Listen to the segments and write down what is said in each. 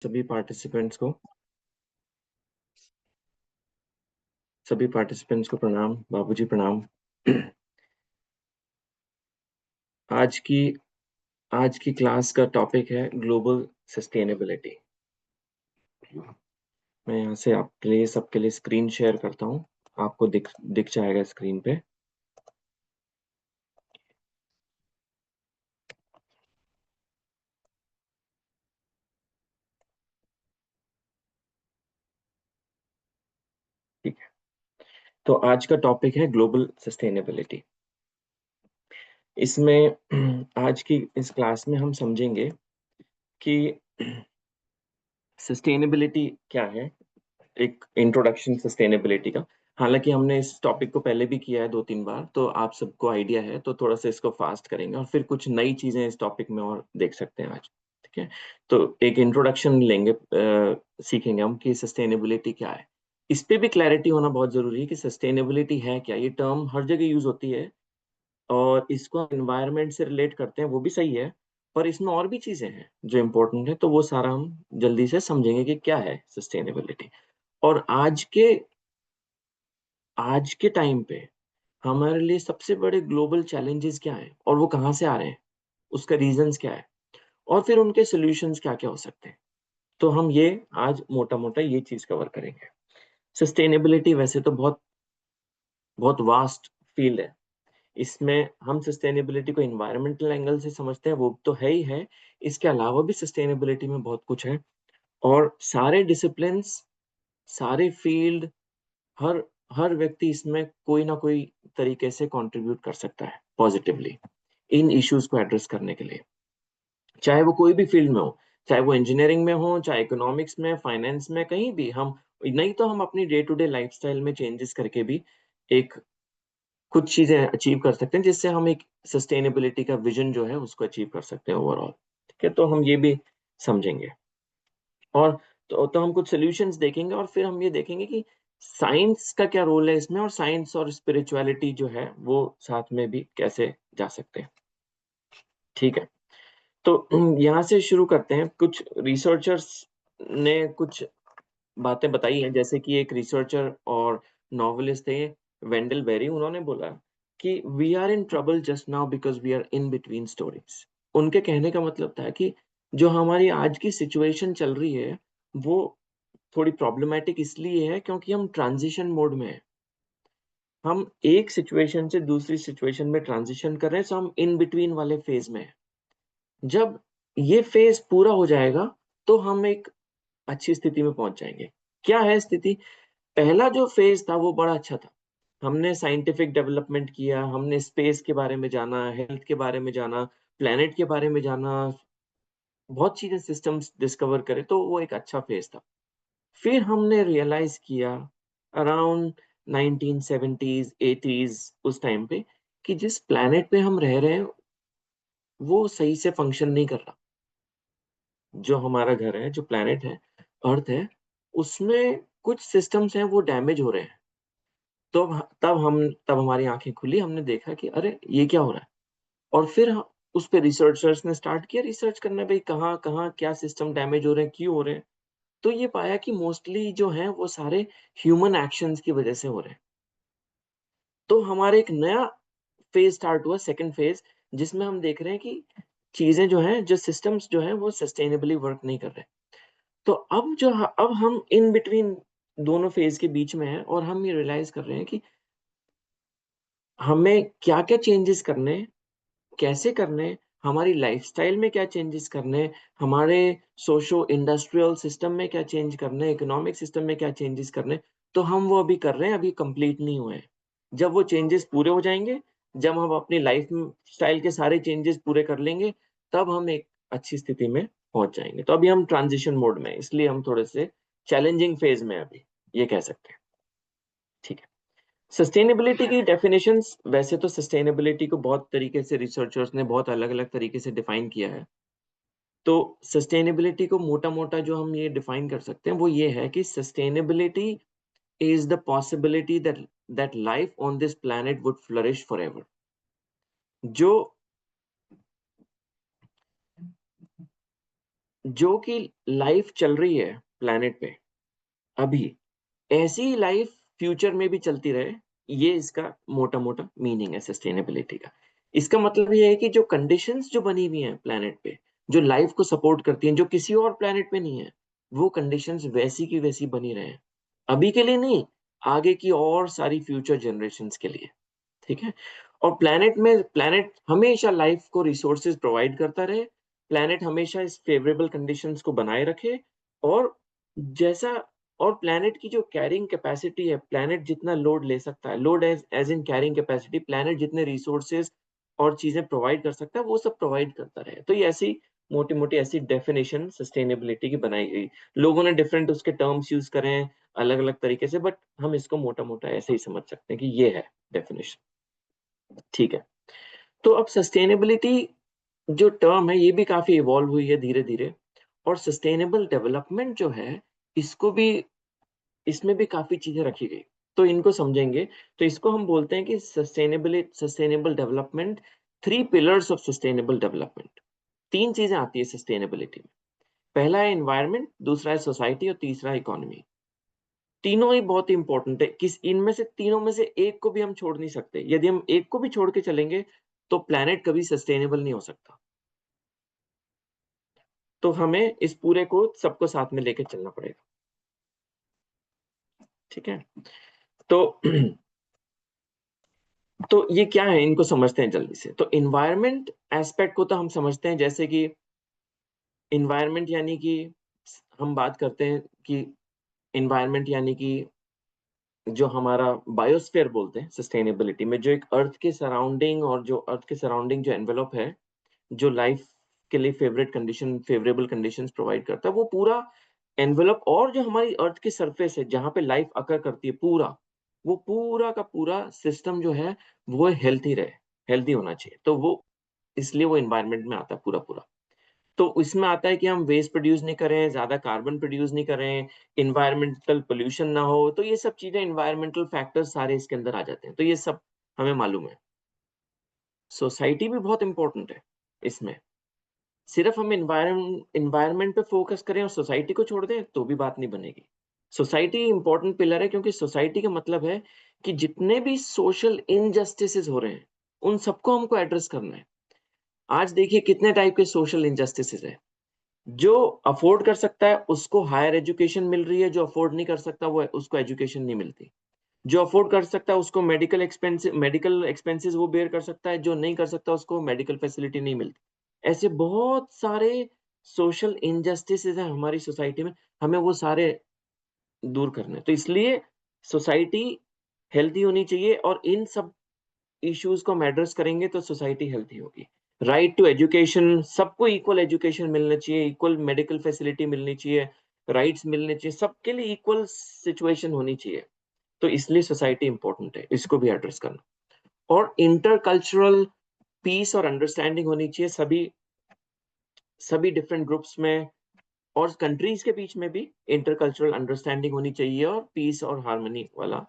सभी पार्टिसिपेंट्स को प्रणाम। बाबूजी प्रणाम। आज की आज की क्लास का टॉपिक है ग्लोबल सस्टेनेबिलिटी। मैं यहाँ से आपके लिए सबके लिए स्क्रीन शेयर करता हूँ। आपको दिख जाएगा स्क्रीन पे। ठीक है, तो आज का टॉपिक है ग्लोबल सस्टेनेबिलिटी। इसमें आज की इस क्लास में हम समझेंगे कि सस्टेनेबिलिटी क्या है, एक इंट्रोडक्शन सस्टेनेबिलिटी का। हालांकि हमने इस टॉपिक को पहले भी किया है 2-3 बार, तो आप सबको आइडिया है, तो थोड़ा सा इसको फास्ट करेंगे और फिर कुछ नई चीजें इस टॉपिक में और देख सकते हैं आज। ठीक है, तो एक इंट्रोडक्शन लेंगे, सीखेंगे हम कि सस्टेनेबिलिटी क्या है। इस पे भी क्लैरिटी होना बहुत जरूरी है कि सस्टेनेबिलिटी है क्या। ये टर्म हर जगह यूज होती है और इसको एनवायरनमेंट से रिलेट करते हैं, वो भी सही है, पर इसमें और भी चीजें हैं जो इम्पोर्टेंट है, तो वो सारा हम जल्दी से समझेंगे कि क्या है सस्टेनेबिलिटी। और आज के टाइम पे हमारे लिए सबसे बड़े ग्लोबल चैलेंजेस क्या हैं और वो कहाँ से आ रहे हैं, उसका रीजंस क्या है, और फिर उनके सॉल्यूशंस क्या क्या हो सकते हैं। तो हम ये आज मोटा मोटा ये चीज कवर करेंगे। सस्टेनेबिलिटी वैसे तो बहुत बहुत वास्ट फील्ड है। इसमें हम सस्टेनेबिलिटी को इन्वायरमेंटल एंगल से समझते हैं, वो तो है ही है। इसके अलावा भी सस्टेनेबिलिटी में बहुत कुछ है, और सारे डिसिप्लिन्स, सारे फील्ड, हर हर व्यक्ति इसमें कोई ना कोई तरीके से कंट्रीब्यूट कर सकता है पॉजिटिवली इन इश्यूज को एड्रेस करने के लिए, चाहे वो कोई भी फील्ड में हो, चाहे वो इंजीनियरिंग में हो, चाहे इकोनॉमिक्स में, फाइनेंस में, कहीं भी। हम नहीं तो हम अपनी डे टू डे लाइफस्टाइल में चेंजेस करके भी एक कुछ चीजें अचीव कर सकते हैं, जिससे हम एक सस्टेनेबिलिटी का विजन जो है उसको अचीव कर सकते हैं ओवरऑल। ठीक है, तो हम ये भी समझेंगे। और तो हम कुछ सॉल्यूशंस देखेंगे, और फिर हम ये देखेंगे कि साइंस का क्या रोल है इसमें, और साइंस और स्पिरिचुअलिटी जो है वो साथ में भी कैसे जा सकते हैं। ठीक है, तो यहाँ से शुरू करते हैं। कुछ रिसर्चर्स ने कुछ बातें बताई हैं, जैसे कि एक रिसर्चर और नॉवेलिस्ट थे, वेंडल बेरी। उन्होंने बोला कि we are in trouble just now because we are in between stories. उनके कहने का मतलब था कि जो हमारी आज की सिचुएशन चल रही है वो थोड़ी प्रॉब्लमेटिक इसलिए है क्योंकि हम ट्रांजिशन मोड में हैं। हम एक सिचुएशन से दूसरी सिचुएशन में ट्रांजिशन कर रहे हैं, सो हम इन बिटवीन वाले फेज में हैं। जब ये फेज पूरा हो जाएगा तो हम एक अच्छी स्थिति में पहुंच जाएंगे। क्या है स्थिति? पहला जो फेज था वो बड़ा अच्छा था। हमने साइंटिफिक डेवलपमेंट किया, हमने स्पेस के बारे में जाना, हेल्थ के बारे में जाना, प्लेनेट के बारे में जाना, बहुत चीजें, सिस्टम्स डिस्कवर करे, तो वो एक अच्छा फेज था। फिर हमने रियलाइज किया अराउंड 1970s 80s, उस टाइम पे, कि जिस प्लेनेट पे हम रह रहे हैं वो सही से फंक्शन नहीं कर रहा। जो हमारा घर है, जो प्लेनेट है, अर्थ है, उसमें कुछ सिस्टम्स हैं वो डैमेज हो रहे हैं। तो तब हमारी आंखें खुली, हमने देखा कि अरे ये क्या हो रहा है। और फिर उस पे रिसर्चर्स ने स्टार्ट किया रिसर्च करना, भाई कहाँ कहाँ क्या सिस्टम डैमेज हो रहे हैं, क्यों हो रहे हैं। तो ये पाया कि मोस्टली जो है वो सारे ह्यूमन एक्शंस की वजह से हो रहे हैं। तो हमारा एक नया फेज स्टार्ट हुआ, सेकंड फेज, जिसमें हम देख रहे हैं कि चीजें जो हैं, जो सिस्टम्स जो हैं वो सस्टेनेबली वर्क नहीं कर रहे। तो अब हम इन बिटवीन दोनों फेज के बीच में हैं, और हम ये रियलाइज कर रहे हैं कि हमें क्या क्या चेंजेस करने हैं, कैसे करने हैं, हमारी लाइफस्टाइल में क्या चेंजेस करने हैं, हमारे सोशो इंडस्ट्रियल सिस्टम में क्या चेंज करने हैं, इकोनॉमिक सिस्टम में क्या चेंजेस करने हैं। तो हम वो अभी कर रहे हैं, अभी कंप्लीट नहीं हुए हैं। जब वो चेंजेस पूरे हो जाएंगे, जब हम अपनी लाइफ स्टाइल के सारे चेंजेस पूरे कर लेंगे, तब हम एक अच्छी स्थिति में पहुंच जाएंगे। तो अभी हम ट्रांजिशन मोड में हैं, इसलिए हम थोड़े से चैलेंजिंग फेज में हैं अभी, ये कह सकते हैं। ठीक है, सस्टेनेबिलिटी की डेफिनेशंस, वैसे तो सस्टेनेबिलिटी को बहुत तरीके से रिसर्चर्स ने बहुत अलग अलग तरीके से डिफाइन किया है। तो सस्टेनेबिलिटी को मोटा मोटा जो हम ये डिफाइन कर सकते हैं वो ये है कि sustainability is the possibility that life on this planet would flourish forever. जो जो कि लाइफ चल रही है प्लेनेट पे अभी, ऐसी ही लाइफ फ्यूचर में भी चलती रहे, ये इसका मोटा-मोटा मीनिंग है सस्टेनेबिलिटी का। इसका मतलब ये है कि जो कंडीशंस जो बनी हुई हैं प्लैनेट पे, जो लाइफ को सपोर्ट करती हैं, जो किसी और प्लैनेट पे नहीं है, वो कंडीशंस वैसी की वैसी बनी रहें। अभी के लिए नहीं, आगे की और सारी फ्यूचर जनरेशंस के लिए, ठीक है? और प्लैनेट हमेशा लाइफ को रिसोर्सेज़ प्रोवाइड करता रहे, प्लैनेट हमेशा इस फेवरेबल कंडीशंस को बनाए रखे और जैसा और प्लैनेट की जो कैरिंग कैपेसिटी है, प्लैनेट जितना लोड ले सकता है, load as in carrying capacity, planet जितने रिसोर्सेज़ और चीज़ें प्रोवाइड कर सकता है, वो सब प्रोवाइड करता रहे। तो ये ऐसी मोटी-मोटी ऐसी डेफिनिशन सस्टेनेबिलिटी की बनाई गई। लोगों ने डिफरेंट उसके टर्म्स यूज़ करे हैं, अलग-अलग तरीके से, बट हम इसको मोटा-मोटा ऐसे ही समझ सकते हैं कि ये है डेफिनिशन, ठीक है। तो अब सस्टेनेबिलिटी जो टर्म है, ये भी काफ़ी इवॉल्व हुई है धीरे-धीरे और सस्टेनेबल डेवलपमेंट जो है, इसको भी इसमें भी काफ़ी चीज़ें रखी गई। तो इनको समझेंगे, तो इसको हम बोलते हैं कि sustainable development, 3 pillars of sustainable development. 3 चीज़ें आती है सस्टेनेबिलिटी में। पहला है एनवायरनमेंट, दूसरा है सोसाइटी और तीसरा है इकोनॉमी। तीनों ही बहुत इम्पोर्टेंट है। किस इनमें से तीनों में से एक को भी हम छोड़ नहीं सकते। यदि हम एक को भी छोड़ के चलेंगे, तो प्लैनेट कभी सस्टेनेबल नहीं हो सकता। तो हमें इस पूरे को सबको साथ में लेके चलना पड़ेगा, ठीक है? तो तो ये क्या है, इनको समझते हैं जल्दी से। तो एनवायरनमेंट एस्पेक्ट को तो हम समझते हैं, जैसे कि एनवायरनमेंट यानी कि हम बात करते हैं कि एनवायरनमेंट यानी कि जो हमारा बायोस्फीयर बोलते हैं सस्टेनेबिलिटी में, जो एक अर्थ के सराउंडिंग और जो अर्थ के सराउंडिंग जो एनवेलप है, जो लाइफ के लिए फेवरेबल कंडीशंस प्रोवाइड करता है, वो पूरा एनवेलप और जो हमारी अर्थ की सरफेस है, जहाँ पे लाइफ अकर करती है पूरा, वो पूरा का पूरा सिस्टम जो है, वो हेल्थी रहे, हेल्थी होना चाहिए। तो वो इसलिए वो एनवायरनमेंट में आता है पूरा-पूरा। तो इसमें आता है कि हम वेस्ट प्रोड्यूस नहीं करें, ज़्यादा कार्बन प्रोड्यूस नहीं करें, एनवायरमेंटल पॉल्यूशन ना हो, तो ये सब चीज़ें एनवायरमेंटल फैक्टर्स सारे इसके अंदर आ जाते हैं। तो ये सब हमें मालूम है। सोसाइटी भी बहुत इम्पोर्टेंट है इसमें। सिर्फ हम एनवायरनमेंट पे फोकस करें और सोसाइटी को छोड़ दें, तो भी बात नहीं बनेगी। सोसाइटी इम्पोर्टेंट पिलर है, क्योंकि सोसाइटी का मतलब है कि जितने भी सोशल इनजस्टिसेस हो रहे हैं, उन सबको हमको एड्रेस करना है। आज देखिए कितने टाइप के सोशल इनजस्टिसेस हैं। जो अफ़ोर्ड कर सकता है, उसको हायर एजुकेशन मिल रही है, जो अफ़ोर्ड नहीं कर सकता, वो उसको एजुकेशन नहीं मिलती। जो अफ़ोर्ड कर सकता है, उसको मेडिकल एक्सपेंसेस वो बेयर कर सकता है, जो नहीं कर सकता, उसको मेडिकल फैसिलिटी नहीं मिलती। ऐसे बहुत सारे सोशल इनजस्टिसेस हैं हमारी सोसाइटी में, हमें वो सारे दूर करने हैं। तो इसलिए सोसाइटी हेल्दी होनी चाहिए और इन सब इश्यूज़ को हम एड्रेस करेंगे तो सोसाइटी हेल्दी होगी। राइट टू एजुकेशन, सबको इक्वल एजुकेशन मिलना चाहिए, इक्वल मेडिकल फैसिलिटी मिलनी चाहिए, राइट्स मिलने चाहिए, सबके लिए इक्वल सिचुएशन होनी चाहिए। तो इसलिए सोसाइटी इम्पोर्टेंट है, इसको भी एड्रेस करना। और इंटरकल्चरल पीस और अंडरस्टैंडिंग होनी चाहिए सभी सभी डिफरेंट ग्रुप्स में और कंट्रीज़ के बीच में भी इंटरकल्चरल अंडरस्टैंडिंग होनी चाहिए और पीस और हार्मनी वाला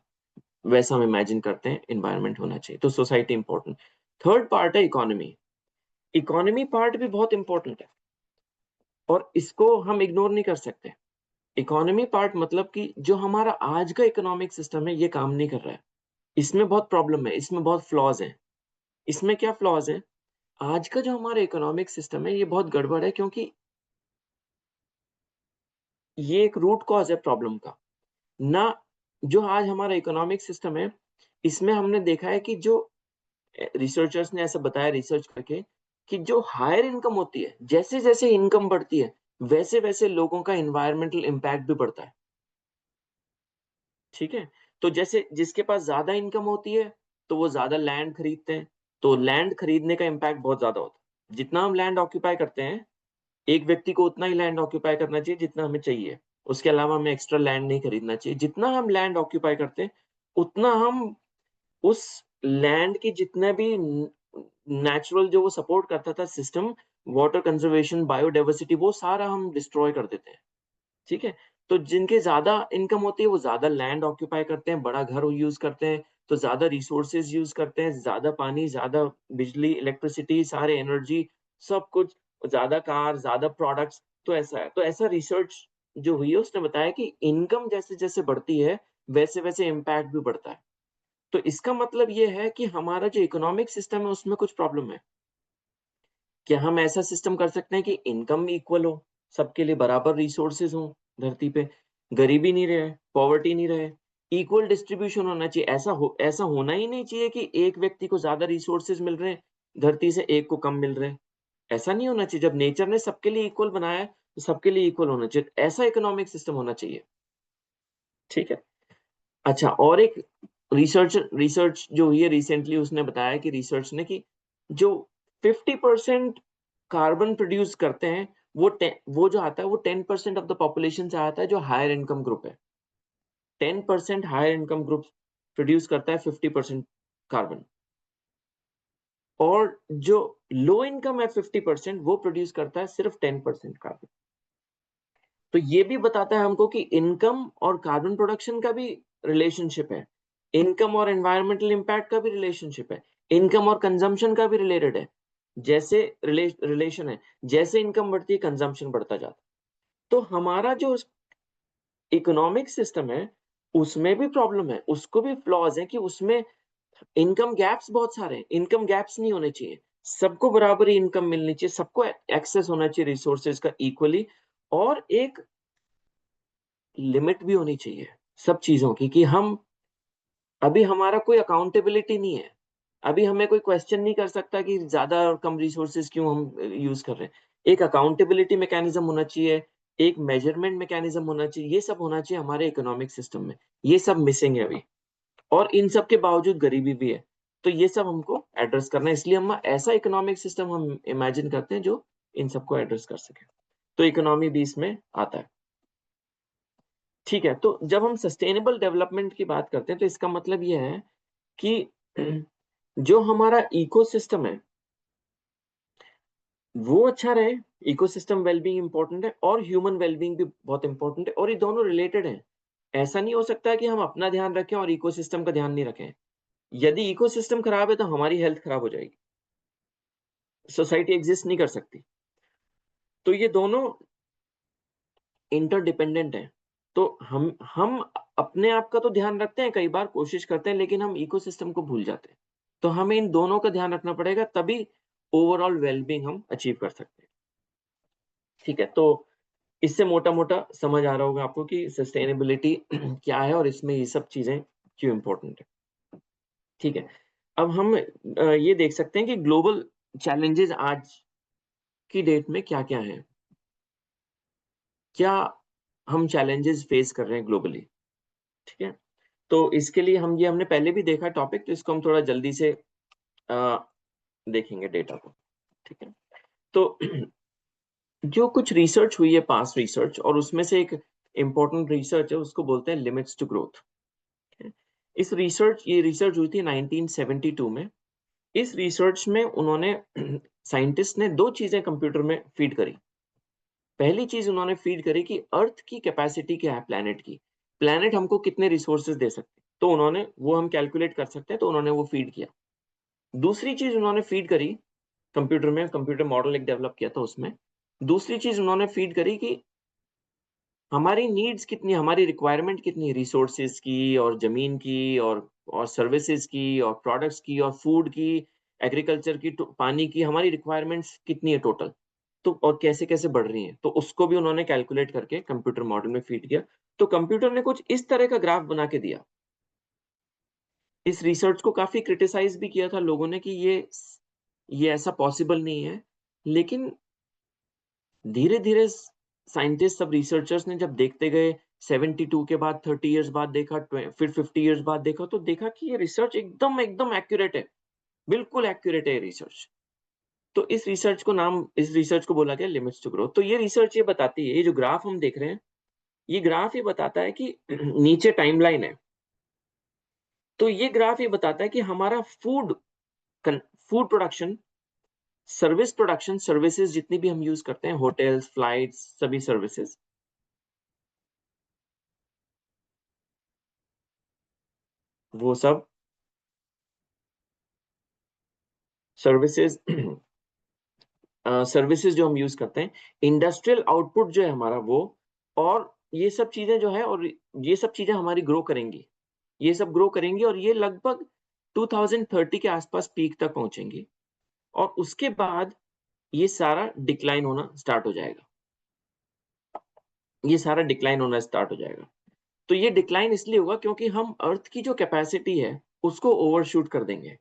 वैसा हम इमेजिन करते हैं एनवायरनमेंट होना चाहिए। तो सोसाइटी इम्पोर्टेंट। थर्ड पार्ट है इकोनॉमी। इकोनॉमी पार्ट भी बहुत इम्पोर्टेंट है और इसको हम इग्नोर नहीं कर सकते। इकोनॉमी पार्ट मतलब कि जो हमारा आज का इकोनॉमिक सिस्टम है, ये काम नहीं कर रहा है। इसमें बहुत प्रॉब्लम है, इसमें बहुत फ्लॉज़ हैं। इसमें क्या फ्लॉज़ हैं? आज का जो हमारा इकोनॉमिक सिस्टम है, ये बहुत गड़बड़ है, क्योंकि ये एक रूट कॉज़ है प्रॉब्लम का। ना जो आज हमारा इकोनॉमिक सिस्टम है, इसमें हमने देखा है कि जो रिसर्चर्स ने ऐसा बताया रिसर्च करके कि जो हायर इनकम होती है, जैसे-जैसे इनकम बढ़ती है, वैसे-वैसे लोगों का एनवायरमेंटल इम्पैक्ट भी बढ़ता है, ठीक है? तो जैसे जिसके पास ज़्यादा इनकम होती है, तो वो ज़्यादा लैंड खरीदते हैं, तो लैंड खरीदने का इम्पैक्ट बहुत ज़्यादा होता है। जितना हम लैंड ऑक्यूपाई करते हैं, एक व्यक्ति को उतना ही लैंड ऑक्यूपाई करना चाहिए जितना हमें चाहिए। उसके अलावा हमें एक्स्ट्रा लैंड नहीं खरीदना चाहिए। जितना हम लैंड ऑक्यूपाई करते हैं, उतना हम उस लैंड की जितना भी नेचुरल जो वो सपोर्ट करता था सिस्टम, वाटर कंजर्वेशन, बायोडायवर्सिटी, वो सारा हम डिस्ट्रॉय कर देते हैं, ठीक है? तो जिनके ज़्यादा इनकम होती है, वो ज़्यादा लैंड ऑक्यूपाई करते हैं, बड़ा घर यूज़ करते हैं, तो ज़्यादा रिसोर्सेज़ यूज़ करते हैं, ज़्यादा पानी, ज़्यादा बिजली, इलेक्ट्रिसिटी, सारे एनर्जी, सब कुछ, ज़्यादा कार, ज़्यादा प्रोडक्ट्स, तो ऐसा है, तो ऐसा रिसर्च जो हुई है उसने बताया कि इनकम जैसे जैसे बढ़ती है वैसे वैसे इम्पैक्ट भी बढ़ता है। तो इसका मतलब ये है कि हमारा जो इकोनॉमिक सिस्टम है उसमें कुछ प्रॉब्लम है। क्या हम ऐसा सिस्टम कर सकते हैं कि इनकम इक्वल हो, सबके लिए बराबर रिसोर्सेज हों धरती पे, गरीबी नहीं रहे, पॉवर्टी नहीं रहे, इक्वल डिस्ट्रीब्यूशन होना चाहिए। ऐसा होना ही नहीं चाहिए कि एक व्यक्ति को ज़्यादा रिसोर्सेज मिल रहे हैं, धरती से एक को कम मिल रहे हैं। ऐसा नहीं होना चाहिए। जब नेचर ने सबके लिए इक्वल बनाया है, तो सबके लिए इक्वल होना चाहिए। ऐसा इकोनॉमिक सिस्टम होना चाहिए, ठीक है? अच्छा, और एक रिसर्च रिसर्च जो हुई है रिसेंटली, उसने बताया कि रिसर्च ने कि जो 50% कार्बन प्रोड्यूस करते हैं, वो जो आता है वो 10% ऑफ द पॉपुलेशन से आता है जो हायर इनकम ग्रुप है। 10% हायर इनकम ग्रुप प्रोड्यूस करता है 50% कार्बन, और जो लो इनकम है 50% वो प्रोड्यूस करता है सिर्फ 10% कार्बन। तो ये भी बताता है हमको कि इनकम और कार्बन प्रोडक्शन का भी रिलेशनशिप है। इनकम और एनवायरमेंटल इम्पैक्ट का भी रिलेशनशिप है। इनकम और कंजम्पशन का भी रिलेटेड है। जैसे रिलेशन है, जैसे इनकम बढ़ती है कंजम्पशन बढ़ता जाता है। तो हमारा जो इकोनॉमिक सिस्टम है उसमें भी प्रॉब्लम है, उसको भी फ्लॉज है कि उसमें इनकम गैप्स बहुत सारे हैं। इनकम गैप्स नहीं होने चाहिए, सबको बराबर ही इनकम मिलनी चाहिए, सबको एक्सेस होना चाहिए रिसोर्सेज का इक्वली, और एक लिमिट भी होनी चाहिए सब चीज़ों की कि हम अभी हमारा कोई अकाउंटेबिलिटी नहीं है। अभी हमें कोई क्वेश्चन नहीं कर सकता कि ज़्यादा और कम रिसोर्सेज़ क्यों हम यूज़ कर रहे हैं। एक अकाउंटेबिलिटी मैकेनिज़्म होना चाहिए, एक मेजरमेंट मैकेनिज़्म होना चाहिए, ये सब होना चाहिए हमारे इकोनॉमिक सिस्टम में। ये सब मिसिंग है अभी, और इन सब के बावजूद गरीबी भी है। तो ये सब हमको एड्रेस करना है, इसलिए हम ऐसा इकोनॉमिक सिस्टम हम इमेजिन करते हैं जो इन सबको एड्रेस कर सके। तो इकोनॉमी भी इसमें आता है। ठीक है, तो जब हम सस्टेनेबल डेवलपमेंट की बात करते हैं तो इसका मतलब ये है कि जो हमारा इकोसिस्टम है वो अच्छा रहे। इकोसिस्टम वेलबींग इंपॉर्टेंट है और ह्यूमन वेलबींग भी बहुत इंपॉर्टेंट है, और ये दोनों रिलेटेड हैं। ऐसा नहीं हो सकता कि हम अपना ध्यान रखें और इकोसिस्टम का ध्यान नहीं रखें। यदि इकोसिस्टम खराब है तो हमारी हेल्थ खराब हो जाएगी, सोसाइटी एग्जिस्ट नहीं कर सकती। तो ये दोनों इंटरडिपेंडेंट है। तो हम अपने आप का तो ध्यान रखते हैं, कई बार कोशिश करते हैं, लेकिन हम इकोसिस्टम को भूल जाते हैं। तो हमें इन दोनों का ध्यान रखना पड़ेगा, तभी ओवरऑल वेलबींग हम अचीव कर सकते हैं। ठीक है, तो इससे मोटा-मोटा समझ आ रहा होगा आपको कि सस्टेनेबिलिटी क्या है और इसमें ये सब चीज़ें क्यों इम्पोर्टेंट है। ठीक है, अब हम ये देख सकते हैं कि ग्लोबल चैलेंजेस आज की डेट में क्या-क्या हैं? क्या हम चैलेंजेस फेस कर रहे हैं ग्लोबली? ठीक है? तो इसके लिए हमने पहले भी देखा टॉपिक, तो इसको हम थोड़ा जल्दी से अ, देखेंगे डेटा को। ठीक है? तो जो कुछ रिसर्च हुई है, पास्ट रिसर्च, और उसमें से एक इम्पोर्टेंट रिसर्च है, उसको बोलते हैं लिमिट्स टू ग्रोथ। ये रिसर्च हुई थी 1972 में। इस रिसर्च में उन्होंने साइंटिस्ट ने 2 चीज़ें कंप्यूटर में फीड करी। पहली चीज़ उन्होंने फीड करी कि अर्थ की कैपेसिटी क्या है प्लैनेट की। प्लैनेट हमको कितने रिसोर्सेज़ दे सकते हैं, तो उन्होंने वो हम कैलकुलेट कर सकते हैं, तो उन्होंने वो फीड किया। दूसरी चीज़ उन्होंने फीड करी कंप्यूटर में, कंप्यूटर मॉडल एक डेवलप किया था उसमें। दूसरी चीज़ उन्होंने फीड करी कि हमारी नीड्स कितनी, हमारी रिक्वायरमेंट कितनी है रिसोर्सेज की और ज़मीन की और सर्विसेज की और प्रोडक्ट्स की और फूड की, एग्रीकल्चर की, तो पानी की, हमारी रिक्वायरमेंट्स कितनी है टोटल, तो और कैसे-कैसे बढ़ रही हैं। तो उसको भी उन्होंने कैलकुलेट करके कंप्यूटर मॉडल में फीड किया। तो कंप्यूटर ने कुछ इस तरह का ग्राफ बना के दिया। इस रिसर्च को काफ़ी क्रिटिसाइज़ भी किया था लोगों ने कि ये ऐसा पॉसिबल नहीं है। लेकिन धीरे-धीरे साइंटिस्ट, सब रिसर्चर्स ने जब देखते गए, 72 के बाद 30 इयर्स बाद देखा, फिर 50 इयर्स बाद देखा, तो देखा कि ये रिसर्च एकदम एकदम एक्यूरेट है, बिल्कुल एक्यूरेट है ये रिसर्च। तो इस रिसर्च को बोला गया लिमिट्स टू ग्रोथ। तो ये रिसर्च ये बताती है, ये जो ग्राफ हम देख रहे हैं, ये ग्राफ ये बताता है कि नीचे टाइमलाइन है। तो ये ग्राफ ये बताता है कि हमारा फूड प्रोडक्शन, सर्विसेज जितनी भी हम यूज़ करते हैं, होटल्स, फ्लाइट्स, सभी सर्विसेज, वो सब सर्विसेज सर्विसेज जो हम यूज करते हैं, इंडस्ट्रियल आउटपुट जो है हमारा वो, और ये सब चीजें जो है, और ये सब चीजें हमारी ग्रो करेंगी, ये सब ग्रो करेंगी, और ये लगभग 2030 के आसपास पीक तक पहुंचेंगी, और उसके बाद ये सारा डिक्लाइन होना स्टार्ट हो जाएगा, ये सारा डिक्लाइन होना स्टार्ट हो जाएगा। तो ये डिक्लाइन इसलिए होगा क्योंकि हम अर्थ की जो कैपेसिटी है उसको ओवरशूट कर देंगे,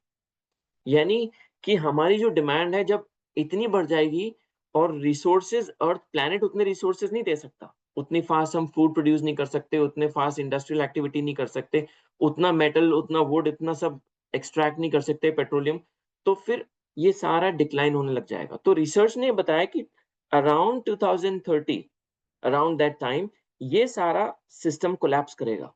यानी कि हमारी जो डिमांड है जब इतनी बढ़ जाएगी, और रिसोर्सेज अर्थ प्लैनेट उतने रिसोर्सेज नहीं दे सकता, उतनी फास्ट हम फूड प्रोड्यूस नहीं कर सकते, उतने फास्ट इंडस्ट्रियल एक्टिविटी नहीं कर सकते, उतना मेटल, उतना वुड, इतना सब एक्सट्रैक्ट नहीं कर सकते, पेट्रोलियम। तो फिर ये सारा डिक्लाइन होने लग जाएगा। तो रिसर्च ने बताया कि अराउंड 2030, अराउंड दैट टाइम ये सारा सिस्टम कोलैप्स करेगा।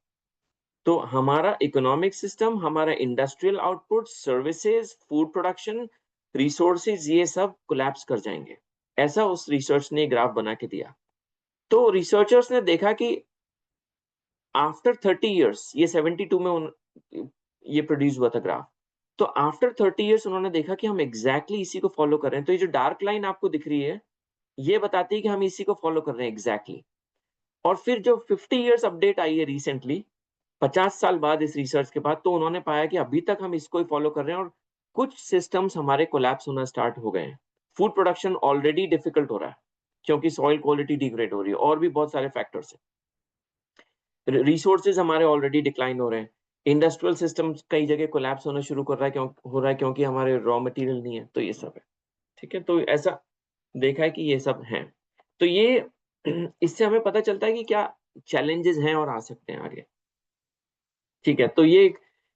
तो हमारा इकोनॉमिक सिस्टम, हमारा industrial output, services, food production, resources, ये सब कोलैप्स कर जाएंगे। ऐसा उस रिसर्च ने ग्राफ बना के दिया। तो रिसर्चर्स ने देखा कि आफ्टर 30 इयर्स, ये 72 में ये प्रोड्यूस हुआ था ग्राफ। तो आफ्टर 30 इयर्स उन्होंने देखा कि हम एग्जैक्टली इसी को फॉलो कर रहे हैं। तो ये जो डार्क लाइन आपको दिख रही है, ये बताती है कि हम इसी को फॉलो कर रहे हैं एग्जैक्टली। और फिर जो 50 इयर्स अपडेट आई है रिसेंटली, 50 साल बाद इस रिसर्च के बाद, तो उन्होंने पाया कि अभी तक हम इसको ही फॉलो कर रहे हैं, और कुछ सिस्टम्स हमारे कोलैप्स होना स्टार्ट हो गए हैं। फूड प्रोडक्शन ऑलरेडी डिफिकल्ट हो रहा है क्योंकि सॉइल क्वालिटी डिग्रेड हो रही है, और भी बहुत सारे फैक्टर्स हैं। रिसोर्सेज हमारे ऑलरेडी डिक्लाइन हो रहे हैं। इंडस्ट्रियल सिस्टम कई जगह कोलैप्स होना शुरू कर रहा है, क्योंकि हमारे रॉ मटेरियल नहीं है। तो ये सब है, ठीक है। तो ऐसा देखा है कि ये सब है। तो ये इससे हमें पता चलता है कि क्या चैलेंजेस हैं और आ सकते हैं आगे, ठीक है। तो ये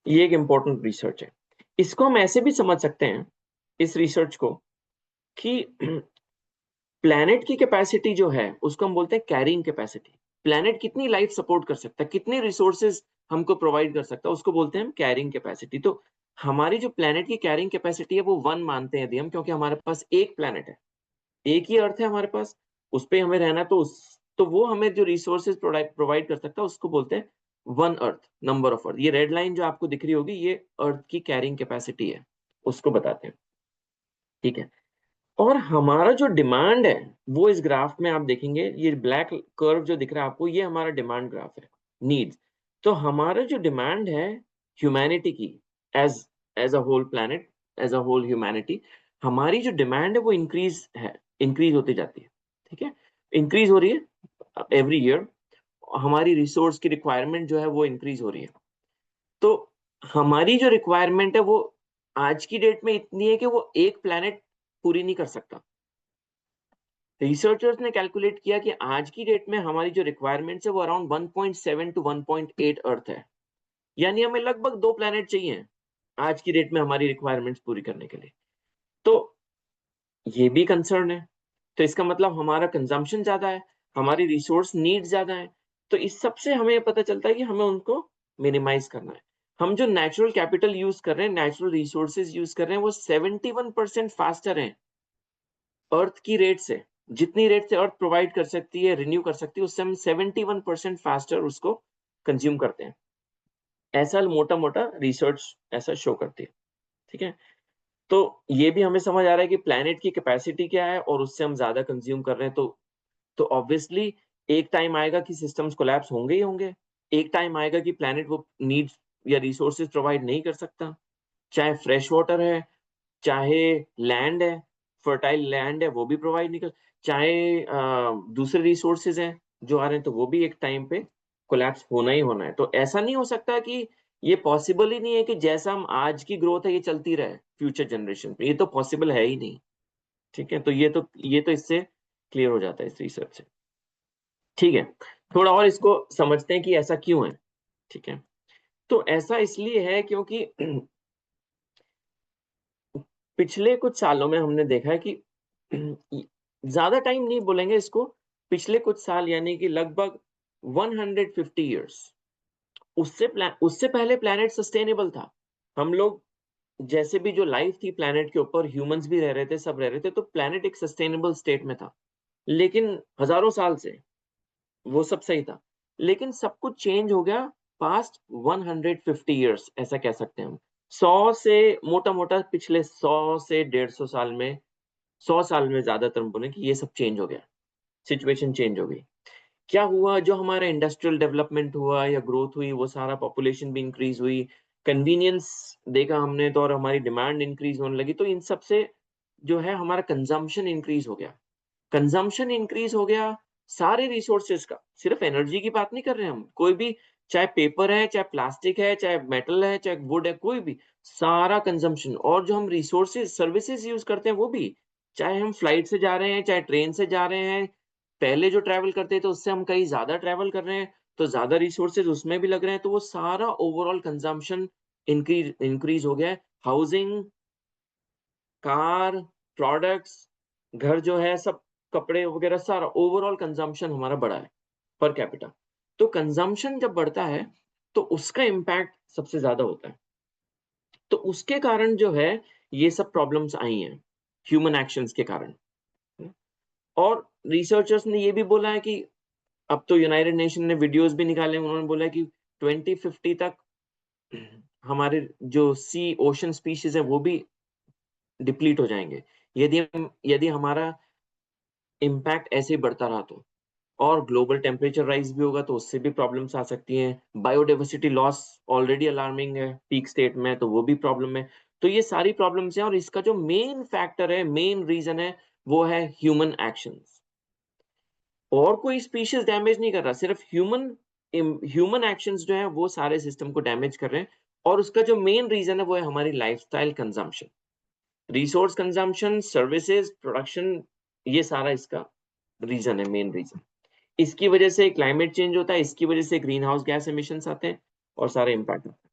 एक इम्पोर्टेंट रिसर्च है। इसको हम ऐसे भी समझ सकते हैं, इस रिसर्च को, कि प्लैनेट की कैपेसिटी जो है उसको हम बोलते हैं कैरिंग कैपेसिटी। प्लैनेट कितनी लाइफ सपोर्ट कर सकता है, कितने रिसोर्सेज हमको प्रोवाइड कर सकता है, उसको बोलते हैं हम कैरिंग कैपेसिटी। तो हमारी जो प्लैनेट की कैरिंग कैपेसिटी है वो 1 मानते हैं यदि हम, क्योंकि हमारे पास एक प्लैनेट है, एक ही अर्थ है हमारे पास, उस पे हमें रहना। तो वो हमें जो रिसोर्सेज प्रोवाइड कर सकता है उसको बोलते हैं 1 अर्थ, नंबर ऑफ अर्थ। ये रेड लाइन जो आपको दिख रही होगी, ये अर्थ की कैरिंग कैपेसिटी है, उसको बताते हैं, ठीक है। और हमारा जो डिमांड है वो इस ग्राफ में आप देखेंगे, ये ब्लैक कर्व जो दिख रहा है आपको, ये हमारा डिमांड ग्राफ है, नीड्स। तो हमारा जो डिमांड है ह्यूमैनिटी की, as as a whole planet, as a whole humanity, हमारी जो डिमांड है वो इंक्रीज होती जाती है, ठीक है, इंक्रीज हो रही है एवरी ईयर। हमारी रिसोर्स की रिक्वायरमेंट जो है वो इंक्रीज हो रही है। तो हमारी जो रिक्वायरमेंट है वो आज की डेट में इतनी है कि वो एक प्लैनेट पूरी नहीं कर सकता। रिसर्चर्स ने कैलकुलेट किया कि आज की डेट में हमारी जो रिक्वायरमेंट्स है वो अराउंड 1.7 टू 1.8 अर्थ है, यानी हमें लगभग 2 प्लैनेट चाहिए आज की डेट में हमारी रिक्वायरमेंट्स पूरी करने के लिए। तो ये भी कंसर्न है। तो इसका मतलब हमारा कंजम्पशन ज्यादा है, हमारी रिसोर्स नीड ज्यादा है। तो इस सब से हमें पता चलता है कि हमें उनको मिनिमाइज करना है। हम जो नेचुरल कैपिटल यूज कर रहे हैं, नेचुरल रिसोर्सेज यूज कर रहे हैं, वो 71% फास्टर है अर्थ की रेट से। जितनी रेट से अर्थ प्रोवाइड कर सकती है, रिन्यू कर सकती है, उससे हम 71% फास्टर उसको कंज्यूम करते हैं। ऐसा मोटा मोटा रिसर्च ऐसा शो करती है, ठीक है। तो ये भी हमें समझ आ रहा है कि प्लैनेट की कैपेसिटी क्या है, और उससे हम ज्यादा कंज्यूम कर रहे हैं। तो ऑब्वियसली एक टाइम आएगा कि सिस्टम्स कोलैप्स होंगे ही होंगे। एक टाइम आएगा कि प्लैनेट वो नीड्स या रिसोर्सेज प्रोवाइड नहीं कर सकता, चाहे फ्रेश वाटर है, चाहे लैंड है, फर्टाइल लैंड है, वो भी प्रोवाइड नहीं कर, चाहे दूसरे रिसोर्सेज हैं जो आ रहे हैं, तो वो भी एक टाइम पे कोलैप्स होना ही होना है। तो ऐसा नहीं हो सकता कि ये पॉसिबल ही नहीं है कि जैसा हम आज की ग्रोथ है ये चलती रहे फ्यूचर जनरेशन पे, ये तो पॉसिबल है ही नहीं, ठीक है। तो ये तो इससे क्लियर हो जाता है इस रिसर्च से, ठीक है। थोड़ा और इसको समझते हैं कि ऐसा क्यों है, ठीक है। तो ऐसा इसलिए है क्योंकि पिछले कुछ सालों में हमने देखा है कि ज्यादा टाइम नहीं बोलेंगे इसको, पिछले कुछ साल यानी कि लगभग 150 इयर्स, उससे पहले प्लैनेट सस्टेनेबल था। हम लोग जैसे भी जो लाइफ थी प्लैनेट के ऊपर, ह्यूमंस भी रह रहे थे, सब रह रहे थे, तो प्लैनेट एक सस्टेनेबल स्टेट में था। लेकिन हजारों साल से वो सब सही था। लेकिन सब कुछ चेंज हो गया पास्ट 150 इयर्स, ऐसा कह सकते हैं हम। 100 से मोटा मोटा पिछले 100 से 150 साल में 100 साल में ज्यादातर हम बोले कि ये सब चेंज हो गया, सिचुएशन चेंज हो गई। क्या हुआ, जो हमारा इंडस्ट्रियल डेवलपमेंट हुआ या ग्रोथ हुई, वो सारा पॉपुलेशन भी इंक्रीज हुई, कन्वीनियंस देखा हमने तो, और हमारी डिमांड इंक्रीज होने लगी, तो इन सब से जो है हमारा कंजम्पशन इंक्रीज हो गया। कंजम्पशन इंक्रीज हो गया सारे रिसोर्सेज का, सिर्फ एनर्जी की बात नहीं कर रहे हैं हम, कोई भी, चाहे पेपर है, चाहे प्लास्टिक है, चाहे मेटल है, चाहे वुड है, कोई भी, सारा कंजम्पशन। और जो हम रिसोर्सेज सर्विसेज यूज करते हैं वो भी, चाहे हम फ्लाइट से जा रहे हैं, चाहे ट्रेन से जा रहे हैं, पहले जो ट्रैवल करते थे उससे हम कहीं ज्यादा ट्रैवल कर रहे हैं, तो ज्यादा रिसोर्सेज उसमें भी लग रहे हैं, तो वो सारा ओवरऑल कंजम्पशन इंक्रीज इंक्रीज हो गया है। हाउसिंग, कार, प्रोडक्ट्स, घर जो है सब, कपड़े वगैरह, सारा ओवरऑल कंजम्पशन हमारा बढ़ा है पर कैपिटा। तो कंजम्पशन जब बढ़ता है तो उसका इम्पैक्ट सबसे ज्यादा होता है। तो उसके कारण जो है ये सब प्रॉब्लम्स आई हैं, ह्यूमन एक्शंस के कारण। और रिसर्चर्स ने ये भी बोला है कि अब तो यूनाइटेड नेशन ने वीडियोस भी निकाले हैं, उन्होंने बोला है कि 2050 तक हमारे जो सी ओशन स्पीशीज है वो भी डिप्लीट हो जाएंगे, यदि हमारा इम्पैक्ट ऐसे ही बढ़ता रहा तो। और ग्लोबल टेम्परेचर राइज भी होगा तो उससे भी प्रॉब्लम्स आ सकती हैं। बायोडाइवर्सिटी लॉस ऑलरेडी अलार्मिंग है पीक स्टेट में, तो वो भी प्रॉब्लम है। तो ये सारी प्रॉब्लम्स हैं, और इसका जो मेन फैक्टर है, मेन रीजन है, वो है ह्यूमन एक्शंस। और कोई स्पीशीज डैमेज नहीं कर रहा, सिर्फ ह्यूमन एक्शंस जो है वो सारे सिस्टम को डैमेज कर रहे हैं। और उसका जो मेन रीजन है वो है हमारी lifestyle consumption, resource consumption, services, production, ये सारा इसका रीजन है, मेन रीजन। इसकी वजह से क्लाइमेट चेंज होता है, इसकी वजह से ग्रीन हाउस गैस एमिशंस आते हैं और सारे इम्पैक्ट होता है।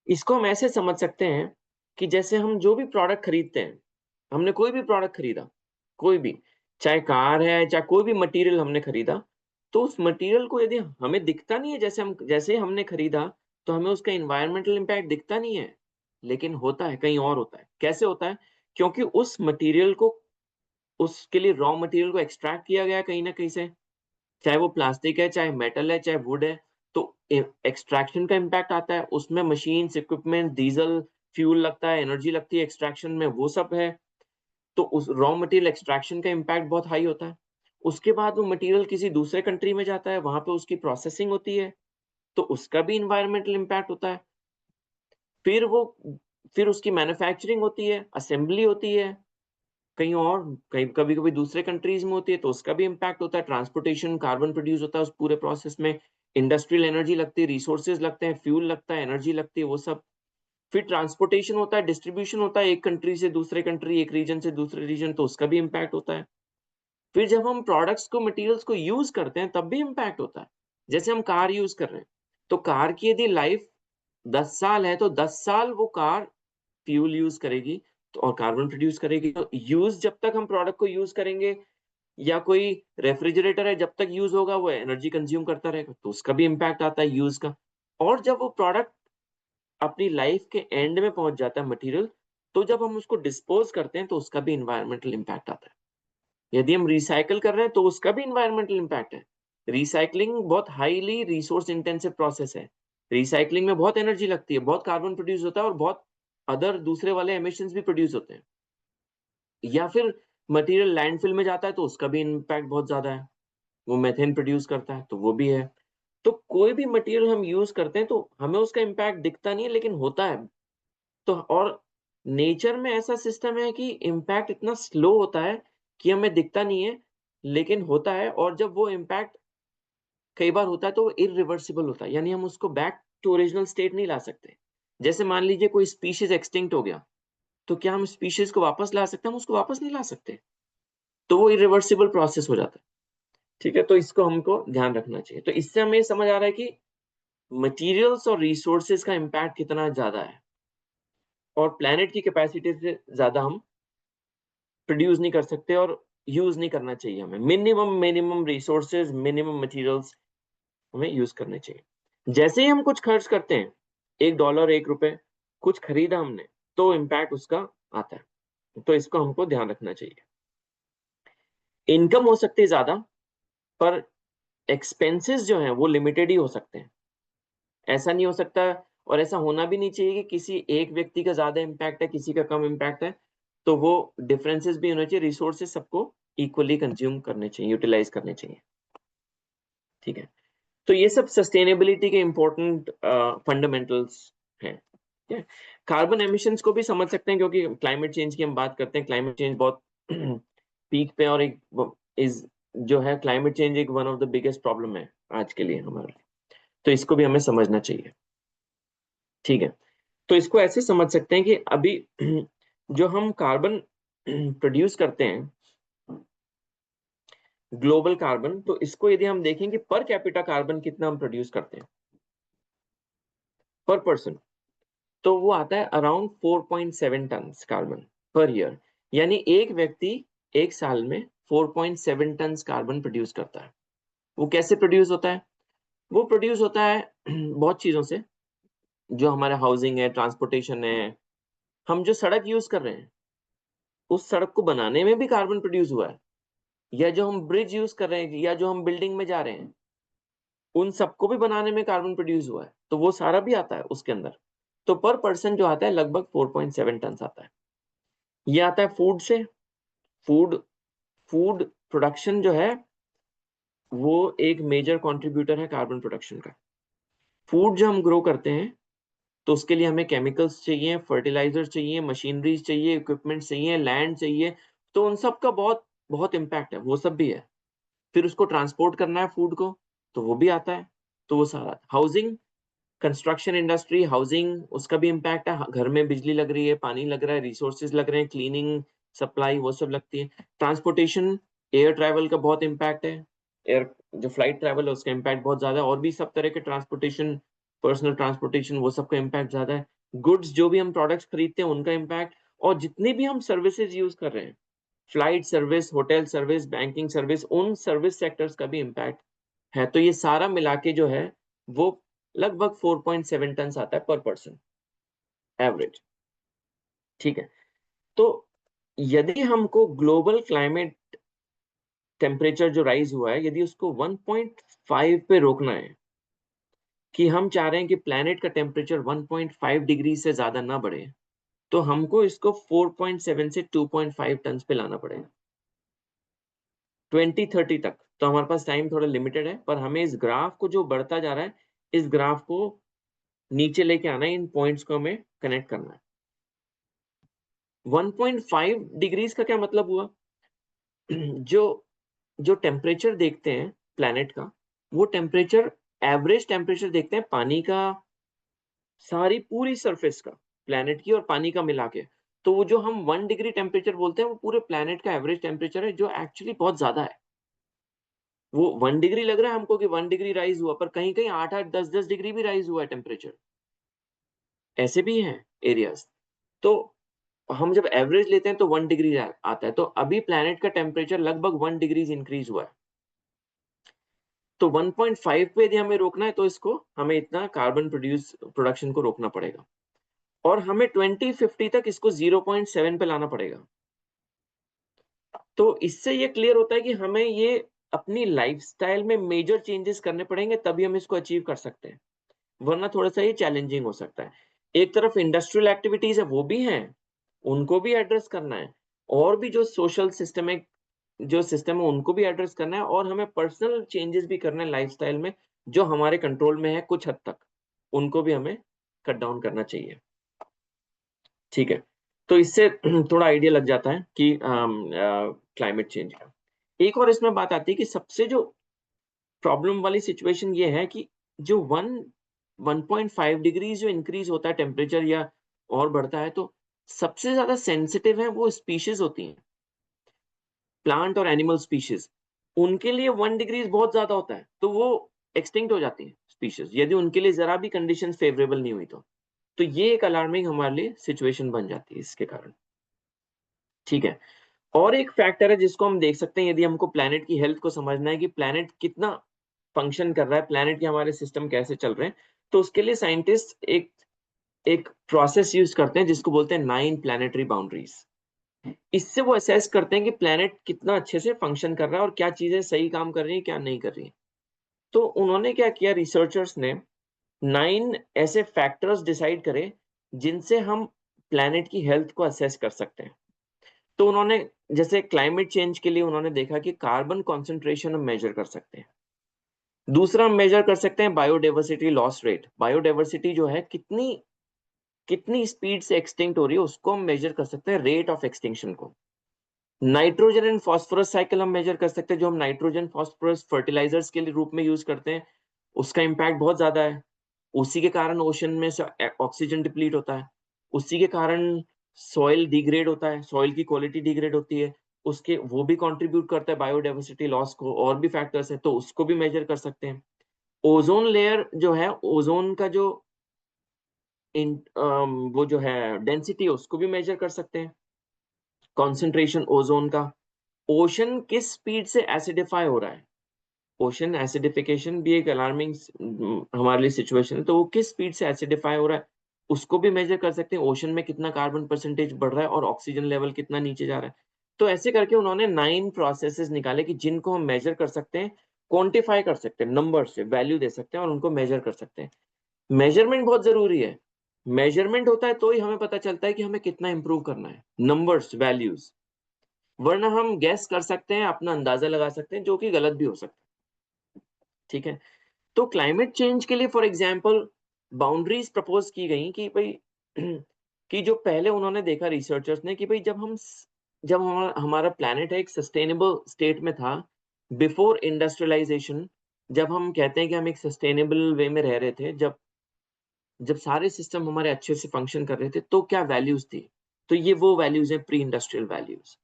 इसको हम ऐसे समझ सकते हैं कि जैसे हम जो भी प्रोडक्ट खरीदते हैं, हमने कोई भी प्रोडक्ट खरीदा, कोई भी, चाहे कार है, चाहे कोई भी मटेरियल हमने खरीदा, तो उस मटेरियल को यदि हमें दिखता नहीं है, जैसे ही हमने खरीदा, तो हमें उसका इन्वायरमेंटल इम्पैक्ट दिखता नहीं है, लेकिन होता है, कहीं और होता है। कैसे होता है? क्योंकि उस मटेरियल को, उसके लिए रॉ मटेरियल को एक्सट्रैक्ट किया गया कहीं ना कहीं से, चाहे वो प्लास्टिक है, चाहे मेटल है, चाहे वुड है, तो एक्सट्रैक्शन का इम्पैक्ट आता है उसमें, मशीन्स, इक्विपमेंट, डीजल, फ्यूल लगता है, एनर्जी लगती है एक्सट्रैक्शन में, वो सब है। तो उस रॉ मटेरियल एक्सट्रैक्शन का इम्पैक्ट बहुत हाई होता है। उसके बाद वो मटेरियल किसी दूसरे कंट्री में जाता है, वहां पे उसकी प्रोसेसिंग होती है, तो उसका भी इन्वायरमेंटल इम्पैक्ट होता है। फिर वो फिर उसकी मैन्युफैक्चरिंग होती है, असेंबली होती है कहीं और, कहीं कभी कभी दूसरे कंट्रीज में होती है, तो उसका भी इम्पैक्ट होता है। ट्रांसपोर्टेशन, कार्बन प्रोड्यूस होता है उस पूरे प्रोसेस में, इंडस्ट्रियल एनर्जी लगती है, रिसोर्सेज लगते हैं, फ्यूल लगता है, एनर्जी लगती है, वो सब। फिर ट्रांसपोर्टेशन होता है, डिस्ट्रीब्यूशन होता है, एक कंट्री से दूसरे कंट्री, एक रीजन से दूसरे रीजन, तो उसका भी इम्पैक्ट होता है। फिर जब हम प्रोडक्ट्स को, मटेरियल्स को यूज करते हैं तब भी इम्पैक्ट होता है। जैसे हम कार यूज कर रहे हैं, तो कार की यदि लाइफ 10 साल है, तो 10 साल वो कार फ्यूल यूज करेगी, तो और कार्बन प्रोड्यूस करेगी। तो यूज, जब तक हम प्रोडक्ट को यूज करेंगे, या कोई रेफ्रिजरेटर है, जब तक यूज होगा वो एनर्जी कंज्यूम करता रहेगा, तो उसका भी इम्पैक्ट आता है यूज का। और जब वो प्रोडक्ट अपनी लाइफ के एंड में पहुंच जाता है मटेरियल, तो जब हम उसको डिस्पोज करते हैं तो उसका भी इन्वायरमेंटल इम्पैक्ट आता है। यदि हम रिसाइकल कर रहे हैं तो उसका भी इन्वायरमेंटल इम्पैक्ट है। रिसाइकलिंग बहुत हाईली रिसोर्स इंटेंसिव प्रोसेस है। रिसाइकलिंग में बहुत एनर्जी लगती है, बहुत कार्बन प्रोड्यूस होता है, और बहुत अदर दूसरे वाले एमिशंस भी प्रोड्यूस होते हैं। या फिर मटेरियल लैंडफिल में जाता है तो उसका भी इम्पैक्ट बहुत ज्यादा है, वो मेथेन प्रोड्यूस करता है, तो वो भी है। तो कोई भी मटेरियल हम यूज करते हैं तो हमें उसका इम्पैक्ट दिखता नहीं है, लेकिन होता है। तो और नेचर में ऐसा सिस्टम है कि इम्पैक्ट इतना स्लो होता है कि हमें दिखता नहीं है, लेकिन होता है। और जब वो इम्पैक्ट कई बार होता है तो वो इरिवर्सिबल होता है, यानी हम उसको बैक टू ओरिजिनल स्टेट नहीं ला सकते। जैसे मान लीजिए कोई स्पीशीज एक्सटिंक्ट हो गया, तो क्या हम स्पीशीज को वापस ला सकते हैं? हम उसको वापस नहीं ला सकते, तो वो इरिवर्सिबल प्रोसेस हो जाता है। ठीक है, तो इसको हमको ध्यान रखना चाहिए। तो इससे हमें समझ आ रहा है कि मटेरियल्स और रिसोर्सेज का इम्पैक्ट कितना ज्यादा है, और प्लेनेट की कैपेसिटी से ज्यादा हम प्रोड्यूस नहीं कर सकते, और यूज नहीं करना चाहिए हमें। Minimum minimum resources, minimum materials हमें यूज करने चाहिए। जैसे ही हम कुछ खर्च करते हैं, $1, $1, कुछ खरीदा हमने, तो इम्पैक्ट उसका आता है। तो इसको हमको ध्यान रखना चाहिए। इनकम हो सकती है ज्यादा, पर एक्सपेंसेस जो हैं वो लिमिटेड ही हो सकते हैं। ऐसा नहीं हो सकता, और ऐसा होना भी नहीं चाहिए कि किसी एक व्यक्ति का ज्यादा इम्पैक्ट है, किसी का कम इम्पैक्ट है। तो वो डिफरेंसेस भी होने चाहिए, रिसोर्सेज सबको इक्वली कंज्यूम करने चाहिए, यूटिलाइज करने चाहिए। ठीक है, तो ये सब सस्टेनेबिलिटी के इंपॉर्टेंट फंडामेंटल्स हैं। ठीक है, कार्बन एमिशंस को भी समझ सकते हैं, क्योंकि क्लाइमेट चेंज की हम बात करते हैं, क्लाइमेट चेंज बहुत पीक पे, और एक इज जो है क्लाइमेट चेंज एक one of the biggest problem है आज के लिए हमारे, तो इसको भी हमें समझना चाहिए। ठीक है, तो इसको ऐसे समझ सकते हैं कि अभी जो हम कार्बन प्रोड्यूस करते हैं, ग्लोबल कार्बन, तो इसको यदि हम देखें कि पर कैपिटा कार्बन कितना हम प्रोड्यूस करते हैं पर पर्सन, तो वो आता है around 4.7 ton carbon per year. यानी एक व्यक्ति एक साल में 4.7 टन कार्बन प्रोड्यूस करता है। वो कैसे प्रोड्यूस होता है? वो प्रोड्यूस होता है बहुत चीजों से, जो हमारा हाउसिंग है, ट्रांसपोर्टेशन है, हम जो सड़क यूज कर रहे हैं, उस सड़क को बनाने में भी कार्बन प्रोड्यूस हुआ है, या जो हम ब्रिज यूज कर रहे हैं, या जो हम बिल्डिंग में जा रहे हैं, उन सबको भी बनाने में कार्बन प्रोड्यूस हुआ है, तो वो सारा भी आता है उसके अंदर। तो पर पर्सन जो आता है लगभग 4.7 टन आता है। ये आता है फूड से। फूड फूड प्रोडक्शन जो है वो एक मेजर कंट्रीब्यूटर है कार्बन प्रोडक्शन का। फूड जो हम ग्रो करते हैं, तो उसके लिए हमें केमिकल्स चाहिए, फर्टिलाइजर चाहिए, मशीनरीज चाहिए, इक्विपमेंट चाहिए, लैंड चाहिए, तो उन सब का बहुत बहुत इम्पैक्ट है, वो सब भी है। फिर उसको ट्रांसपोर्ट करना है फूड को, तो वो भी आता है। तो वो सारा हाउसिंग, कंस्ट्रक्शन इंडस्ट्री, हाउसिंग, उसका भी इम्पैक्ट है। घर में बिजली लग रही है, पानी लग रहा है, रिसोर्सेज लग रहे हैं, क्लीनिंग, सप्लाई, वो सब लगती है। ट्रांसपोर्टेशन, एयर ट्रैवल का बहुत इम्पैक्ट है। एयर जो फ्लाइट ट्रैवल है उसका इम्पैक्ट बहुत ज्यादा है, और भी सब तरह के ट्रांसपोर्टेशन, पर्सनल ट्रांसपोर्टेशन, वो सब का इम्पैक्ट ज्यादा है। गुड्स जो भी हम प्रोडक्ट्स खरीदते हैं उनका इम्पैक्ट, और जितने भी हम सर्विसेज यूज कर रहे हैं, flight service, hotel service, banking service, उन सर्विस सेक्टर्स का भी इम्पैक्ट है। तो ये सारा मिला के जो है वो लगभग 4.7 टन आता है पर पर्सन एवरेज। ठीक है, तो यदि हमको ग्लोबल क्लाइमेट टेम्परेचर जो राइज हुआ है, यदि उसको 1.5 पे रोकना है, कि हम चाह रहे हैं कि प्लैनेट का टेम्परेचर 1.5 डिग्री से ज्यादा ना बढ़े, तो हमको इसको 4.7 से 2.5 टन पे लाना पड़ेगा 2030 तक। तो हमारे पास टाइम थोड़ा लिमिटेड है, पर हमें इस ग्राफ को जो बढ़ता जा रहा है, इस ग्राफ को नीचे लेके आना है, इन पॉइंट्स को हमें कनेक्ट करना है। 1.5 डिग्रीज का क्या मतलब हुआ? जो जो टेम्परेचर देखते हैं प्लैनेट का, वो टेम्परेचर, एवरेज टेम्परेचर देखते हैं पानी का, सारी पूरी सरफेस का, प्लैनेट की और पानी का मिला के। तो वो जो हम 1 डिग्री टेम्परेचर बोलते हैं, वो पूरे प्लैनेट का एवरेज टेम्परेचर है, जो एक्चुअली बहुत ज्यादा है। वो 1 डिग्री लग रहा है हमको कि 1 डिग्री राइज हुआ, पर कहीं कहीं 8-8, 10-10 डिग्री भी राइज हुआ है टेम्परेचर, ऐसे भी हैं एरियाज। तो हम जब एवरेज लेते हैं तो 1 डिग्री आता है। तो अभी प्लैनेट का टेम्परेचर लगभग 1 डिग्री इंक्रीज हुआ है। तो 1.5 पे यदि हमें रोकना है, तो इसको हमें इतना कार्बन प्रोडक्शन को रोकना पड़ेगा, और हमें 2050 तक इसको 0.7 पे लाना पड़ेगा। तो इससे ये क्लियर होता है कि हमें ये अपनी लाइफस्टाइल में मेजर चेंजेस करने पड़ेंगे, तभी हम इसको अचीव कर सकते हैं, वरना थोड़ा सा ये चैलेंजिंग हो सकता है। एक तरफ इंडस्ट्रियल एक्टिविटीज है, वो भी हैं, उनको भी एड्रेस करना है, और भी जो सोशल सिस्टमिक जो सिस्टम है उनको भी एड्रेस करना है, और हमें पर्सनल चेंजेस भी करना है लाइफस्टाइल में, जो हमारे कंट्रोल में है कुछ हद तक, उनको भी हमें कट डाउन करना चाहिए। ठीक है, तो इससे थोड़ा आइडिया लग जाता है कि क्लाइमेट चेंज का। एक और इसमें बात आती है कि सबसे जो प्रॉब्लम वाली सिचुएशन ये है कि जो 1.5 डिग्री जो इंक्रीज होता है टेम्परेचर, या और बढ़ता है, तो सबसे ज्यादा सेंसिटिव है वो स्पीशीज होती हैं, प्लांट और एनिमल स्पीशीज। उनके लिए 1 डिग्री बहुत ज्यादा होता है, तो वो एक्सटिंक्ट हो जाती है स्पीशीज, यदि उनके लिए जरा भी कंडीशन फेवरेबल नहीं हुई तो ये एक अलार्मिंग हमारे लिए सिचुएशन बन जाती है इसके कारण। ठीक है, और एक फैक्टर है जिसको हम देख सकते हैं, यदि हमको प्लैनेट की हेल्थ को समझना है कि प्लैनेट कितना फंक्शन कर रहा है, प्लैनेट के हमारे सिस्टम कैसे चल रहे हैं, तो उसके लिए साइंटिस्ट एक एक प्रोसेस यूज करते हैं जिसको बोलते हैं 9 प्लैनेटरी बाउंड्रीज। इससे वो असेस करते हैं कि प्लैनेट कितना अच्छे से फंक्शन कर रहा है, और क्या चीजें सही काम कर रही है, क्या नहीं कर रही है। तो उन्होंने क्या किया, रिसर्चर्स ने 9 ऐसे फैक्टर्स डिसाइड करे जिनसे हम प्लैनेट की हेल्थ को असेस कर सकते हैं। तो उन्होंने जैसे क्लाइमेट चेंज के लिए उन्होंने देखा कि कार्बन कॉन्सेंट्रेशन हम मेजर कर सकते हैं। दूसरा हम मेजर कर सकते हैं बायोडाइवर्सिटी लॉस रेट। बायोडाइवर्सिटी जो है कितनी कितनी स्पीड से एक्सटिंक्ट हो रही है, उसको हम मेजर कर सकते हैं, रेट ऑफ एक्सटिंक्शन को। नाइट्रोजन एंड फास्फोरस साइकिल हम मेजर कर सकते हैं, जो हम नाइट्रोजन फास्फोरस फर्टिलाइजर्स के लिए रूप में यूज करते हैं, उसका इम्पैक्ट बहुत ज्यादा है। उसी के कारण ओशन में से ऑक्सीजन डिप्लीट होता है, उसी के कारण सॉइल डिग्रेड होता है, सॉइल की क्वालिटी डिग्रेड होती है, उसके वो भी कंट्रीब्यूट करता है बायोडाइवर्सिटी लॉस को। और भी फैक्टर्स हैं, तो उसको भी मेजर कर सकते हैं। ओजोन लेयर जो है, ओजोन का जो वो जो है डेंसिटी, उसको भी मेजर कर सकते हैं, कॉन्सेंट्रेशन ओजोन का। ओशन किस स्पीड से एसिडिफाई हो रहा है, ओशन एसिडिफिकेशन भी एक अलार्मिंग हमारे लिए सिचुएशन है, तो वो किस स्पीड से एसिडिफाई हो रहा है, उसको भी मेजर कर सकते हैं। ओशन में कितना कार्बन परसेंटेज बढ़ रहा है और ऑक्सीजन लेवल कितना नीचे जा रहा है। तो ऐसे करके उन्होंने 9 प्रोसेसेस निकाले कि जिनको हम मेजर कर सकते हैं, क्वांटिफाई कर सकते हैं, नंबर से वैल्यू दे सकते हैं और उनको मेजर कर सकते हैं। मेजरमेंट बहुत जरूरी है। मेजरमेंट होता है तो ही हमें पता चलता है कि हमें कितना इंप्रूव करना है, नंबर्स वैल्यूज। वरना हम गैस कर सकते हैं, अपना अंदाजा लगा सकते हैं, जो कि गलत भी हो सकता है। ठीक है। तो क्लाइमेट चेंज के लिए फॉर एग्जांपल बाउंड्रीज प्रपोज की गई कि भाई कि जो पहले उन्होंने देखा रिसर्चर्स ने कि भाई जब हमारा प्लैनेट है एक सस्टेनेबल स्टेट में था बिफोर इंडस्ट्रियलाइजेशन, जब हम कहते हैं कि हम एक सस्टेनेबल वे में रह रहे थे, जब जब सारे सिस्टम हमारे अच्छे से फंक्शन कर रहे थे, तो क्या वैल्यूज थी। तो ये वो वैल्यूज हैं, प्री इंडस्ट्रियल वैल्यूज।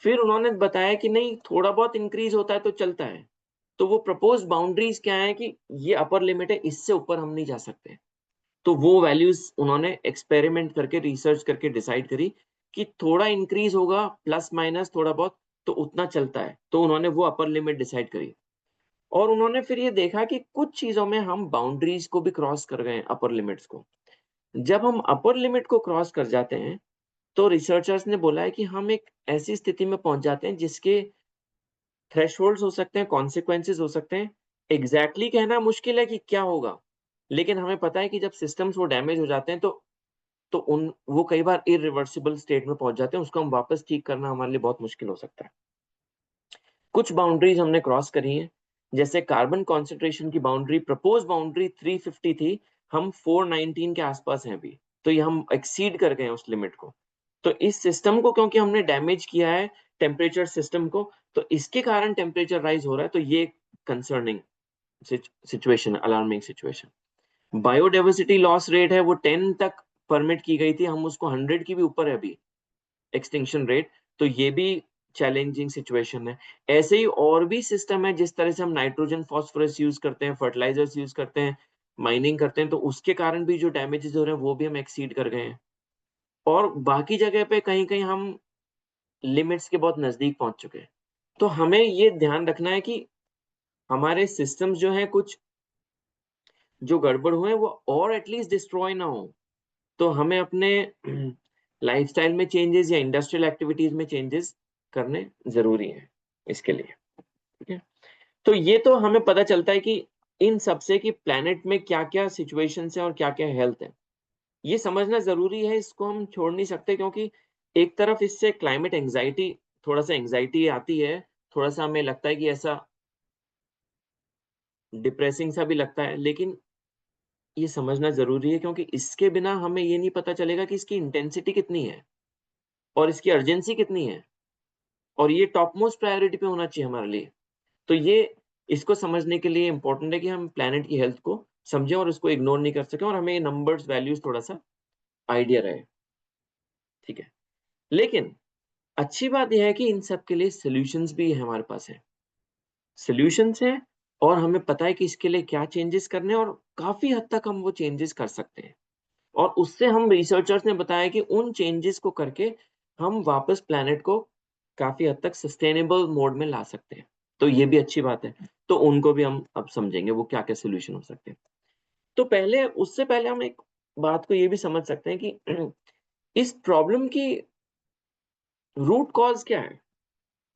फिर उन्होंने बताया कि नहीं, थोड़ा बहुत इंक्रीज होता है तो चलता है। तो वो प्रपोज बाउंड्रीज क्या है कि ये अपर लिमिट है, इससे ऊपर हम नहीं जा सकते। तो वो वैल्यूज उन्होंने एक्सपेरिमेंट करके रिसर्च करके डिसाइड करी कि थोड़ा इंक्रीज होगा प्लस माइनस थोड़ा बहुत, तो उतना चलता है। तो उन्होंने वो अपर लिमिट डिसाइड करी। और उन्होंने फिर ये देखा कि कुछ चीजों में हम बाउंड्रीज को भी क्रॉस कर गए, अपर लिमिट्स को। जब हम अपर लिमिट को क्रॉस कर जाते हैं, तो रिसर्चर्स ने बोला है कि हम एक ऐसी स्थिति में पहुंच जाते हैं जिसके थ्रेशोल्ड्स हो सकते हैं, कॉन्सिक्वेंसेस हो सकते हैं। एग्जैक्टली कहना मुश्किल है कि क्या होगा, लेकिन हमें पता है कि जब सिस्टम्स वो डैमेज हो जाते हैं, तो उन वो कई बार इरिवर्सिबल स्टेट में पहुंच जाते हैं, उसको हम वापस ठीक करना हमारे लिए बहुत मुश्किल हो सकता है। कुछ बाउंड्रीज हमने क्रॉस करी हैं, जैसे कार्बन कॉन्सेंट्रेशन की बाउंड्री, प्रपोज बाउंड्री 350 थी, हम 419 के आसपास हैं अभी। तो ये हम एक्सीड कर गए हैं उस लिमिट को। तो इस सिस्टम को क्योंकि हमने डैमेज किया है, टेम्परेचर सिस्टम को, तो इसके कारण टेम्परेचर राइज हो रहा है। तो ये concerning situation, alarming situation. Biodiversity loss rate है वो 10 तक परमिट की गई थी, हम उसको 100 की भी ऊपर है अभी, एक्सटिंक्शन रेट। तो ये भी चैलेंजिंग सिचुएशन है। ऐसे ही और भी सिस्टम है, जिस तरह से हम नाइट्रोजन फॉस्फोरस यूज करते हैं, फर्टिलाइजर्स यूज करते हैं, माइनिंग करते हैं, तो उसके कारण भी जो डैमेजेस हो रहे हैं वो भी हम एक्सीड कर गए हैं। और बाकी जगह पे कहीं कहीं हम लिमिट्स के बहुत नजदीक पहुंच चुके हैं। तो हमें ये ध्यान रखना है कि हमारे सिस्टम्स जो हैं, कुछ जो गड़बड़ हुए हैं वो और एटलीस्ट डिस्ट्रॉय ना हो। तो हमें अपने लाइफस्टाइल में चेंजेस या इंडस्ट्रियल एक्टिविटीज में चेंजेस करने जरूरी हैं इसके लिए। ठीक है। तो ये तो हमें पता चलता है कि इन सबसे कि प्लैनेट में क्या क्या सिचुएशंस हैं और क्या क्या हेल्थ है, ये समझना जरूरी है, इसको हम छोड़ नहीं सकते। क्योंकि एक तरफ इससे क्लाइमेट एंजाइटी, थोड़ा सा एंजाइटी आती है, थोड़ा सा हमें लगता है कि ऐसा डिप्रेसिंग सा भी लगता है, लेकिन ये समझना जरूरी है, क्योंकि इसके बिना हमें ये नहीं पता चलेगा कि इसकी इंटेंसिटी कितनी है और इसकी अर्जेंसी कितनी है। और ये टॉप मोस्ट प्रायोरिटी पे होना चाहिए हमारे लिए। तो ये इसको समझने के लिए इंपॉर्टेंट है कि हम प्लैनेट की हेल्थ को समझें और उसको इग्नोर नहीं कर सकें, और हमें नंबर्स वैल्यूज थोड़ा सा आइडिया रहे। ठीक है। लेकिन अच्छी बात यह है कि इन सब के लिए सोल्यूशंस भी हमारे पास है, सोल्यूशंस हैं, और हमें पता है कि इसके लिए क्या चेंजेस करने हैं, और काफी हद तक हम वो चेंजेस कर सकते हैं। और उससे हम रिसर्चर्स ने बताया कि उन चेंजेस को करके हम वापस प्लैनेट को काफी हद तक सस्टेनेबल मोड में ला सकते हैं। तो ये भी अच्छी बात है। तो उनको भी हम अब समझेंगे वो क्या क्या सोल्यूशन हो सकते हैं। तो पहले, उससे पहले हम एक बात को ये भी समझ सकते हैं कि इस प्रॉब्लम की रूट कॉज क्या है,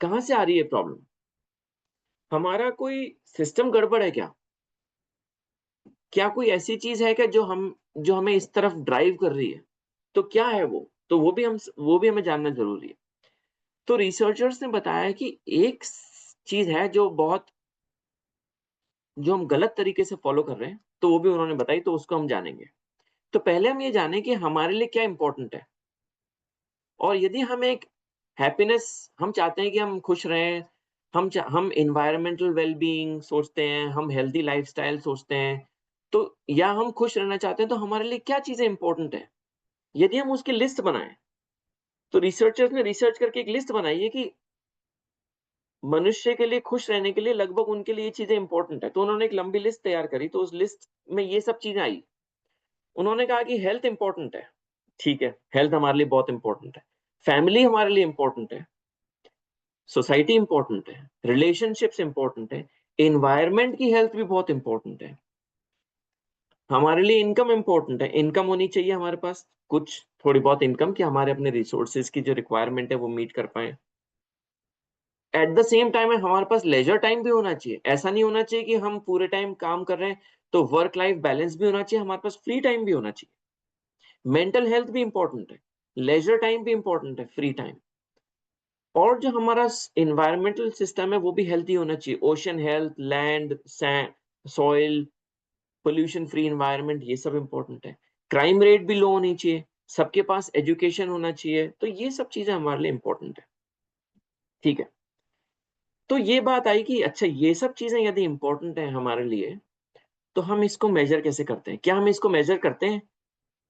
कहाँ से आ रही है प्रॉब्लम। हमारा कोई सिस्टम गड़बड़ है क्या, क्या कोई ऐसी चीज है क्या जो हमें इस तरफ ड्राइव कर रही है। तो क्या है वो, तो वो भी हमें जानना ज़रूरी है। तो रिसर्चर्स ने बताया कि एक चीज़ है जो हम गलत तरीके से फ़ॉलो कर रहे हैं, तो वो भी उन्होंने बताई, तो उसको हम जानेंगे। तो पहले हम ये जानें कि हमारे लिए क्या इम्पोर्टेंट है, और यदि हम एक हैप्पीनेस हम चाहते हैं कि हम खुश रहें, हम एनवायरमेंटल वेल-बीइंग सोचते हैं, हम हेल्दी लाइफ़स्टाइल सोचते हैं, तो या हम खुश रहना चाहते हैं, तो हमारे लिए क्या चीज़ें इम्पोर्टेंट हैं? यदि हम उसकी लिस्ट बनाएँ, तो रिसर्चर्स ने रिसर्च करके एक लिस्ट बनाई है कि मनुष्य के लिए खुश रहने के लिए लगभग उनके लिए ये चीज़ें इम्पोर्टेंट है। तो उन्होंने एक लंबी लिस्ट तैयार करी, तो उस लिस्ट में ये सब चीज़ें आई। उन्होंने कहा कि हेल्थ इम्पोर्टेंट है, ठीक है, हेल्थ हमारे लिए बहुत इम्पोर्टेंट है। फैमिली हमारे लिए इम्पोर्टेंट है, सोसाइटी इम्पोर्टेंट है, रिलेशनशिप्स इम्पोर्टेंट है, एनवायरनमेंट की हेल्थ भी बहुत इम्पोर्टेंट है। हमारे लिए इनकम इम्पोर्टेंट है, इनकम होनी चाहिए हमारे पास, कुछ थोड़ी बहुत इनकम कि हमारे अपने रिसोर्सेज़ की जो रिक्वायरमेंट है वो मीट कर पाएँ। एट द सेम टाइम हमारे पास लेजर टाइम भी होना चाहिए। ऐसा नहीं होना चाहिए कि हम पूरे टाइम काम कर रहे हैं, तो वर्क लाइफ बैलेंस भी होना चाहिए, हमारे पास फ्री टाइम भी होना चाहिए। मेंटल हेल्थ भी इम्पोर्टेंट है, लेजर टाइम भी इम्पोर्टेंट है, फ्री टाइम। और जो हमारा एनवायरमेंटल सिस्टम है वो भी हेल्थी होना चाहिए। Ocean health, land, soil, pollution free environment, ये सब इम्पोर्टेंट है। क्राइम रेट भी लो होनी चाहिए, सबके पास एजुकेशन होना चाहिए, तो ये सब चीजें हमारे लिए इम्पोर्टेंट है। ठीक है, तो ये बात आई कि अच्छा ये सब चीजें यदि इम्पोर्टेंट है हमारे लिए, तो हम इसको मेजर कैसे करते हैं? क्या हम इसको मेजर करते हैं?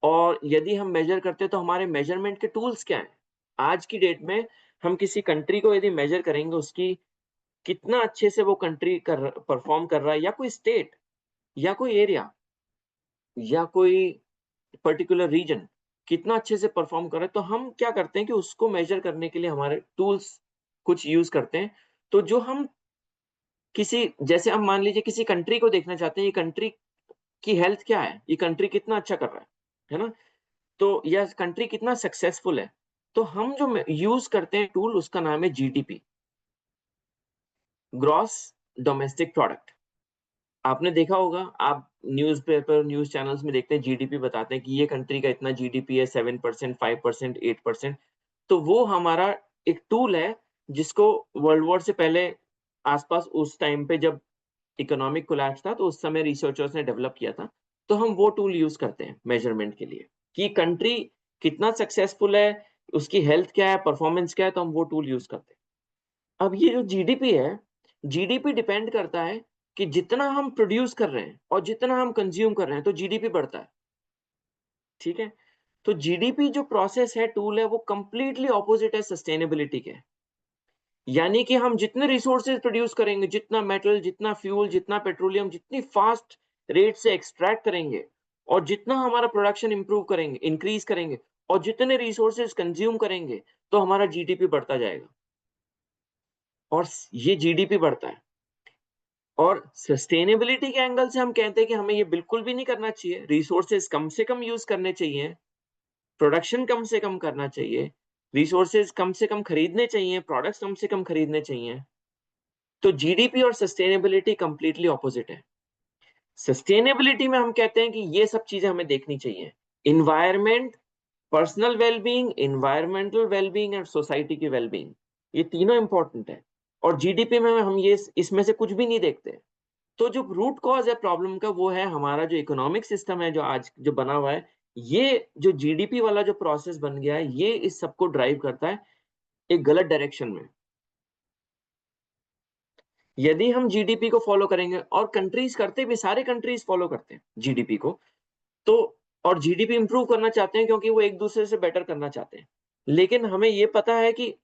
और यदि हम मेजर करते हैं तो हमारे मेजरमेंट के टूल्स क्या हैं? आज की डेट में हम किसी कंट्री को यदि मेजर करेंगे, उसकी कितना अच्छे से वो कंट्री परफॉर्म कर रहा है, या कोई स्टेट, या कोई एरिया, या कोई पर्टिकुलर रीजन कितना अच्छे से परफॉर्म कर रहा है, तो हम क्या करते हैं कि उसको मेजर करने के लिए हमारे टूल्स कुछ यूज करते हैं। तो जो हम किसी जैसे हम मान लीजिए किसी कंट्री को देखना चाहते हैं, ये कंट्री की हेल्थ क्या है, ये कंट्री कितना अच्छा कर रहा है ना? तो यह कंट्री कितना सक्सेसफुल है, तो हम जो यूज करते हैं टूल, उसका नाम है जीडीपी, ग्रॉस डोमेस्टिक प्रोडक्ट। आपने देखा होगा, आप न्यूज़पेपर, न्यूज़ चैनल्स में देखते हैं, जीडीपी बताते हैं कि ये कंट्री का इतना जीडीपी है, 7%, 5%, 8%। तो वो हमारा एक टूल है, जिसको वर्ल्ड वॉर से पहले आस-पास उस टाइम पे जब इकोनॉमिक कोलैप्स था, तो उस समय रिसर्चर्स ने डेवलप किया था। तो हम वो टूल यूज़ करते हैं मेज़रमेंट के लिए, कि कंट्री कितना सक्सेसफुल है, उसकी हेल्थ क्या है, परफॉर्मेंस क्या है, तो हम वो टूल यूज़ करते हैं। अब ये जो जीडीपी है, जीडीपी डिपेंड करता है कि जितना हम प्रोड्यूस कर रहे हैं और जितना हम कंज़्यूम कर रहे हैं, तो जीडीपी बढ़ता है, ठीक है? तो जीडीपी जो प्रोसेस है, टूल है, वो कंप्लीटली ऑपोज़िट है सस्टेनेबिलिटी के। यानी कि हम जितने रिसोर्सेज़ प्रोड्यूस करेंगे, जितना मेटल, जितना फ्यूल, जितना पेट्रोलियम, जितनी फ़ास्ट रेट से एक्सट्रैक्ट करेंगे, और जितना हमारा प्रोडक्शन इम्प्रूव करेंगे, इंक्रीज़ करेंगे, और जितने रिसोर्सेज़ कंज़्यूम करेंगे, तो हमारा जीडीपी बढ़ता जाएगा, और ये जीडीपी बढ़ता है। और सस्टेनेबिलिटी के एंगल से हम कहते हैं कि हमें ये बिल्कुल भी नहीं करना चाहिए, रिसोर्सेज़ कम से कम यूज़ करने चाहिए, प्रोडक्शन कम से कम करना चाहिए, रिसोर्सेज़ कम से कम खरीदने चाहिए, प्रोडक्ट्स कम से कम खरीदने चाहिए। तो जीडीपी और सस्टेनेबिलिटी कंप्लीटली ऑपोजिट है। सस्टेनेबिलिटी में हम कहते हैं कि ये सब चीजें हमें देखनी चाहिए। Environment, personal wellbeing, environmental wellbeing और सोसाइटी की वेलबीइंग, ये तीनों इंपॉर्टेंट है। और जीडीपी में हम ये इसमें से कुछ भी नहीं देखते। तो जो रूट कॉज है प्रॉब्लम का, वो है हमारा जो इकोनॉमिक सिस्टम है, जो आज जो बना हुआ है, ये जो जीडीपी वाला जो प्रोसेस बन गया है, ये इस सबको ड्राइव करता है एक गलत डायरेक्शन में। यदि हम जीडीपी को फॉलो करेंगे, और कंट्रीज करते भी, सारे कंट्रीज फॉलो करते हैं जीडीपी को, तो और जीडीपी इंप्रूव करना चाहते हैं, क्योंकि वो एक दूसरे से बेटर करना चाहते हैं। लेकिन हमें ये पता है कि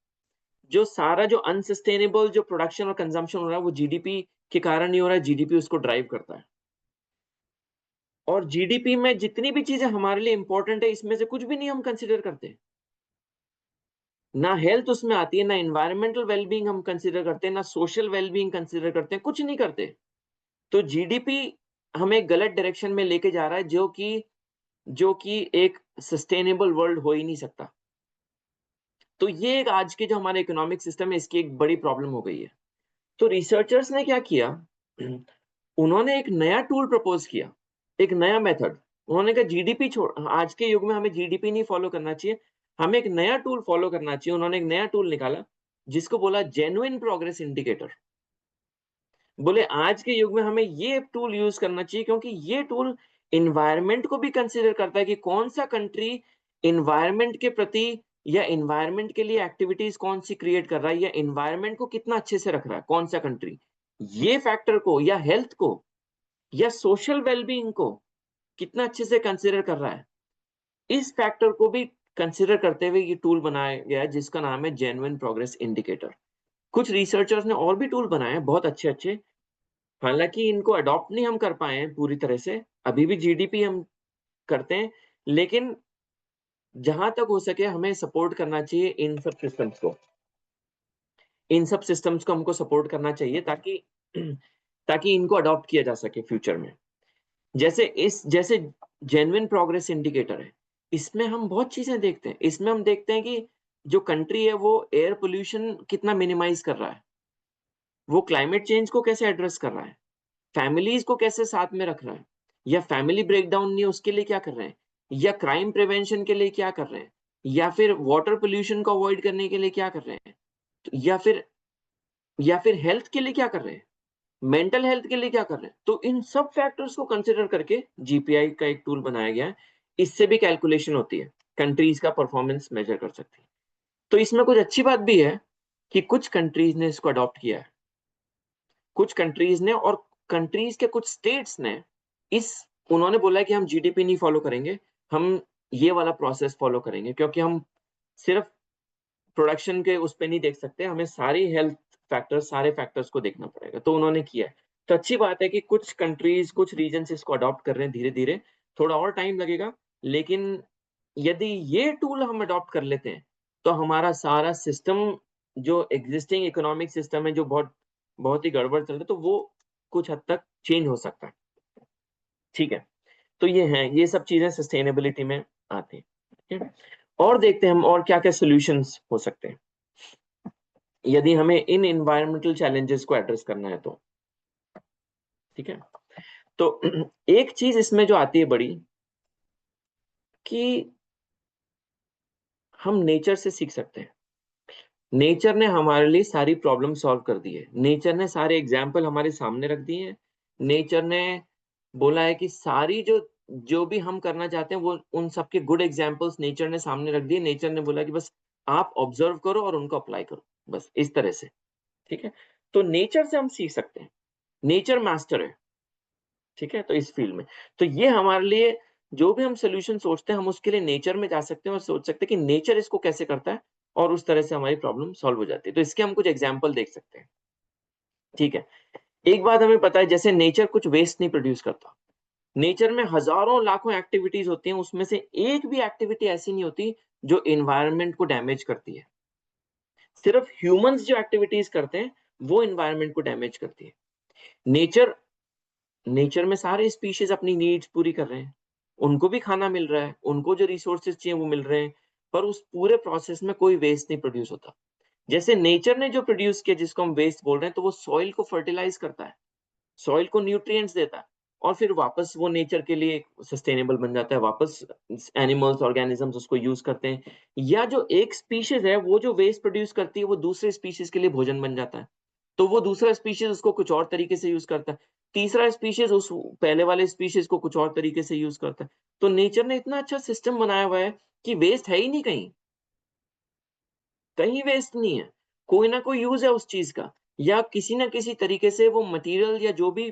जो सारा जो अनसस्टेनेबल जो प्रोडक्शन और कंजम्पशन हो रहा है, वो जीडीपी के कारण नहीं हो रहा है, जीडीपी उसको ड्राइव करता है। और जीडीपी में जितनी भी चीजें हमारे लिए इंपॉर्टेंट है, इसमें से कुछ भी नहीं हम कंसीडर करते। ना हेल्थ उसमें आती है, ना एनवायरमेंटल वेलबींग हम कंसीडर करते हैं, ना सोशल वेलबींग कंसीडर करते हैं, कुछ नहीं करते। तो जीडीपी हमें गलत डायरेक्शन में लेके जा रहा है, जो कि एक सस्टेनेबल वर्ल्ड हो ही नहीं सकता। तो ये एक आज के जो हमारे इकोनॉमिक सिस्टम है, इसकी एक बड़ी प्रॉब्लम हो गई है। तो रिसर्चर्स ने क्या किया, उन्होंने एक नया टूल प्रपोज किया, एक नया मेथड। उन्होंने कहा जीडीपी छोड़, आज के युग में हमें जीडीपी नहीं फॉलो करना चाहिए, हमें एक नया टूल फॉलो करना चाहिए। उन्होंने एक नया टूल निकाला जिसको बोला जेन्युइन प्रोग्रेस इंडिकेटर। बोले आज के युग में हमें ये टूल यूज करना चाहिए क्योंकि ये टूल इन्वायरमेंट को भी कंसीडर करता है कि कौन सा कंट्री इन्वायरमेंट के प्रति या इन्वायरमेंट के लिए एक्टिविटीज कौन सी क्रिएट कर रहा है या इन्वायरमेंट को कितना अच्छे से रख रहा है कौन सा कंट्री, ये फैक्टर को या हेल्थ को या सोशल वेलबींग को कितना अच्छे से कंसीडर कर रहा है। इस फैक्टर को भी कंसीडर करते हुए ये टूल बनाया गया है जिसका नाम है जेन्युइन प्रोग्रेस इंडिकेटर। कुछ रिसर्चर्स ने और भी टूल बनाए हैं बहुत अच्छे अच्छे, हालांकि इनको अडॉप्ट नहीं हम कर पाए हैं पूरी तरह से, अभी भी जीडीपी हम करते हैं, लेकिन जहां तक हो सके हमें सपोर्ट करना चाहिए इन सब सिस्टम्स को, इन सब सिस्टम्स को हमको सपोर्ट करना चाहिए ताकि ताकि इनको अडॉप्ट किया जा सके फ्यूचर में। जैसे जेन्युइन प्रोग्रेस इंडिकेटर है, इसमें हम बहुत चीजें देखते हैं। इसमें हम देखते हैं कि जो कंट्री है वो एयर पोल्यूशन कितना मिनिमाइज कर रहा है, वो क्लाइमेट चेंज को कैसे एड्रेस कर रहा है, फैमिलीज को कैसे साथ में रख रहा है, या फैमिली ब्रेकडाउन नहीं उसके लिए क्या कर रहे हैं, या क्राइम प्रिवेंशन के लिए क्या कर रहे हैं, या फिर वाटर पोल्यूशन को अवॉइड करने के लिए क्या कर रहे हैं, या फिर हेल्थ के लिए क्या कर रहे हैं, मेंटल हेल्थ के लिए क्या कर रहे हैं। तो इन सब फैक्टर्स को कंसिडर करके जीपीआई का एक टूल बनाया गया है। इससे भी कैलकुलेशन होती है, कंट्रीज का परफॉर्मेंस मेजर कर सकती है। तो इसमें कुछ अच्छी बात भी है कि कुछ कंट्रीज ने इसको अडॉप्ट किया है, कुछ कंट्रीज ने, और कंट्रीज के कुछ स्टेट्स ने इस उन्होंने बोला है कि हम जीडीपी नहीं फॉलो करेंगे, हम ये वाला प्रोसेस फॉलो करेंगे क्योंकि हम सिर्फ प्रोडक्शन के उस पे नहीं देख सकते, हमें सारी हेल्थ फैक्टर्स सारे फैक्टर्स को देखना पड़ेगा। तो उन्होंने किया है। तो अच्छी बात है कि कुछ कंट्रीज कुछ रीजन इसको अडॉप्ट कर रहे हैं धीरे धीरे, थोड़ा और टाइम लगेगा, लेकिन यदि ये टूल हम अडॉप्ट कर लेते हैं तो हमारा सारा सिस्टम जो एग्जिस्टिंग इकोनॉमिक सिस्टम है जो बहुत बहुत ही गड़बड़ चल रहा है, तो वो कुछ हद तक चेंज हो सकता है। ठीक है, तो ये है, ये सब चीजें सस्टेनेबिलिटी में आती हैं। ठीक है? और देखते हैं हम और क्या क्या सोल्यूशंस हो सकते हैं यदि हमें इन इन्वायरमेंटल चैलेंजेस को एड्रेस करना है तो। ठीक है, तो एक चीज इसमें जो आती है बड़ी, कि हम नेचर से सीख सकते हैं। नेचर ने हमारे लिए सारी प्रॉब्लम सॉल्व कर दी है, नेचर ने सारे एग्जाम्पल हमारे सामने रख दिए हैं। नेचर ने बोला है कि सारी जो जो भी हम करना चाहते हैं वो उन सबके गुड एग्जाम्पल्स नेचर ने सामने रख दिए। नेचर ने बोला कि बस आप ऑब्जर्व करो और उनको अप्लाई करो, बस इस तरह से। ठीक है, तो नेचर से हम सीख सकते हैं, नेचर मास्टर है। ठीक है, तो इस फील्ड में, तो ये हमारे लिए जो भी हम सोल्यूशन सोचते हैं हम उसके लिए नेचर में जा सकते हैं और सोच सकते हैं कि नेचर इसको कैसे करता है, और उस तरह से हमारी प्रॉब्लम सॉल्व हो जाती है। तो इसके हम कुछ एग्जाम्पल देख सकते हैं। ठीक है, एक बात हमें पता है, जैसे नेचर कुछ वेस्ट नहीं प्रोड्यूस करता। नेचर में हजारों लाखों एक्टिविटीज होती हैं, उसमें से एक भी एक्टिविटी ऐसी नहीं होती जो एनवायरनमेंट को डैमेज करती है। सिर्फ ह्यूमंस जो एक्टिविटीज करते हैं वो एनवायरनमेंट को डैमेज करती है। नेचर नेचर में सारे स्पीशीज अपनी नीड्स पूरी कर रहे हैं, उनको भी खाना मिल रहा है, उनको जो रिसोर्सेज चाहिए वो मिल रहे हैं, पर उस पूरे प्रोसेस में कोई वेस्ट नहीं प्रोड्यूस होता। जैसे नेचर ने जो प्रोड्यूस किया जिसको हम वेस्ट बोल रहे हैं, तो वो सॉइल को फर्टिलाइज करता है, सॉइल को न्यूट्रिएंट्स देता है, और फिर वापस वो नेचर के लिए सस्टेनेबल बन जाता है, वापस एनिमल्स ऑर्गेनिजम्स उसको यूज करते हैं। या जो एक स्पीशीज है वो जो वेस्ट प्रोड्यूस करती है वो दूसरे स्पीशीज के लिए भोजन बन जाता है, तो वो दूसरा स्पीशीज उसको कुछ और तरीके से यूज करता है, तीसरा स्पीशीज उस पहले वाले स्पीशीज को कुछ और तरीके से यूज करता है। तो नेचर ने इतना अच्छा सिस्टम बनाया हुआ है कि वेस्ट है ही नहीं, कहीं कहीं वेस्ट नहीं है, कोई ना कोई यूज है उस चीज का, या किसी ना किसी तरीके से वो मटेरियल या जो भी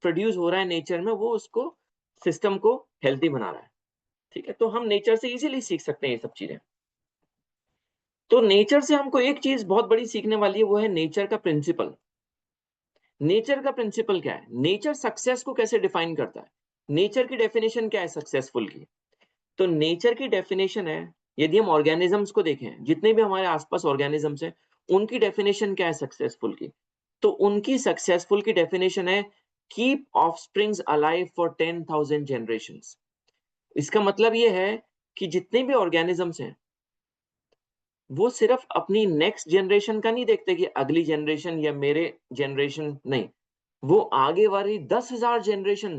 प्रोड्यूस हो रहा है नेचर में वो उसको सिस्टम को हेल्दी बना रहा है। ठीक है, तो हम नेचर से इजीली सीख सकते हैं ये सब चीजें। तो नेचर से हमको एक चीज बहुत बड़ी सीखने वाली है, वो है नेचर का प्रिंसिपल। नेचर का प्रिंसिपल क्या है, नेचर सक्सेस को कैसे डिफाइन करता है, नेचर की डेफिनेशन क्या है सक्सेसफुल की। तो नेचर की डेफिनेशन है, यदि हम ऑर्गेनिजम्स को देखें, जितने भी हमारे आसपास ऑर्गेनिजम्स हैं, उनकी डेफिनेशन क्या है सक्सेसफुल की। तो उनकी सक्सेसफुल की डेफिनेशन है keep offsprings alive for 10,000 generations. इसका मतलब ये है कि जितने भी ऑर्गेनिजम्स हैं वो सिर्फ अपनी नेक्स्ट जनरेशन का नहीं देखते कि अगली जनरेशन या मेरे जनरेशन, नहीं, वो आगे वाली 10,000 जनरेशन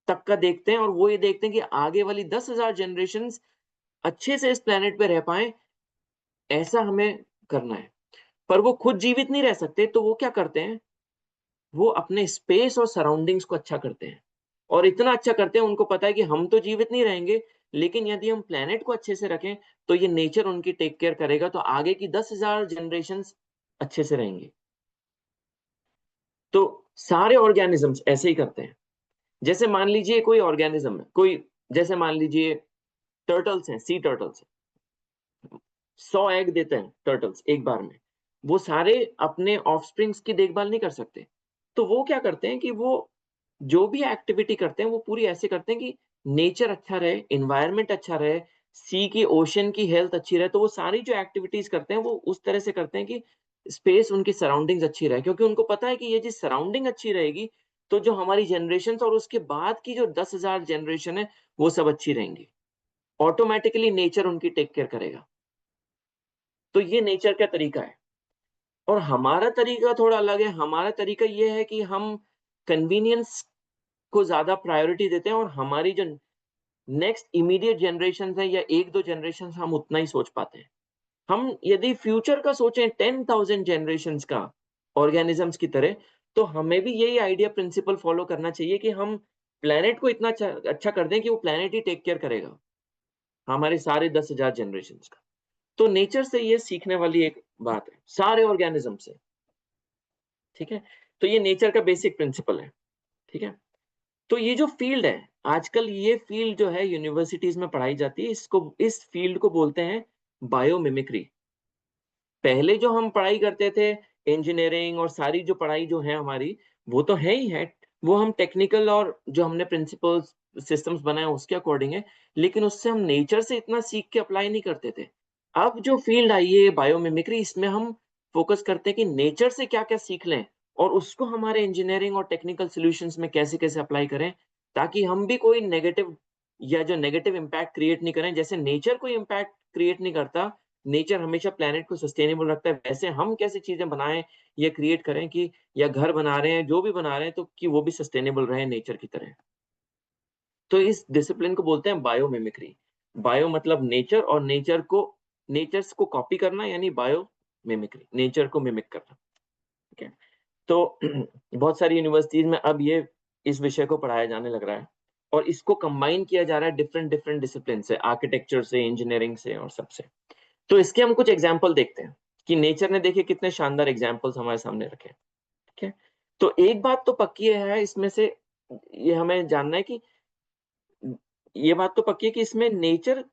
तक का देखते हैं, और वो ये देखते हैं कि आगे वाली 10,000 जनरेशन अच्छे से इस प्लेनेट पे रह पाए, ऐसा हमें करना है। पर वो खुद जीवित नहीं रह सकते, तो वो क्या करते हैं, वो अपने स्पेस और सराउंडिंग्स को अच्छा करते हैं। और इतना अच्छा करते हैं, उनको पता है कि हम तो जीवित नहीं रहेंगे, लेकिन यदि हम प्लेनेट को अच्छे से रखें, तो ये नेचर उनकी टेक केयर करेगा, तो आगे की 10,000 जनरेशंस अच्छे से रहेंगी। तो सारे ऑर्गेनिजम्स ऐसे ही करते हैं। जैसे मान लीजिए कोई ऑर्गेनिज्म है, कोई, जैसे मान लीजिए टर्टल्स हैं, सी टर्टल्स, 100 एग देते हैं टर्टल्स एक बार में। वो सारे अपने ऑफस्प्रिंग्स की देखभाल नहीं कर सकते। तो वो क्या करते हैं कि वो जो भी एक्टिविटी करते हैं, वो पूरी ऐसे करते हैं कि नेचर अच्छा रहे, एनवायरनमेंट अच्छा रहे, सी की, ओशन की हेल्थ अच्छी रहे। तो वो सारी जो एक्टिविटीज करते हैं, वो उस तरह से करते हैं कि स्पेस, उनकी सराउंडिंग्स अच्छी रहे, क्योंकि उनको पता है कि ये जिस सराउंडिंग अच्छी रहेगी, तो जो हमारी जनरेशन और उसके बाद की जो 10,000 जनरेशन है, वो सब अच्छी रहेंगी। ऑटोमेटिकली नेचर उनकी टेक केयर करेगा। तो ये नेचर का तरीका है। और हमारा तरीका थोड़ा अलग है। हमारा तरीका ये है कि हम कन्वीनियंस को ज़्यादा प्रायोरिटी देते हैं, और हमारी जो नेक्स्ट इमीडिएट जनरेशंस है, या 1-2 जनरेशंस, हम उतना ही सोच पाते हैं। हम यदि फ्यूचर का सोचें 10,000 जनरेशंस का ऑर्गेनिजम्स की तरह, तो हमें भी यही आइडिया प्रिंसिपल फॉलो करना चाहिए कि हम प्लेनेट को इतना अच्छा कर दें कि वो प्लेनेट ही टेक केयर करेगा, हमारे सारे 10,000 जनरेशंस का। तो नेचर से ये सीखने वाली एक बात है, सारे ऑर्गेनिज्म से। ठीक है? तो ये नेचर का बेसिक प्रिंसिपल है। ठीक है? तो ये जो फील्ड है, आजकल ये फील्ड जो है यूनिवर्सिटीज़ में पढ़ाई जाती है, इस फील्ड को बोलते हैं बायोमिमिक्री। पहले जो हम पढ़ाई करते थे, इंजीनियरिंग और सारी जो पढ़ाई जो है हमारी, वो तो है ही है। वो हम टेक्निकल और जो हमने प्रिंसिपल्स, सिस्टम्स बनाए उसके अकॉर्डिंग है, लेकिन उससे हम नेचर से इतना सीख के अप्लाई नहीं करते थे। अब जो फील्ड आई है बायोमिमिक्री, इसमें हम फोकस करते हैं कि नेचर से क्या-क्या सीख लें, और उसको हमारे इंजीनियरिंग और टेक्निकल सॉल्यूशंस में कैसे-कैसे अप्लाई करें, ताकि हम भी कोई नेगेटिव, या जो नेगेटिव इम्पैक्ट क्रिएट नहीं करें। जैसे नेचर कोई इम्पैक्ट क्रिएट नहीं करता, नेचर हमेशा प्लैनेट को सस्टेनेबल रखता है, वैसे हम कैसी चीज़ें बनाएँ या क्रिएट करें कि, या घर बना रहे हैं, जो भी बना रहे हैं, तो कि वो भी सस्टेनेबल रहे नेचर की तरह। तो इस डिसिप्लिन को बोलते हैं बायोमिमिक्री। बायो मतलब नेचर, और नेचर्स को कॉपी करना, यानी बायोमिमिक्री, नेचर को मिमिक करना। ठीक है? तो बहुत सारी यूनिवर्सिटीज़ में अब ये इस विषय को पढ़ाया जाने लग रहा है, और इसको कंबाइन किया जा रहा है डिफरेंट डिफरेंट डिसिप्लिन से, आर्किटेक्चर से, इंजीनियरिंग से और सबसे। तो इसके हम कुछ एग्जाम्पल देखते हैं कि नेचर ने देखिए कितने शानदार एग्जाम्पल्स हमारे सामने रखे हैं। ठीक है? तो एक बात तो पक्की है इसमें से, ये हमें जानना है कि, ये बात तो पक्की है कि इसमें नेचर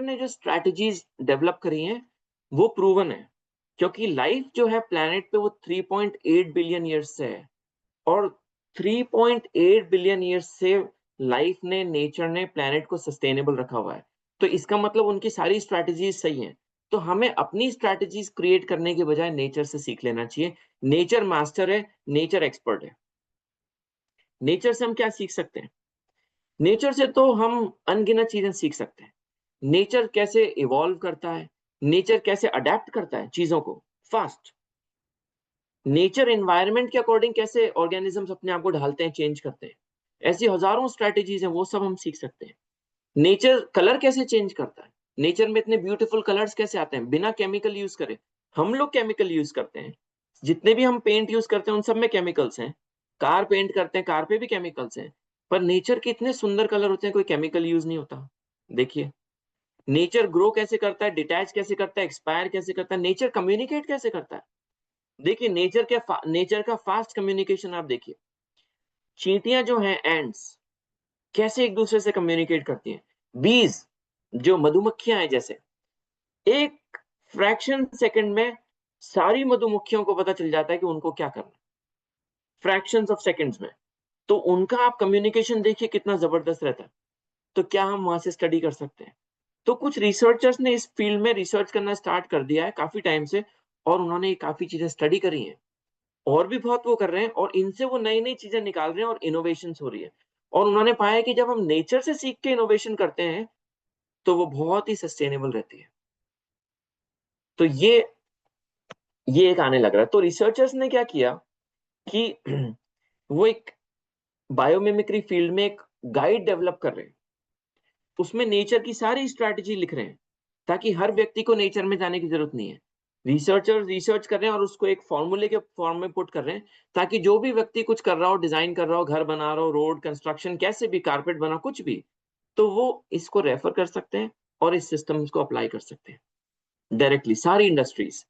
ने जो स्ट्रैटेजीज डेवलप करी हैं, वो प्रूवन है। क्योंकि लाइफ जो है प्लैनेट पे, वो 3.8 बिलियन ईयर्स से है, और 3.8 बिलियन ईयर्स से लाइफ ने, नेचर ने प्लैनेट को सस्टेनेबल रखा हुआ है। तो इसका मतलब उनकी सारी स्ट्रैटेजीज सही हैं। तो हमें अपनी स्ट्रैटेजीज क्रिएट करने के बजाय नेचर से सीख लेना चाहिए। नेचर मास्टर है, नेचर एक्सपर्ट है। नेचर से हम क्या सीख सकते हैं? नेचर से तो हम अनगिनत चीजें सीख सकते हैं। नेचर कैसे इवॉल्व करता है, नेचर कैसे अडेप्ट करता है चीजों को फास्ट, नेचर एनवायरनमेंट के अकॉर्डिंग कैसे ऑर्गेनिजम्स अपने आप को ढालते हैं, चेंज करते हैं। ऐसी हजारों स्ट्रैटेजीज हैं, वो सब हम सीख सकते हैं। नेचर कलर कैसे चेंज करता है, नेचर में इतने ब्यूटीफुल कलर्स कैसे आते हैं बिना केमिकल यूज करे। हम लोग केमिकल यूज करते हैं, जितने भी हम पेंट यूज करते हैं उन सब में केमिकल्स हैं। कार पेंट करते हैं, कार पे भी केमिकल्स हैं। पर नेचर के इतने सुंदर कलर होते हैं, कोई केमिकल यूज नहीं होता। देखिए, नेचर ग्रो कैसे करता है, डिटैच कैसे करता है, एक्सपायर कैसे करता है, नेचर कम्युनिकेट कैसे करता है। देखिए, नेचर का फास्ट कम्युनिकेशन आप देखिए। चींटियां जो हैं, एंड्स, कैसे एक दूसरे से कम्युनिकेट करती हैं। बीज, जो मधुमक्खियां हैं, जैसे एक फ्रैक्शन सेकंड में सारी मधुमक्खियों को पता चल जाता है कि उनको क्या करना है, फ्रैक्शंस ऑफ सेकंड्स में। तो उनका आप कम्युनिकेशन देखिए कितना जबरदस्त रहता है। तो क्या हम वहां से स्टडी कर सकते हैं? तो कुछ रिसर्चर्स ने इस फील्ड में रिसर्च करना स्टार्ट कर दिया है काफी टाइम से, और उन्होंने ये काफी चीजें स्टडी करी हैं। और भी बहुत वो कर रहे हैं, और इनसे वो नई नई चीजें निकाल रहे हैं, और इनोवेशन हो रही है। और उन्होंने पाया कि जब हम नेचर से सीख के इनोवेशन करते हैं, तो वो बहुत ही सस्टेनेबल रहती है। तो ये एक आने लग रहा है। तो रिसर्चर्स ने क्या किया कि वो एक बायोमिमिक्री फील्ड में एक गाइड डेवलप कर रहे हैं। उसमें नेचर की सारी स्ट्रैटेजी लिख रहे हैं, ताकि हर व्यक्ति को नेचर में जाने की जरूरत नहीं है। रिसर्चर रिसर्च कर रहे हैं और उसको एक फॉर्मूले के फॉर्म में पुट कर रहे हैं, ताकि जो भी व्यक्ति कुछ कर रहा हो, डिजाइन कर रहा हो, घर बना रहा हो, रोड कंस्ट्रक्शन, कैसे भी कारपेट बना, कुछ भी, तो वो इसको रेफर कर सकते हैं और इस सिस्टम को अप्लाई कर सकते हैं डायरेक्टली सारी इंडस्ट्रीज।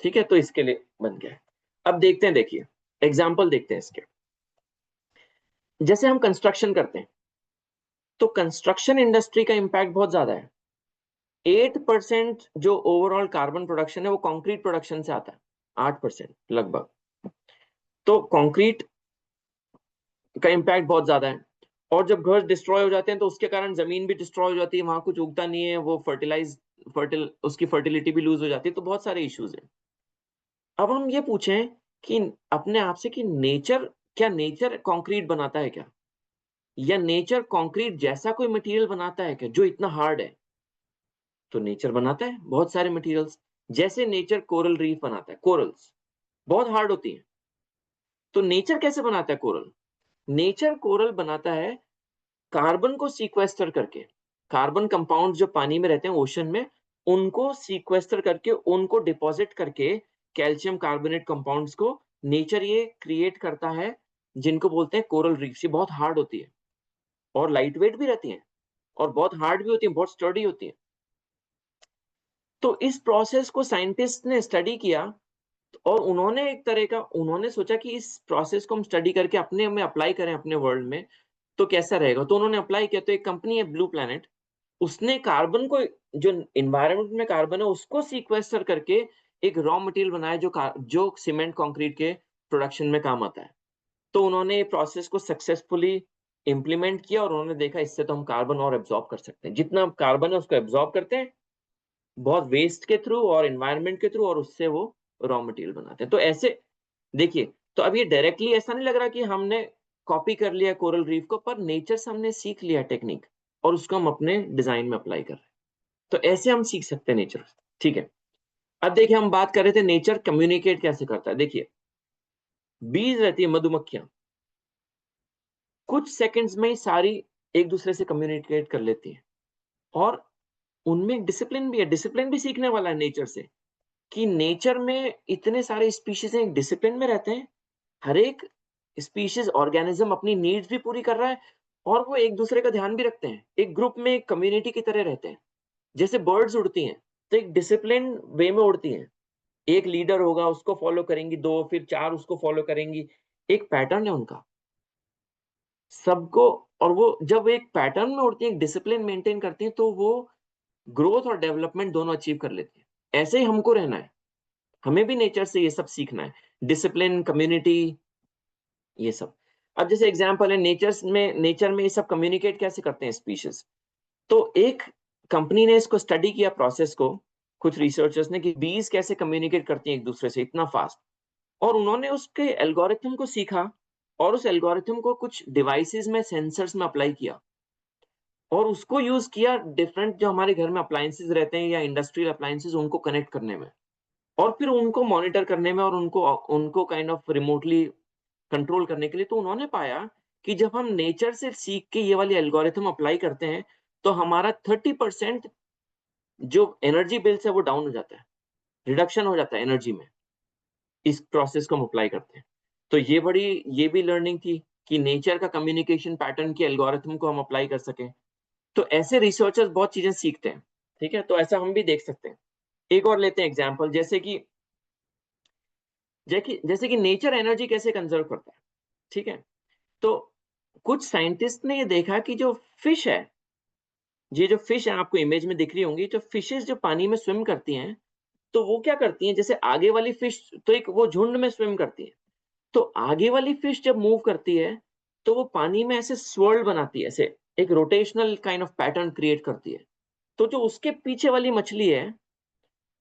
ठीक है, तो इसके लिए बन गया है। अब देखते हैं, देखिए एग्जाम्पल देखते हैं इसके। जैसे हम कंस्ट्रक्शन करते हैं, तो कंस्ट्रक्शन इंडस्ट्री का इंपैक्ट बहुत ज्यादा है। 8% जो ओवरऑल कार्बन प्रोडक्शन है वो कंक्रीट प्रोडक्शन से आता है, 8% लगभग। तो कंक्रीट का इंपैक्ट बहुत ज्यादा है। और जब घर डिस्ट्रॉय हो जाते हैं तो उसके कारण जमीन भी डिस्ट्रॉय हो जाती है, वहां कुछ उगता नहीं है, वो उसकी फर्टिलिटी भी लूज हो जाती है, तो बहुत सारे इश्यूज हैं। अब हम ये पूछें कि अपने आप से कि क्या नेचर कंक्रीट बनाता है क्या, या नेचर कंक्रीट जैसा कोई मटेरियल बनाता है क्या जो इतना हार्ड है? तो नेचर बनाता है बहुत सारे मटेरियल्स। जैसे नेचर कोरल रीफ बनाता है, कोरल्स बहुत हार्ड होती हैं। तो नेचर कैसे बनाता है कोरल? नेचर कोरल बनाता है कार्बन को सीक्वेस्टर करके। कार्बन कंपाउंड जो पानी में रहते हैं ओशन में, उनको सीक्वेस्टर करके, उनको डिपॉजिट करके, कैल्शियम कार्बोनेट कंपाउंड्स को नेचर ये क्रिएट करता है, जिनको बोलते हैं कोरल रीफ्स। ये बहुत हार्ड होती है और लाइट वेट भी रहती हैं और बहुत हार्ड भी होती है, बहुत स्टर्डी होती है। तो इस प्रोसेस को साइंटिस्ट ने स्टडी किया और उन्होंने एक तरह का उन्होंने सोचा कि इस प्रोसेस को हम स्टडी करके अपने में अप्लाई करें अपने वर्ल्ड में, तो कैसा रहेगा। तो उन्होंने अप्लाई किया। तो एक कंपनी है ब्लू प्लैनेट, उसने कार्बन को, जो इन्वायरमेंट में कार्बन है उसको सीक्वेस्टर करके एक रॉ मटेरियल बनाया जो सीमेंट कंक्रीट के प्रोडक्शन में काम आता है। तो उन्होंने प्रोसेस को सक्सेसफुली इंप्लीमेंट किया और उन्होंने देखा इससे तो हम कार्बन और एब्जॉर्ब कर सकते हैं, जितना कार्बन है उसको एब्जॉर्ब करते हैं बहुत वेस्ट के थ्रू और एनवायरनमेंट के थ्रू, और उससे वो रॉ मटेरियल बनाते हैं। तो ऐसे देखिए, तो अब ये डायरेक्टली ऐसा नहीं लग रहा कि हमने कॉपी कर लिया कोरल रीफ को, पर नेचर से हमने सीख लिया टेक्निक और उसको हम अपने डिजाइन में अप्लाई कर रहे हैं। तो ऐसे हम सीख सकते हैं नेचर। ठीक है, अब देखिए हम बात कर रहे थे नेचर कम्युनिकेट कैसे करता है। देखिए, बीज रहती है, मधुमक्खियां, कुछ सेकंड्स में ही सारी एक दूसरे से कम्युनिकेट कर लेती हैं। और उनमें डिसिप्लिन भी है, डिसिप्लिन भी सीखने वाला है नेचर से, कि नेचर में इतने सारे स्पीशीज हैं, एक डिसिप्लिन में रहते हैं। हर एक स्पीशीज ऑर्गेनिज्म अपनी नीड्स भी पूरी कर रहा है और वो एक दूसरे का ध्यान भी रखते हैं, एक ग्रुप में, एक कम्युनिटी की तरह रहते हैं। जैसे बर्ड्स उड़ती हैं तो एक डिसिप्लिन वे में उड़ती हैं, एक लीडर होगा उसको फॉलो करेंगी, दो फिर चार उसको फॉलो करेंगी, एक पैटर्न है उनका सबको। और वो जब एक पैटर्न में उड़ती है, एक डिसिप्लिन मेंटेन करती है, तो वो ग्रोथ और डेवलपमेंट दोनों अचीव कर लेती है। ऐसे ही हमको रहना है, हमें भी नेचर से ये सब सीखना है, डिसिप्लिन, कम्युनिटी, ये सब। अब जैसे एग्जांपल है, नेचर में ये सब कम्युनिकेट कैसे करते हैं स्पीशीज। तो एक कंपनी ने इसको स्टडी किया प्रोसेस को, कुछ रिसर्चर्स ने, कि बीज कैसे कम्युनिकेट करती हैं एक दूसरे से इतना फास्ट। और उन्होंने उसके एल्गोरिथम को सीखा और उस एल्गोरिथम को कुछ डिवाइसेस में, सेंसर्स में अप्लाई किया और उसको यूज किया डिफरेंट जो हमारे घर में अप्लायंसेस रहते हैं या इंडस्ट्रियल अप्लायंसेस, उनको कनेक्ट करने में और फिर उनको मॉनिटर करने में और उनको उनको काइंड ऑफ रिमोटली कंट्रोल करने के लिए। तो उन्होंने पाया कि जब हम नेचर से सीख के ये वाली एल्गोरिथम अप्लाई करते हैं, तो हमारा 30% जो एनर्जी बिल्स है वो डाउन हो जाता है, रिडक्शन हो जाता है एनर्जी में, इस प्रोसेस को हम अप्लाई करते हैं। तो ये भी लर्निंग थी कि नेचर का कम्युनिकेशन पैटर्न की एल्गोरिथम को हम अप्लाई कर सकें। तो ऐसे रिसर्चर्स बहुत चीजें सीखते हैं। ठीक है, तो ऐसा हम भी देख सकते हैं। एक और लेते हैं एग्जाम्पल, जैसे कि नेचर एनर्जी कैसे कंजर्व करता है। ठीक है, तो कुछ साइंटिस्ट ने ये देखा कि जो फिश है, ये जो फिश है आपको इमेज में दिख रही होंगी, जो फिशेस जो पानी में स्विम करती हैं, तो वो क्या करती हैं, जैसे आगे वाली फिश तो एक वो झुंड में स्विम करती है, तो आगे वाली फिश जब मूव करती है तो वो पानी में ऐसे स्वर्ल बनाती है, ऐसे एक rotational kind of pattern create करती है। तो जो उसके पीछे वाली मछली है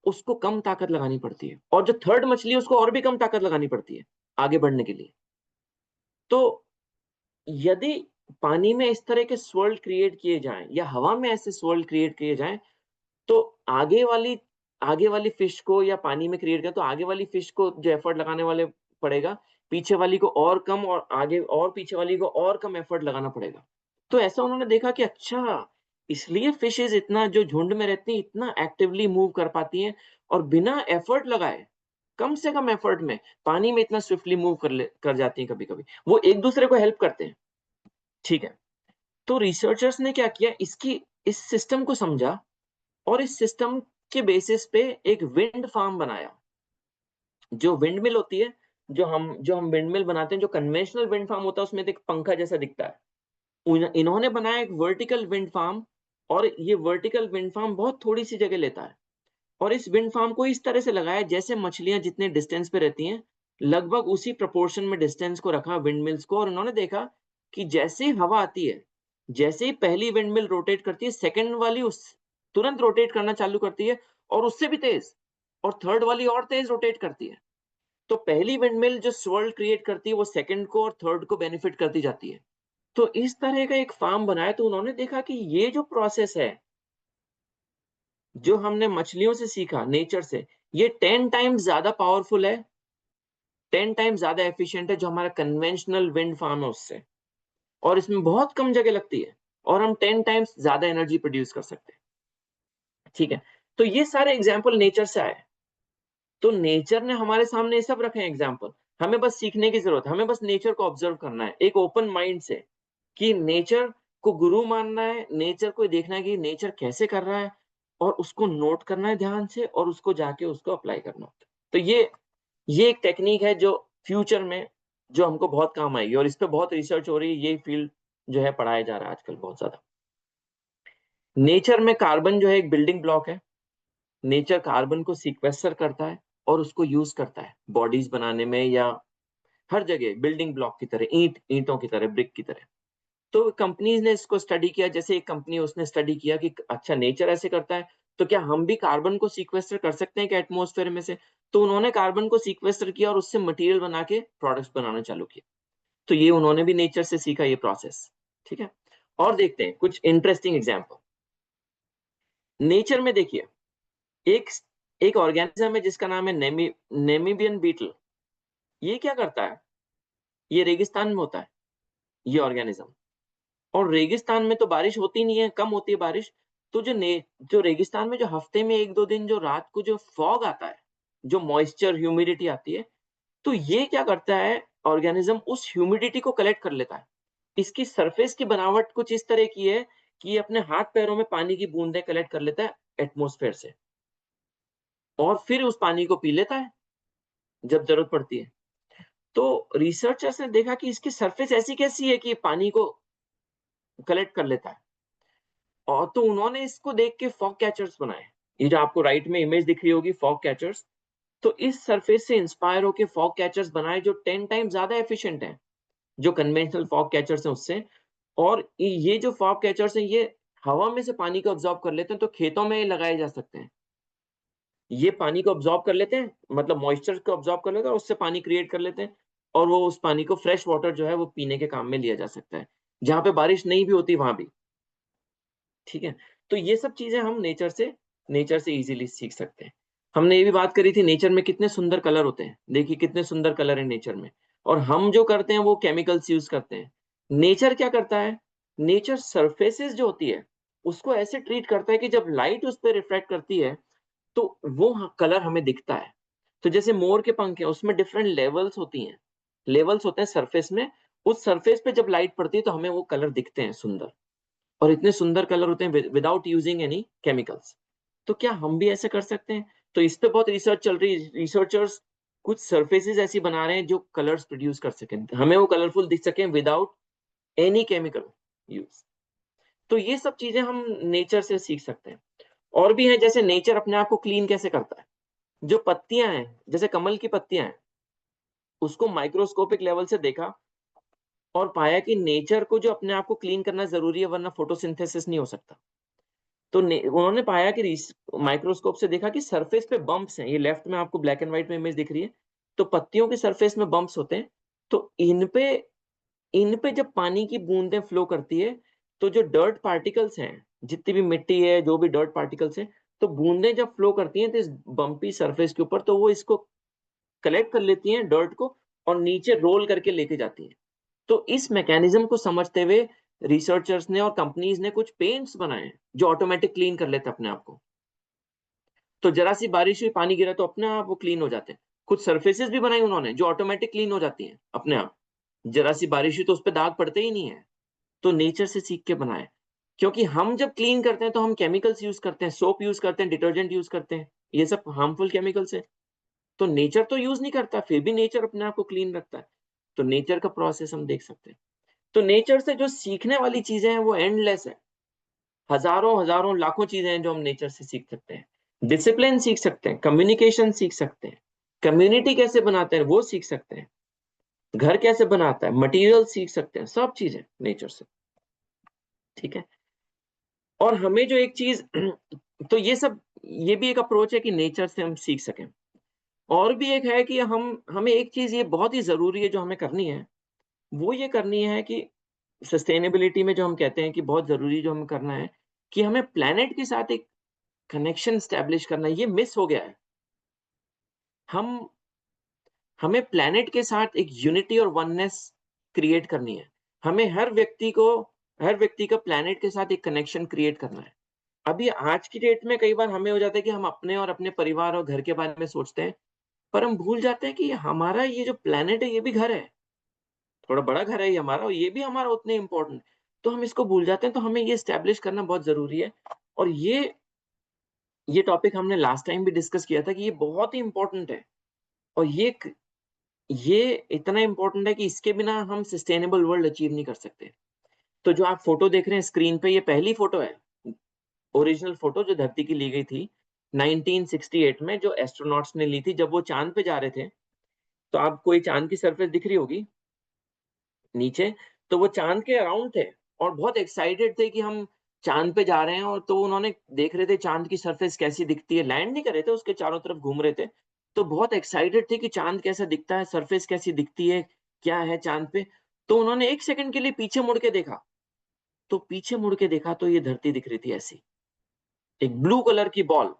उसको कम ताकत लगानी पड़ती है, और जो थर्ड मछली है उसको और भी कम ताकत लगानी पड़ती है आगे बढ़ने के लिए। तो यदि पानी में इस तरह के स्वर्ल क्रिएट किए जाएं या हवा में ऐसे स्वर्ल क्रिएट किए जाएं, तो आगे वाली फिश को, या पानी में क्रिएट किया तो आगे वाली फिश को जो एफर्ट लगाने वाले पड़ेगा, पीछे वाली को और कम, और आगे और पीछे वाली को और कम एफर्ट लगाना पड़ेगा। तो ऐसा उन्होंने देखा कि अच्छा, इसलिए फिशेज़ इतना जो झुंड में रहती हैं, इतना एक्टिवली मूव कर पाती हैं और बिना एफर्ट लगाए, कम से कम एफर्ट में पानी में इतना स्विफ्टली मूव कर जाती हैं कभी-कभी। वो एक-दूसरे को हेल्प करते हैं, ठीक है। तो रिसर्चर्स ने क्या किया, इसकी इस सिस्टम को समझा और इस सिस्टम के बेसिस पे एक विंड फार्म बनाया। जो विंड मिल होती है, जो हम विंड मिल बनाते हैं, जो कन्वेंशनल विंड फार्म होता है, उसमें तो एक पंखा जैसा दिखता है। इन्होंने बनाया एक वर्टिकल विंड फार्म और ये वर्टिकल विंड फार्म बहुत थोड़ी-सी जगह लेता है और इस विंड फार्म को इस तरह से लगाया जैसे मछलियाँ जितने डिस्टेंस पे रहती हैं, लगभग उसी प्रोपोर्शन में डिस्टेंस को रखा विंड मिल्स को और उन्होंने देखा कि जैसे ही हवा आती है, जैसे ही पहली विंड मिल रोटेट करती है, सेकंड वाली उस तुरंत रोटेट करना चालू करती है और उससे भी तेज़ और थर्ड वाली और तेज़ रोटेट करती है। तो पहली विंडमिल जो स्वर्ल क्रिएट करती है, वो सेकंड को और थर्ड को बेनिफिट करती जाती है। तो इस तरह का एक फार्म बनाया तो उन्होंने देखा कि ये जो प्रोसेस है, जो हमने मछलियों से सीखा नेचर से, ये 10 टाइम्स ज़्यादा पावरफुल है, 10 टाइम्स ज़्यादा एफिशिएंट है जो हमारा कन्वेंशनल विंड फार्म है उससे। और इसमें बहुत कम जगह लगती है और हम 10 टाइम्स ज़्यादा एनर्जी प्रोड्यूस कर सकते हैं। ठीक है? तो ये सारे एग्ज़ाम्पल नेचर से आए। तो नेचर ने हमारे सामने ये सब रखे हैं एग्ज़ाम्पल। हमें बस सीखने की ज़रूरत है, हमें बस नेचर को ऑब्ज़र्व करना है, एक ओपन माइंड से कि नेचर को गुरु मानना है, नेचर को देखना है कि नेचर कैसे कर रहा है और उसको नोट करना है ध्यान से और उसको जाके उसको अप्लाई करना होता है। तो ये एक टेक्नीक है जो फ्यूचर में जो हमको बहुत काम आएगी और इस पे बहुत रिसर्च हो रही है, ये फील्ड जो है पढ़ाया जा रहा है आजकल बहुत ज़्यादा। नेचर में कार्बन जो है एक बिल्डिंग ब्लॉक है। नेचर कार्बन को सीक्वेस्टर करता है और उसको यूज़ करता है बॉडीज़ बनाने में या हर जगह बिल्डिंग ब्लॉक की तरह, ईंटों की तरह, ब्रिक की तरह। तो कंपनीज़ ने इसको स्टडी किया, जैसे एक कंपनी उसने स्टडी किया कि अच्छा नेचर ऐसे करता है, तो क्या हम भी कार्बन को सीक्वेस्टर कर सकते हैं क्या एटमॉस्फेयर में से? तो उन्होंने कार्बन को सीक्वेस्टर किया और उससे मटीरियल बना के प्रोडक्ट्स बनाना चालू किया। तो ये उन्होंने भी नेचर से सीखा ये प्रोसेस, ठीक है? और देखते हैं कुछ इंटरेस्टिंग एग्ज़ाम्पल। नेचर में देखिए, एक एक ऑर्गेनिज़्म है जिसका नाम है नेमीबियन बीटल। ये क्या करता है? ये रेगिस्तान में होता है, ये ऑर्गेनिज़्म। और रेगिस्तान में तो बारिश होती नहीं है, कम होती है बारिश। तो जो रेगिस्तान में जो हफ्ते में 1-2 दिन जो रात को जो फॉग आता है, जो मॉइस्चर, ह्यूमिडिटी आती है, तो ये क्या करता है ऑर्गेनिज़्म उस ह्यूमिडिटी को कलेक्ट कर लेता है। इसकी सरफेस की बनावट कुछ इस तरह की है कि ये अपने हाथ-पैरों में पानी की बूँदें कलेक्ट कर लेता है एटमॉस्फेयर से और फिर उस पानी को पी लेता है, जब ज़रूरत पड़ती है। तो रिसर्चर्स ने देखा कि इसकी सरफेस ऐसी कैसी है कि ये पानी को कलेक्ट कर लेता है। और तो उन्होंने इसको देख के फॉग कैचर्स बनाए। ये जो आपको राइट में इमेज दिख रही होगी फॉग कैचर्स, तो इस सरफेस से इंस्पायर होके फॉग कैचर्स बनाए जो 10 टाइम्स ज़्यादा एफिशिएंट हैं, जो कन्वेंशनल फॉग कैचर्स हैं उससे। और ये जो फॉग कैचर्स हैं ये हवा में से पानी को अब्ज़ॉर्ब कर लेते हैं, तो खेतों में लगाए जा सकते हैं। ये पानी को अब्ज़ॉर्ब कर लेते हैं, मतलब मॉइस्चर को अब्ज़ॉर्ब कर लेते हैं और उससे पानी क्रिएट कर लेते हैं और वो उस पानी को फ्रेश वाटर जो है वो पीने के काम में लिया जा सकता है। जहाँ पे बारिश नहीं भी होती वहाँ भी। ठीक है? तो ये सब चीज़ें हम नेचर से ईज़िली सीख सकते हैं। हमने ये भी बात करी थी नेचर में कितने सुंदर कलर होते हैं। देखिए कितने सुंदर कलर हैं नेचर में और हम जो करते हैं वो केमिकल्स यूज़ करते हैं। नेचर क्या करता है? नेचर सरफेसेस जो होती है, उसको ऐसे ट्रीट करता है कि जब लाइट उस पे रिफ्लेक्ट करती है, तो वो कलर हमें दिखता है। तो जैसे मोर के पंख हैं, उसमें डिफरेंट लेवल्स होती हैं। लेवल्स होते हैं सरफेस में, उस सरफेस पे जब लाइट पड़ती है तो हमें वो कलर दिखते हैं सुंदर। और इतने सुंदर कलर होते हैं विदाउट यूजिंग एनी केमिकल्स। तो क्या हम भी ऐसे कर सकते हैं? तो इस पे बहुत रिसर्च चल रही है। रिसर्चर्स कुछ सरफेसेस ऐसी बना रहे हैं जो कलर्स प्रोड्यूस कर सकें। हमें वो कलरफुल दिख सकें विदाउट एनी केमिकल यूज़। तो ये सब चीज़ें हम नेचर से सीख सकते हैं। और भी हैं जैसे नेचर अपने आप को क्लीन कैसे करता है। जो पत्तियाँ हैं, जैसे कमल की पत्तियाँ हैं, उसको माइक्रोस्कोपिक लेवल से देखा और पाया कि नेचर को जो अपने आप को क्लीन करना ज़रूरी है वरना फोटोसिंथेसिस नहीं हो सकता। तो ने उन्होंने पाया कि माइक्रोस्कोप से देखा कि सरफेस पे बम्प्स हैं। ये लेफ्ट में आपको ब्लैक एंड व्हाइट में इमेज दिख रही है। तो पत्तियों के सरफेस में बम्प्स होते हैं। तो इन पे जब पानी की बूंदें फ्लो करती है, तो जो डर्ट पार्टिकल्स हैं, जितनी भी मिट्टी है, जो भी डर्ट पार्टिकल्स हैं, तो बूंदें जब फ्लो करती हैं तो इस बम्पी सरफेस के ऊपर तो वो इसको कलेक्ट कर लेती हैं डर्ट को और नीचे रोल करके लेके जाती हैं। तो इस मैकेनिज़्म को समझते हुए रिसर्चर्स ने और कंपनीज ने कुछ पेंट्स बनाए हैं जो ऑटोमेटिक क्लीन कर लेते हैं अपने आप को। तो जरा सी बारिश हुई, पानी गिरा तो अपने आप वो क्लीन हो जाते हैं। कुछ सरफेसेस भी बनाई उन्होंने जो ऑटोमेटिक क्लीन हो जाती हैं अपने आप। जरा सी बारिश हुई तो उस पे दाग पड़ते ही नहीं है। तो नेचर से सीख के बनाए। क्योंकि हम जब क्लीन करते हैं तो हम केमिकल्स यूज करते हैं, सोप यूज करते हैं, डिटर्जेंट यूज करते हैं, ये सब हार्मफुल केमिकल्स है। तो नेचर तो यूज नहीं करता, फिर भी नेचर अपने आप को क्लीन रखता है। तो नेचर का प्रोसेस हम देख सकते हैं। तो नेचर से जो सीखने वाली चीजें हैं वो एंडलेस है। हजारों हजारों लाखों चीजें हैं जो हम नेचर से सीख सकते हैं। डिसिप्लिन सीख सकते हैं, कम्युनिकेशन सीख सकते हैं, कम्युनिटी कैसे बनाते हैं वो सीख सकते हैं, घर कैसे बनाता है, मटेरियल सीख सकते हैं, सब चीजें नेचर से। ठीक है। और हमें जो एक चीज तो ये सब, ये भी एक अप्रोच है कि नेचर से हम सीख सकें। और भी एक है कि हम हमें एक चीज ये बहुत ही जरूरी है जो हमें करनी है, वो ये करनी है कि सस्टेनेबिलिटी में जो हम कहते हैं कि बहुत जरूरी जो हमें करना है कि हमें प्लेनेट के साथ एक कनेक्शन स्टैब्लिश करना है। ये मिस हो गया है। हम हमें प्लेनेट के साथ एक यूनिटी और वननेस क्रिएट करनी है। हमें हर व्यक्ति का प्लेनेट के साथ एक कनेक्शन क्रिएट करना है। अभी आज की डेट में कई बार हमें हो जाता है कि हम अपने और अपने परिवार और घर के बारे में सोचते हैं, पर हम भूल जाते हैं कि हमारा ये जो प्लेनेट है ये भी घर है। थोड़ा बड़ा घर है ये हमारा और ये भी हमारा उतने इम्पोर्टेंट। तो हम इसको भूल जाते हैं, तो हमें ये स्टैब्लिश करना बहुत जरूरी है। और ये टॉपिक हमने लास्ट टाइम भी डिस्कस किया था कि ये बहुत ही इंपॉर्टेंट है। और ये इतना इंपॉर्टेंट है कि इसके बिना हम सस्टेनेबल वर्ल्ड अचीव नहीं कर सकते। तो जो आप फोटो देख रहे हैं स्क्रीन पे, ये पहली फोटो है, ओरिजिनल फोटो जो धरती की ली गई थी 1968 में, जो एस्ट्रोनॉट्स ने ली थी जब वो चांद पे जा रहे थे। तो आपको ये चांद की सरफेस दिख रही होगी नीचे। तो वो चांद के अराउंड थे और बहुत एक्साइटेड थे कि हम चांद पे जा रहे हैं। और तो उन्होंने देख रहे थे चांद की सरफेस कैसी दिखती है, लैंड नहीं कर रहे थे, उसके चारों तरफ घूम रहे थे। तो बहुत एक्साइटेड थे कि चांद कैसा दिखता है, सरफेस कैसी दिखती है, क्या है चांद पे। तो उन्होंने एक सेकंड के लिए पीछे मुड़ के देखा। तो पीछे मुड़ के देखा तो ये धरती दिख रही थी ऐसी, एक ब्लू कलर की बॉल,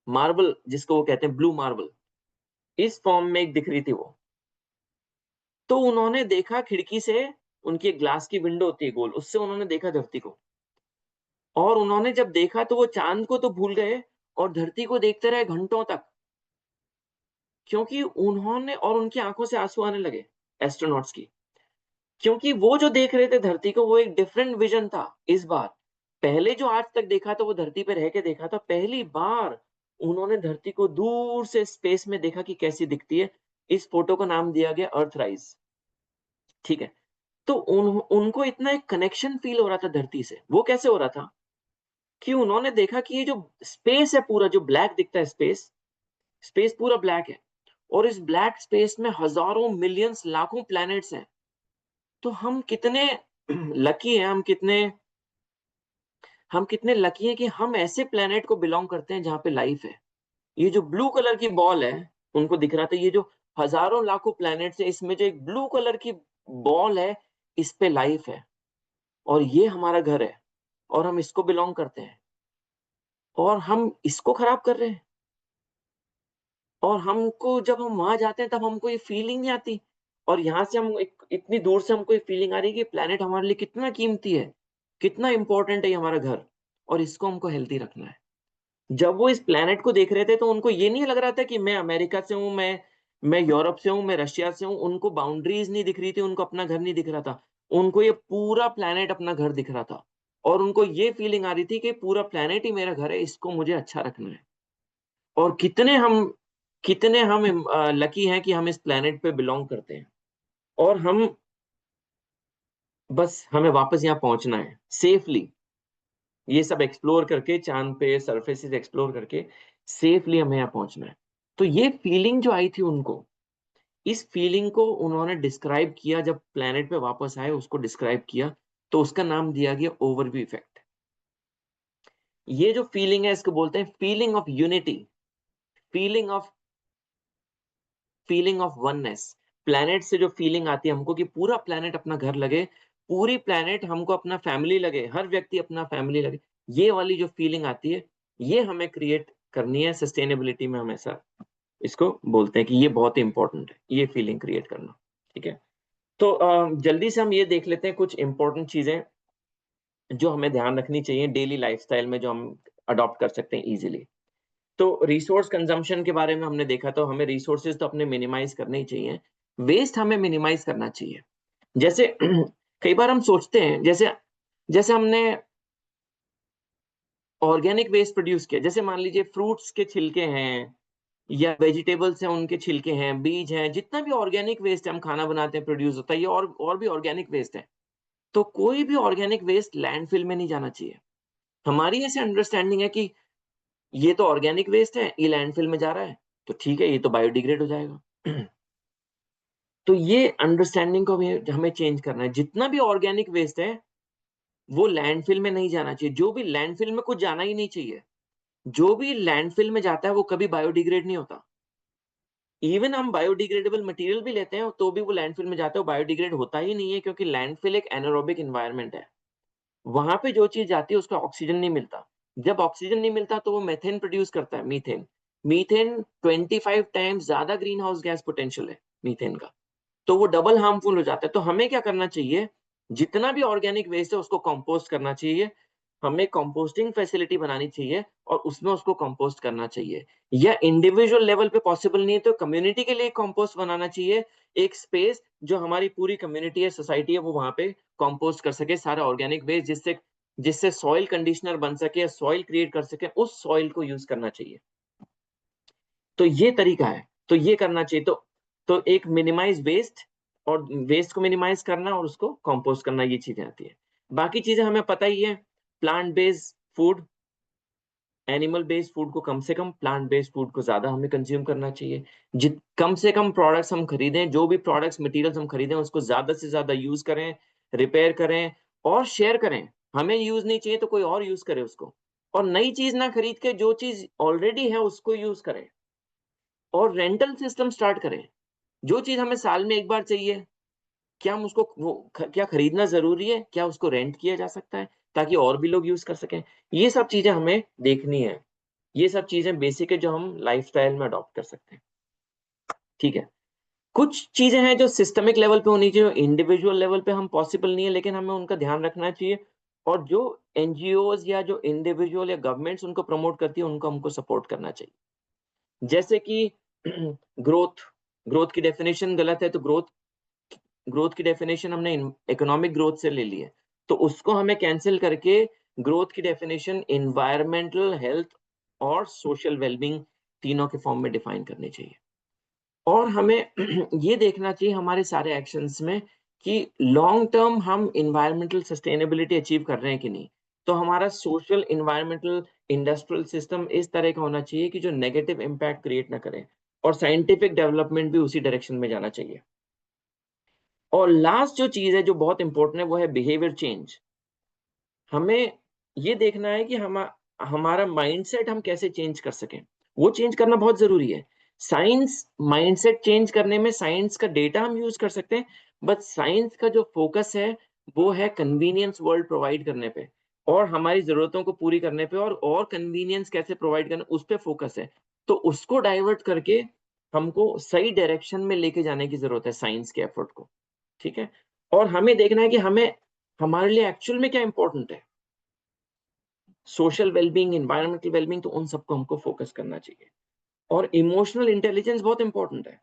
मार्बल जिसको वो कहते हैं, ब्लू मार्बल, इस फॉर्म में एक दिख रही थी वो। तो उन्होंने देखा खिड़की से, उनकी एक ग्लास की विंडो होती है गोल, उससे उन्होंने देखा धरती को। और उन्होंने जब देखा तो वो चांद को तो भूल गए और धरती को देखते रहे घंटों तक। क्योंकि उन्होंने, और उनकी आंखों से आंसू आने लगे एस्ट्रोनॉट्स की, क्योंकि वो जो देख रहे थे धरती को वो एक डिफरेंट विजन था इस बार। पहले जो आज तक देखा था वो धरती पे रह के देखा था, पहली बार उन्होंने धरती को दूर से स्पेस में देखा कि कैसी दिखती है। इस फोटो का नाम दिया गया अर्थराइज। ठीक है। तो उनको इतना एक कनेक्शन फील हो रहा था धरती से। वो कैसे हो रहा था कि उन्होंने देखा कि ये जो स्पेस है पूरा, जो ब्लैक दिखता है स्पेस, स्पेस पूरा ब्लैक है। और इस ब्लैक स्पेस में हजारों मिलियंस लाखों प्लैनेट्स हैं। तो हम कितने लकी हैं, हम कितने लकी हैं कि हम ऐसे प्लेनेट को बिलोंग करते हैं जहां पे लाइफ है। ये जो ब्लू कलर की बॉल है, उनको दिख रहा था ये जो हजारों लाखों प्लैनेट्स है, इसमें जो एक ब्लू कलर की बॉल है, इस पे लाइफ है। और ये हमारा घर है और हम इसको बिलोंग करते हैं। और हम इसको खराब कर रहे हैं। और हमको, जब हम वहां जाते हैं तब हमको ये फीलिंग नहीं आती। और यहाँ से हम इतनी दूर से हमको ये फीलिंग आ रही है कि प्लेनेट हमारे लिए कितना कीमती है, कितना इंपॉर्टेंट है ये हमारा घर। और इसको हमको हेल्थी रखना है। जब वो इस प्लेनेट को देख रहे थे तो उनको ये नहीं लग रहा था कि मैं अमेरिका से हूँ, मैं यूरोप से हूँ, मैं रशिया से हूँ। उनको बाउंड्रीज नहीं दिख रही थी, उनको अपना घर नहीं दिख रहा था। उनको ये पूरा प्लेनेट अपना घर दिख रहा था। और उनको ये फीलिंग आ रही थी कि पूरा प्लेनेट ही मेरा घर है, इसको मुझे अच्छा रखना है। और कितने हम लकी हैं कि हम इस प्लेनेट पे बिलोंग करते हैं। और हम, बस हमें वापस यहाँ पहुंचना है सेफली। ये सब एक्सप्लोर करके, चांद पे सरफेसेस एक्सप्लोर करके सेफली हमें यहाँ पहुंचना है। तो ये फीलिंग जो आई थी उनको, इस फीलिंग को उन्होंने डिस्क्राइब किया, जब प्लेनेट पे वापस आए उसको डिस्क्राइब किया। तो उसका नाम दिया गया ओवरव्यू इफेक्ट। ये जो फीलिंग है इसको बोलते हैं feeling of unity, feeling of feeling of oneness. Planet से जो फीलिंग आती है हमको कि पूरा प्लैनेट अपना घर लगे, पूरी प्लैनेट हमको अपना फैमिली लगे, हर व्यक्ति अपना फैमिली लगे, ये वाली जो फीलिंग आती है, ये हमें क्रिएट करनी है सस्टेनेबिलिटी में। हमेशा इसको बोलते हैं कि ये बहुत ही इंपॉर्टेंट है, ये फीलिंग क्रिएट करना। ठीक है। तो जल्दी से हम ये देख लेते हैं कुछ इंपॉर्टेंट चीजें जो हमें ध्यान रखनी चाहिए डेली लाइफस्टाइल में, जो हम अडॉप्ट कर सकते हैं इजीली। तो रिसोर्स कंजम्पशन के बारे में हमने देखा, तो हमें रिसोर्सेज तो अपने मिनिमाइज करने ही चाहिए, वेस्ट हमें मिनिमाइज करना चाहिए। जैसे कई बार हम सोचते हैं, जैसे जैसे हमने ऑर्गेनिक वेस्ट प्रोड्यूस किया, जैसे मान लीजिए फ्रूट्स के छिलके हैं या वेजिटेबल्स हैं उनके छिलके हैं, बीज हैं, जितना भी ऑर्गेनिक वेस्ट है हम खाना बनाते हैं प्रोड्यूस होता है, ये और भी ऑर्गेनिक वेस्ट है। तो कोई भी ऑर्गेनिक वेस्ट लैंडफिल में नहीं जाना चाहिए। हमारी ऐसे अंडरस्टैंडिंग है कि ये तो ऑर्गेनिक वेस्ट है, ये लैंडफिल में जा रहा है, तो ठीक है, ये तो बायोडिग्रेड हो जाएगा। तो ये अंडरस्टैंडिंग को हमें हमें चेंज करना है। जितना भी ऑर्गेनिक वेस्ट है वो लैंडफिल में नहीं जाना चाहिए। जो भी लैंडफिल में कुछ जाना ही नहीं चाहिए। जो भी लैंडफिल में जाता है वो कभी बायोडिग्रेड नहीं होता। इवन हम बायोडिग्रेडेबल मटेरियल भी लेते हैं तो भी वो लैंडफिल में जाता है, वो बायोडिग्रेड होता ही नहीं है, क्योंकि लैंडफिल एक एनारोबिक एनवायरनमेंट है। वहां पे जो चीज जाती है उसका ऑक्सीजन नहीं मिलता। जब ऑक्सीजन नहीं मिलता तो वो मेथेन प्रोड्यूस करता है, मीथेन। मीथेन 25 टाइम्स ज्यादा ग्रीन हाउस गैस पोटेंशियल है मीथेन का। तो वो डबल हार्मफुल हो जाता है। तो हमें क्या करना चाहिए, जितना भी ऑर्गेनिक वेस्ट है उसको कंपोस्ट करना चाहिए। हमें कंपोस्टिंग फैसिलिटी बनानी चाहिए और उसमें उसको कंपोस्ट करना चाहिए। या इंडिविजुअल लेवल पे पॉसिबल नहीं है तो कम्युनिटी के लिए कंपोस्ट बनाना चाहिए, एक स्पेस जो हमारी पूरी कम्युनिटी है, सोसाइटी है, वो वहां पे कंपोस्ट कर सके सारा ऑर्गेनिक वेस्ट, जिससे जिससे सॉइल कंडीशनर बन सके, सॉइल क्रिएट कर सके, उस सॉइल को यूज करना चाहिए। तो ये तरीका है, तो ये करना चाहिए। तो एक मिनिमाइज वेस्ट, और वेस्ट को मिनिमाइज करना और उसको कंपोस्ट करना, ये चीजें आती है। बाकी चीजें हमें पता ही है, plant based food, animal based food को कम से कम, प्लांट बेस्ड फूड को ज्यादा हमें कंज्यूम करना चाहिए। जित कम से कम प्रोडक्ट्स हम खरीदें, जो भी प्रोडक्ट्स मटेरियल्स हम खरीदें उसको ज्यादा से ज्यादा यूज करें, रिपेयर करें और शेयर करें। हमें यूज नहीं चाहिए तो कोई और यूज करे उसको। और नई चीज ना खरीद के जो चीज ऑलरेडी है उसको यूज करें। और रेंटल सिस्टम स्टार्ट करें। जो चीज हमें साल में एक बार चाहिए, क्या हम उसको क्या खरीदना जरूरी है, क्या उसको रेंट किया जा सकता है ताकि और भी लोग यूज कर सकें। ये सब चीजें हमें देखनी है। ये सब चीजें बेसिक है जो हम लाइफस्टाइल में अडॉप्ट कर सकते हैं। ठीक है। कुछ चीजें हैं जो सिस्टमिक लेवल पे होनी चाहिए, इंडिविजुअल लेवल पे हम पॉसिबल नहीं है, लेकिन हमें उनका ध्यान रखना चाहिए। और जो एनजीओज या जो इंडिविजुअल या गवर्नमेंट्स उनको प्रमोट करती है उनको हमको सपोर्ट करना चाहिए। जैसे कि ग्रोथ, ग्रोथ की डेफिनेशन गलत है, तो ग्रोथ ग्रोथ की डेफिनेशन हमने इकोनॉमिक ग्रोथ से ले ली है, तो उसको हमें कैंसिल करके ग्रोथ की डेफिनेशन इन्वायरमेंटल, हेल्थ और सोशल वेलबींग तीनों के फॉर्म में डिफाइन करनी चाहिए। और हमें ये देखना चाहिए हमारे सारे एक्शंस में कि लॉन्ग टर्म हम इन्वायरमेंटल सस्टेनेबिलिटी अचीव कर रहे हैं कि नहीं। तो हमारा सोशल, इन्वायरमेंटल, इंडस्ट्रियल सिस्टम इस तरह का होना चाहिए कि जो नेगेटिव इम्पैक्ट क्रिएट ना करे। और साइंटिफिक डेवलपमेंट भी उसी डायरेक्शन में जाना चाहिए। और लास्ट जो चीज है जो बहुत इंपॉर्टेंट है वो है बिहेवियर चेंज। हमें ये देखना है कि हमारा माइंडसेट हम कैसे चेंज कर सकें। वो चेंज करना बहुत जरूरी है। साइंस माइंडसेट चेंज करने में, साइंस का डेटा हम यूज कर सकते हैं, बट साइंस का जो फोकस है वो है कन्वीनियंस वर्ल्ड प्रोवाइड करने पे और हमारी जरूरतों को पूरी करने पे, और कन्वीनियंस कैसे प्रोवाइड करना उस पे फोकस है। तो उसको डाइवर्ट करके हमको सही डायरेक्शन में लेके जाने की जरूरत है साइंस के एफर्ट को। ठीक है। और हमें देखना है कि हमें हमारे लिए एक्चुअल में क्या इंपॉर्टेंट है, सोशल वेलबींग, एनवायरमेंटल वेलबींग, तो उन सबको हमको फोकस करना चाहिए। और इमोशनल इंटेलिजेंस बहुत इंपॉर्टेंट है।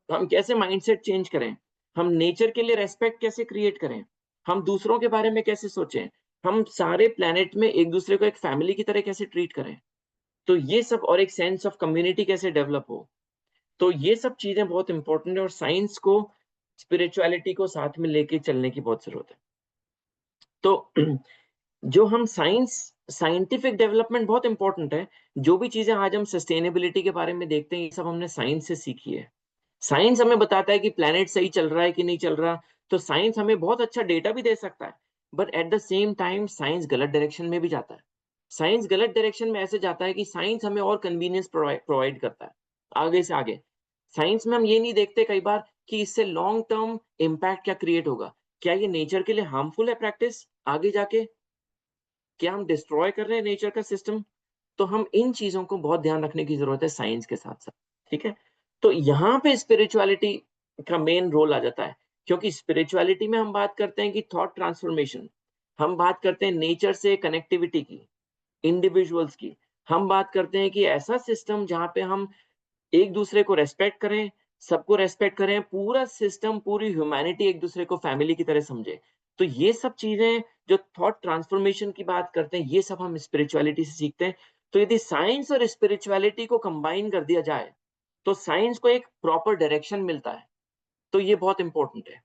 तो हम कैसे माइंडसेट चेंज करें, हम नेचर के लिए रेस्पेक्ट कैसे क्रिएट करें, हम दूसरों के बारे में कैसे सोचें, हम सारे प्लेनेट में एक दूसरे को एक फैमिली की तरह कैसे ट्रीट करें। तो ये सब, और एक सेंस ऑफ कम्युनिटी कैसे डेवलप हो। तो ये सब चीजें बहुत इंपॉर्टेंट है और साइंस को, स्पिरिचुअलिटी को साथ में लेके चलने की बहुत जरूरत है। तो जो हम साइंटिफिक डेवलपमेंट बहुत इंपॉर्टेंट है। जो भी चीजें आज हम सस्टेनेबिलिटी के बारे में देखते हैं ये सब हमने साइंस से सीखी है। साइंस हमें बताता है कि प्लेनेट सही चल रहा है कि नहीं चल रहा। तो साइंस हमें बहुत अच्छा डेटा भी दे सकता है, but at the same time science गलत डायरेक्शन में भी जाता है। साइंस गलत डायरेक्शन में ऐसे जाता है कि साइंस हमें और कन्वीनियंस प्रोवाइड करता है आगे से आगे। साइंस में हम ये नहीं देखते कई बार कि इससे लॉन्ग टर्म इम्पैक्ट क्या क्रिएट होगा, क्या ये नेचर के लिए हार्मफुल है प्रैक्टिस आगे जाके, क्या हम डिस्ट्रॉय कर रहे हैं नेचर का सिस्टम। तो हम इन चीजों को बहुत ध्यान रखने की जरूरत है साइंस के साथ साथ। ठीक है। तो यहाँ पे स्पिरिचुअलिटी का मेन रोल आ जाता है, क्योंकि स्पिरिचुअलिटी में हम बात करते हैं कि थॉट ट्रांसफॉर्मेशन, हम बात करते हैं नेचर से कनेक्टिविटी की, इंडिविजुअल्स की। हम बात करते हैं कि ऐसा सिस्टम जहाँ पे हम एक दूसरे को रेस्पेक्ट करें, सबको रेस्पेक्ट करें, पूरा सिस्टम, पूरी ह्यूमैनिटी एक दूसरे को फैमिली की तरह समझे। तो ये सब चीजें जो थॉट ट्रांसफॉर्मेशन की बात करते हैं, ये सब हम स्पिरिचुअलिटी से सीखते हैं। तो यदि साइंस और स्पिरिचुअलिटी को कंबाइन कर दिया जाए, तो साइंस को एक प्रॉपर डायरेक्शन मिलता है। तो ये बहुत इंपॉर्टेंट है।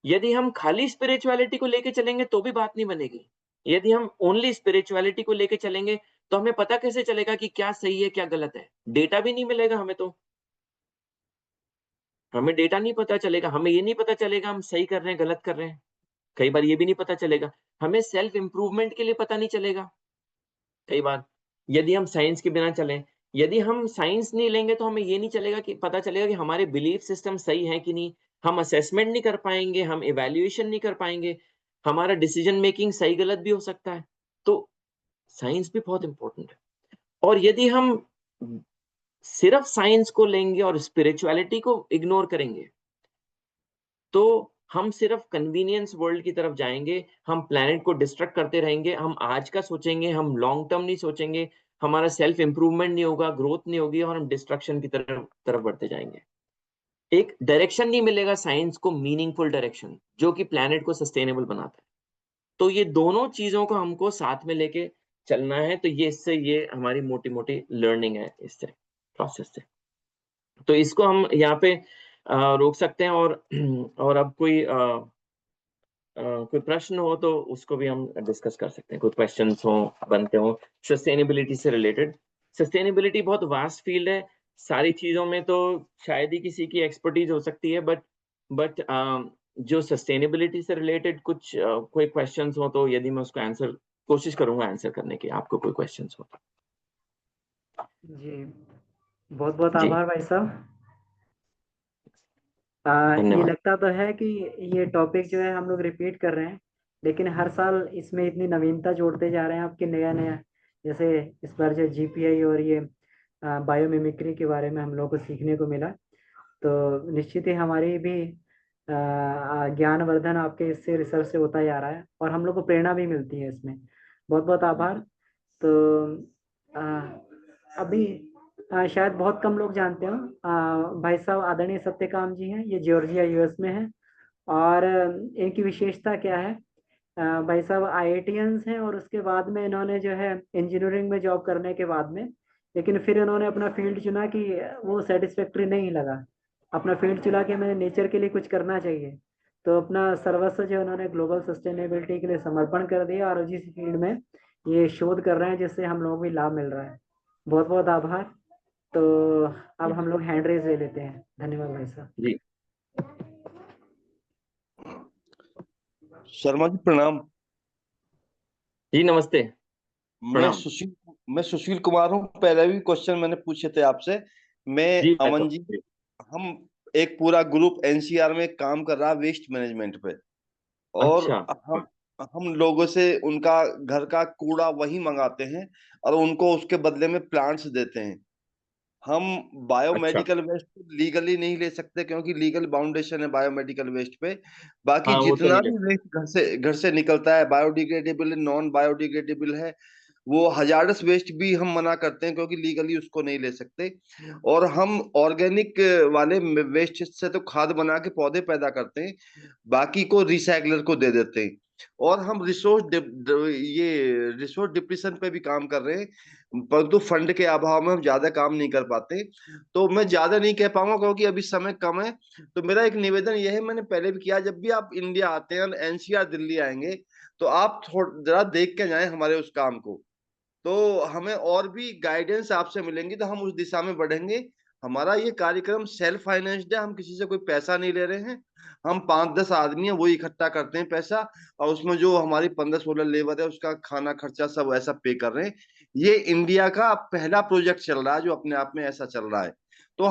यदि हम खाली स्पिरिचुअलिटी को लेके चलेंगे तो भी बात नहीं बनेगी। यदि हम ओनली स्पिरिचुअलिटी को लेके चलेंगे, तो हमें पता कैसे चलेगा कि क्या सही है, क्या गलत है? डेटा भी नहीं मिलेगा हमें तो। हमें डेटा नहीं पता चलेगा, हमें ये नहीं पता चलेगा हम सही कर रहे हैं, गलत कर रहे हैं। कई बार ये भी नहीं पता चलेगा। हमें सेल्फ इम्प्रूवमेंट के लिए पता नहीं चलेगा, कई बार, यदि हम साइंस के बिना चलें। यदि हम साइंस नहीं लेंगे तो हमें ये नहीं चलेगा कि पता चलेगा कि हमारे बिलीफ सिस्टम सही है कि नहीं। हम असेसमेंट नहीं कर पाएँगे, हम इवैल्यूएशन नहीं कर पाएँगे, हमारा डिसीजन मेकिंग सही-गलत भी हो सकता है। तो साइंस भी बहुत इम्पोर्टेंट है। और यदि हम सिर्फ साइंस को लेंगे और स्पिरिचुअलिटी को इग्नोर करेंगे, तो हम सिर्फ कन्वीनियंस वर्ल्ड की तरफ जाएँगे, हम प्लैनेट को डिस्ट्रक्ट करते रहेंगे, हम आज का सोचेंगे, हम लॉन्ग टर्म नहीं सोचेंगे, हमारा सेल्फ इम्प्रूवमेंट नहीं होगा, ग्रोथ नहीं होगी और हम डिस्ट्रक्शन की तरफ तरफ बढ़ते जाएँगे। एक डायरेक्शन नहीं मिलेगा साइंस को, मीनिंगफुल डायरेक्शन, जो कि प्लैनेट को सस्टेनेबल बनाता है। तो ये दोनों चीज़ों को हमको साथ में लेके चलना है, तो ये इससे ये हमारी मोटी-मोटी लर्निंग है इससे, प्रोसेस से। तो इसको हम यहाँ पे रोक सकते हैं। और और अब कोई प्रश्न हो तो उसको भी हम डिस्कस कर सकते हैं। कोई क्वेश्चंस हो, बनते हो सस्टेनेबिलिटी से रिलेटेड। सस्टेनेबिलिटी बहुत वास्ट फील्ड है। सारी चीज़ों में तो शायद ही किसी की एक्सपर्टीज हो सकती है, बट जो सस्टेनेबिलिटी से रिलेटेड कुछ कोई क्वेश्चंस हो तो यदि मैं उसको आंसर कोशिश करूंगा आंसर करने की, आपको कोई क्वेश्चंस हो तो। जी, बहुत-बहुत जी, आभार भाई साहब। ये धन्यवाद। लगता तो है कि ये टॉपिक जो है हम लोग रिपीट कर रहे हैं, लेकिन हर साल इसमें इतनी नवीनता जोड़ते जा रहे हैं आपके नया-नया। जैसे इस बार जो जीपीआई और ये बायोमिमिक्री के बारे में हम लोग को सीखने को मिला। तो निश्चित ही हमारी भी ज्ञानवर्धन आपके इससे रिसर्च से होता जा रहा है और हम लोग को प्रेरणा भी मिलती है इसमें। बहुत-बहुत आभार। तो अ, अभी शायद बहुत कम लोग जानते हो, भाई साहब आदरणीय सत्यकाम जी हैं, ये जॉर्जिया यूएस में हैं। और इनकी विशेषता क्या है, भाई साहब आईआईटियंस हैं और उसके बाद में इन्होंने जो है इंजीनियरिंग में जॉब करने के बाद में, लेकिन फिर इन्होंने अपना फील्ड चुना कि वो सेटिस्फैक्ट्री नहीं लगा। अपना फील्ड चुना कि मैंने नेचर के लिए कुछ करना चाहिए। तो अपना सर्वस्व जो उन्होंने ग्लोबल सस्टेनेबिलिटी के लिए समर्पण कर दिया और जिस फील्ड में ये शोध कर रहे हैं जिससे हम लोगों को भी लाभ मिल रहा है। बहुत बहुत आभार। तो अब हम लोग हैंड रेज ले लेते हैं। धन्यवाद भाई साहब। जी, शर्मा जी प्रणाम। जी नमस्ते, मैं प्रणाम। सुशील मैं सुशील कुमार हूँ। पहले भी क्वेश्चन मैंने पूछे थे आपसे। मैं जी, मैं तो अमन जी, हम एक पूरा ग्रुप एनसीआर में काम कर रहा है वेस्ट मैनेजमेंट पे। और अच्छा। हम लोगों से उनका घर का कूड़ा वही मंगाते हैं और उनको उसके बदले में प्लांट्स देते हैं। हम अच्छा, बायोमेडिकल वेस्ट लीगली नहीं ले सकते क्योंकि लीगल बाउंडेशन है बायोमेडिकल वेस्ट पे। बाकी हाँ, वो तो जितना नहीं ले भी सकते। वेस्ट घर से निकलता है, बायोडिग्रेडेबल है, नॉन बायोडिग्रेडेबल है, वो हजार्डस वेस्ट भी हम मना करते हैं क्योंकि लीगली उसको नहीं ले सकते। और हम ऑर्गेनिक वाले वेस्ट से तो खाद बना के पौधे पैदा करते हैं, बाकी को रिसाइकलर को दे देते हैं। और हम ये रिसोर्स डिप्लीशन पे भी काम कर रहे हैं, परंतु फंड के अभाव में हम ज्यादा काम नहीं कर पाते। तो मैं ज्यादा नहीं कह पाऊंगा क्योंकि अभी समय कम है। तो मेरा एक निवेदन यह है, मैंने पहले भी किया, जब भी आप इंडिया आते हैं, एनसीआर दिल्ली आएंगे, तो आप थोड़ा जरा देख के जाएं हमारे उस काम को। तो हमें और भी गाइडेंस आपसे मिलेंगी तो हम उस दिशा में बढ़ेंगे। हमारा ये कार्यक्रम सेल्फ फाइनेंस्ड है, हम किसी से कोई पैसा नहीं ले रहे हैं। हम 5-10 आदमी हैं, वो इकट्ठा करते हैं पैसा, और उसमें जो हमारी 15-16 लेबर है उसका खाना खर्चा सब ऐसा पे कर रहे हैं। ये इंडिया का पहला प्रोजेक्ट चल रहा है जो अपने आप में ऐसा चल रहा है। तो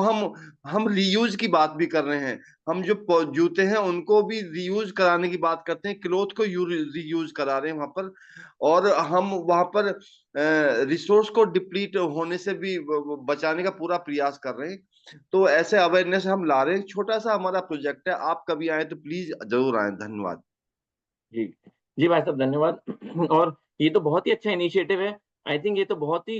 हम रीयूज की बात भी कर रहे हैं। हम जो जूते हैं उनको भी रीयूज कराने की बात करते हैं, क्लोथ को रीयूज करा रहे हैं वहां पर। और हम वहां पर रिसोर्स को डिप्लीट होने से भी बचाने का पूरा प्रयास कर रहे हैं। तो ऐसे अवेयरनेस हम ला रहे हैं, छोटा सा हमारा प्रोजेक्ट है। आप कभी आए तो प्लीज जरूर आए। धन्यवाद। जी, जी भाई साहब, धन्यवाद। और ये तो बहुत ही अच्छा इनिशिएटिव है। आई थिंक ये तो बहुत ही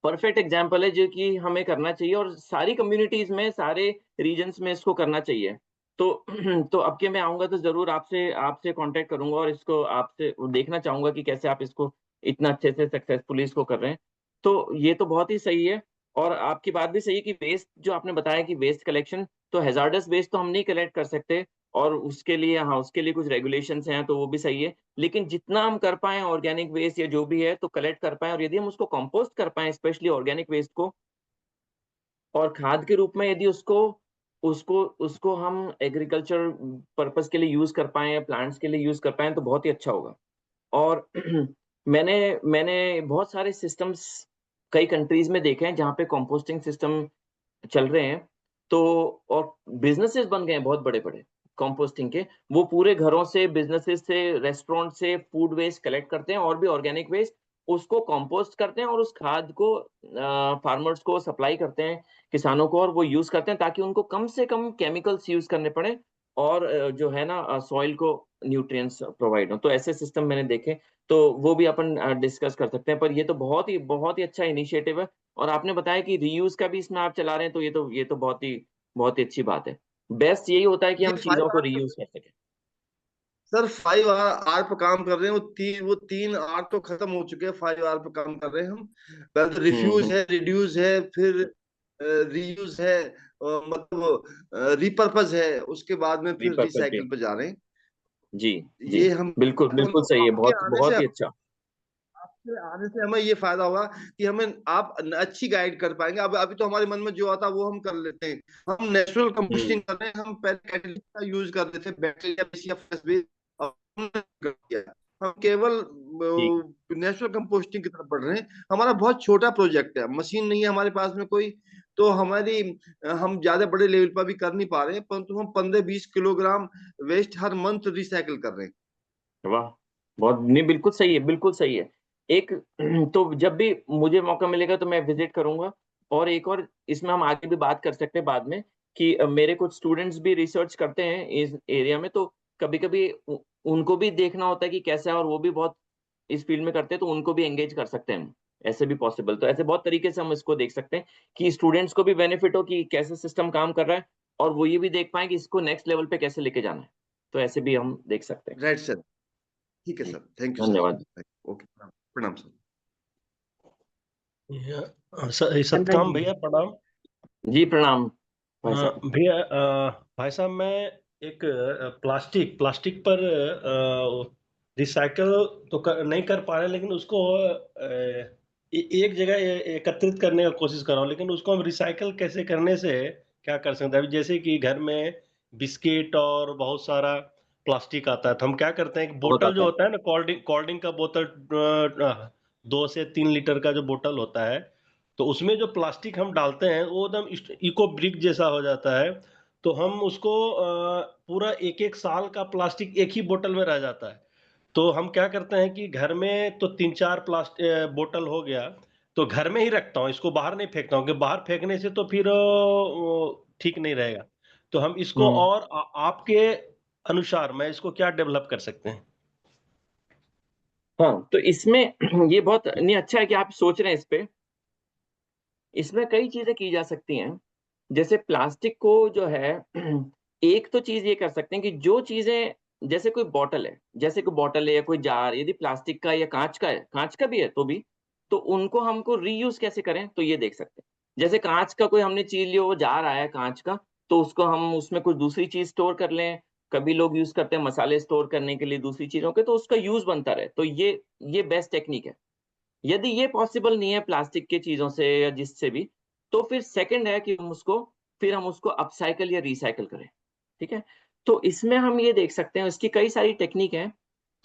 परफेक्ट एग्जाम्पल है जो कि हमें करना चाहिए, और सारी कम्युनिटीज में, सारे रीजन्स में इसको करना चाहिए। तो तो अब के मैं आऊंगा तो जरूर आपसे आपसे कांटेक्ट करूंगा, और इसको आपसे देखना चाहूंगा कि कैसे आप इसको इतना अच्छे से सक्सेसफुली इसको कर रहे हैं। तो ये तो बहुत ही सही है। और आपकी बात भी सही है कि वेस्ट जो आपने बताया कि वेस्ट कलेक्शन, तो हैजार्डस वेस्ट तो हम नहीं कलेक्ट कर सकते, और उसके लिए, हाँ, उसके लिए कुछ रेगुलेशंस हैं, तो वो भी सही है। लेकिन जितना हम कर पाएँ ऑर्गेनिक वेस्ट या जो भी है तो कलेक्ट कर पाएँ, और यदि हम उसको कंपोस्ट कर पाएँ, स्पेशली ऑर्गेनिक वेस्ट को, और खाद के रूप में यदि उसको उसको उसको हम एग्रीकल्चर पर्पस के लिए यूज़ कर पाएँ या प्लांट्स के लिए यूज़ कर पाएँ तो बहुत ही अच्छा होगा। और मैंने मैंने बहुत सारे सिस्टम्स कई कंट्रीज़ में देखे हैं जहाँ पे कंपोस्टिंग सिस्टम चल रहे हैं। तो और बिज़नेसेस बन गए हैं बहुत बड़े-बड़े कंपोस्टिंग के। वो पूरे घरों से, बिज़नेसेस से, रेस्टोरेंट से फूड वेस्ट कलेक्ट करते हैं और भी ऑर्गेनिक वेस्ट, उसको कंपोस्ट करते हैं और उस खाद को फार्मर्स को सप्लाई करते हैं, किसानों को, और वो यूज़ करते हैं ताकि उनको कम से कम केमिकल्स यूज़ करने पड़े, और जो है ना सॉइल को न्यूट्रिएंट्स प्रोवाइड हो। तो ऐसे सिस्टम मैंने देखे, तो वो भी अपन डिस्कस कर सकते हैं। पर ये तो बहुत ही अच्छा इनिशिएटिव है। और आपने बताया कि रीयूज़ का भी इसमें आप चला रहे हैं, तो ये तो बहुत ही अच्छी बात है। बेस्ट यही होता है कि ये हम चीज़ों फाइव को आर रीयूज़ कर सकें। सर 5 आर पे काम कर रहे हैं। वो तीन आर तो खत्म हो चुके हैं, 5 आर पे काम कर रहे हैं हम। पहले तो हुँ, रिफ्यूज हुँ। है, रिड्यूस है, फिर रीयूज है, मतलब रिपर्पज है, उसके बाद में फिर रिपर्पस भी। रिसाइकिल पे जा रहे हैं। जी, जी। ये हम बिल्कुल, बिल्कुल सही है। आपके बहुत आने से बहुत ही अच्छा। हमें ये फायदा होगा कि हमें आप अच्छी गाइड कर पाएंगे। अब अभी तो हमारे मन में जो आता है वो हम कर लेते हैं। हम नेचुरल हुँ, कंपोस्टिंग कर रहे हैं। हम पहले कैटलिस्ट का यूज कर रहे थे, बैक्टीरिया बेस या फ्रेश बेस, और हमने कर दिया। हम केवल ठीक। नेचुरल कंपोस्टिंग की तरफ बढ़ रहे हैं। हमारा बहुत छोटा प्रोजेक्ट है, मशीन नहीं है हमारे पास में कोई। तो हमारी हम ज्यादा बड़े लेवल पर भी कर नहीं पा रहे हैं, परंतु हम 15-20 किलोग्राम वेस्ट हर मंथ रिसाइकिल कर रहे हैं। वाह! बहुत नहीं, बिल्कुल सही है, बिल्कुल सही है। एक तो जब भी मुझे मौका मिलेगा तो मैं विज़िट करूँगा, और एक और इसमें हम आगे भी बात कर सकते हैं बाद में कि मेरे कुछ स्टूडेंट्स भी रिसर्च करते हैं इस एरिया में, तो कभी-कभी उनको भी देखना होता है कि कैसा है, और वो भी बहुत इस फ़ील्ड में करते हैं, तो उनको भी एंगेज कर सकते हैं हम, ऐसे भी पॉसिबल। तो ऐसे बहुत तरीके से हम इसको देख सकते हैं कि स्टूडेंट्स को भी बेनिफिट हो कि कैसे सिस्टम काम कर रहा है, और वो ये भी देख पाएँ कि इसको नेक्स्ट लेवल पे कैसे लेके जाना है। तो ऐसे भी हम देख सकते हैं। Right sir. ठीक है जी, सर, थैंक यू धन्यवाद। सर। ओके, प्रणाम प्रणाम सर। चंदन सतकाम जी। भैया प्रणाम। जी, प्रणाम भाई साहब। भैया भाई साहब मैं एक प्लास्टिक प्लास्टिक पर रिसाइकल तो नहीं कर पा रहे, लेकिन उसको एक जगह एकत्रित करने का कोशिश कर रहा हूँ। लेकिन उसको हम रिसाइकल कैसे करने से क्या कर सकते हैं? अभी जैसे कि घर में बिस्किट और बहुत सारा प्लास्टिक आता है, तो हम क्या करते हैं, एक बहुत बोतल जो आता है। होता है ना, कोल्ड ड्रिंक का बोतल, 2 से 3 लीटर का जो बोतल होता है, तो उसमें जो प्लास्टिक हम डालते हैं वो एकदम इको ब्रिक जैसा हो जाता है। तो हम उसको पूरा 1-1 साल का प्लास्टिक एक ही बोतल में रह जाता है। तो हम क्या करते हैं कि घर में तो 3-4 बोतल हो गया, तो घर में ही रखता हूँ, इसको बाहर नहीं फेंकता हूँ, कि बाहर फेंकने से तो फिर ठीक नहीं रहेगा। तो हम इसको हुँ। और आपके अनुसार मैं इसको क्या डेवलप कर सकते हैं? हाँ, तो इसमें ये बहुत नहीं अच्छा है कि आप सोच रहे हैं इस पे। इसमें कई चीज़ें की जा सकती हैं। जैसे प्लास्टिक को जो है एक तो चीज़ ये कर सकते हैं कि जो चीज़ें, जैसे कोई बॉटल है, या कोई जार, यदि प्लास्टिक का या काँच का है, काँच का भी है तो भी, तो उनको हमको रीयूज़ कैसे करें, तो ये देख सकते हैं। जैसे काँच का कोई हमने चीज़ लिया, वो जार आया है काँच का, तो उसको हम उसमें कुछ दूसरी चीज़ स्टोर कर लें। कभी लोग यूज़ करते हैं मसाले स्टोर करने के लिए दूसरी चीज़ों के, तो उसका यूज़ बनता रहे। तो ये बेस्ट टेक्नीक है। यदि ये पॉसिबल नहीं है प्लास्टिक की चीज़ों से या जिससे भी, तो फिर सेकंड है कि हम उसको अपसाइकिल या रीसाइकिल करें, ठीक है? तो इसमें हम ये देख सकते हैं, इसकी कई सारी टेक्नीक हैं।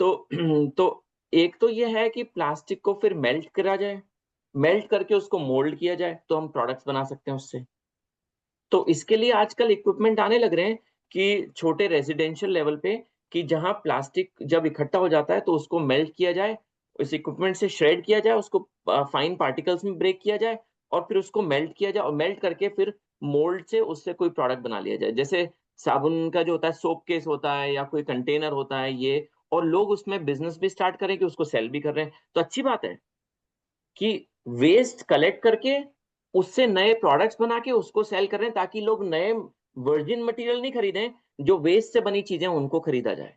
तो तो एक तो ये है कि प्लास्टिक को फिर मेल्ट करा जाए, मेल्ट करके उसको मोल्ड किया जाए, तो हम प्रोडक्ट्स बना सकते हैं उससे। तो इसके लिए आजकल इक्विपमेंट आने लग रहे हैं कि छोटे रेज़िडेंशियल लेवल पे, कि जहाँ प्लास्टिक जब इकट्ठा हो जाता है तो उसको मेल्ट किया जाए, उस इक्विपमेंट से श्रेड किया जाए, उसको फाइन पार्टिकल्स में ब्रेक किया जाए, और फिर उसको मेल्ट किया जाए, और मेल्ट करके फिर मोल्ड से उससे कोई प्रोडक्ट बना लिया जाए। जैसे साबुन का जो होता है सोप केस होता है, या कोई कंटेनर होता है ये, और लोग उसमें बिजनेस भी स्टार्ट करें कि उसको सेल भी कर रहे हैं, तो अच्छी बात है कि वेस्ट कलेक्ट करके उससे नए प्रोडक्ट्स बना के उसको सेल कर रहे हैं, ताकि लोग नए वर्जिन मटेरियल नहीं खरीदें, जो वेस्ट से बनी चीजें उनको खरीदा जाए।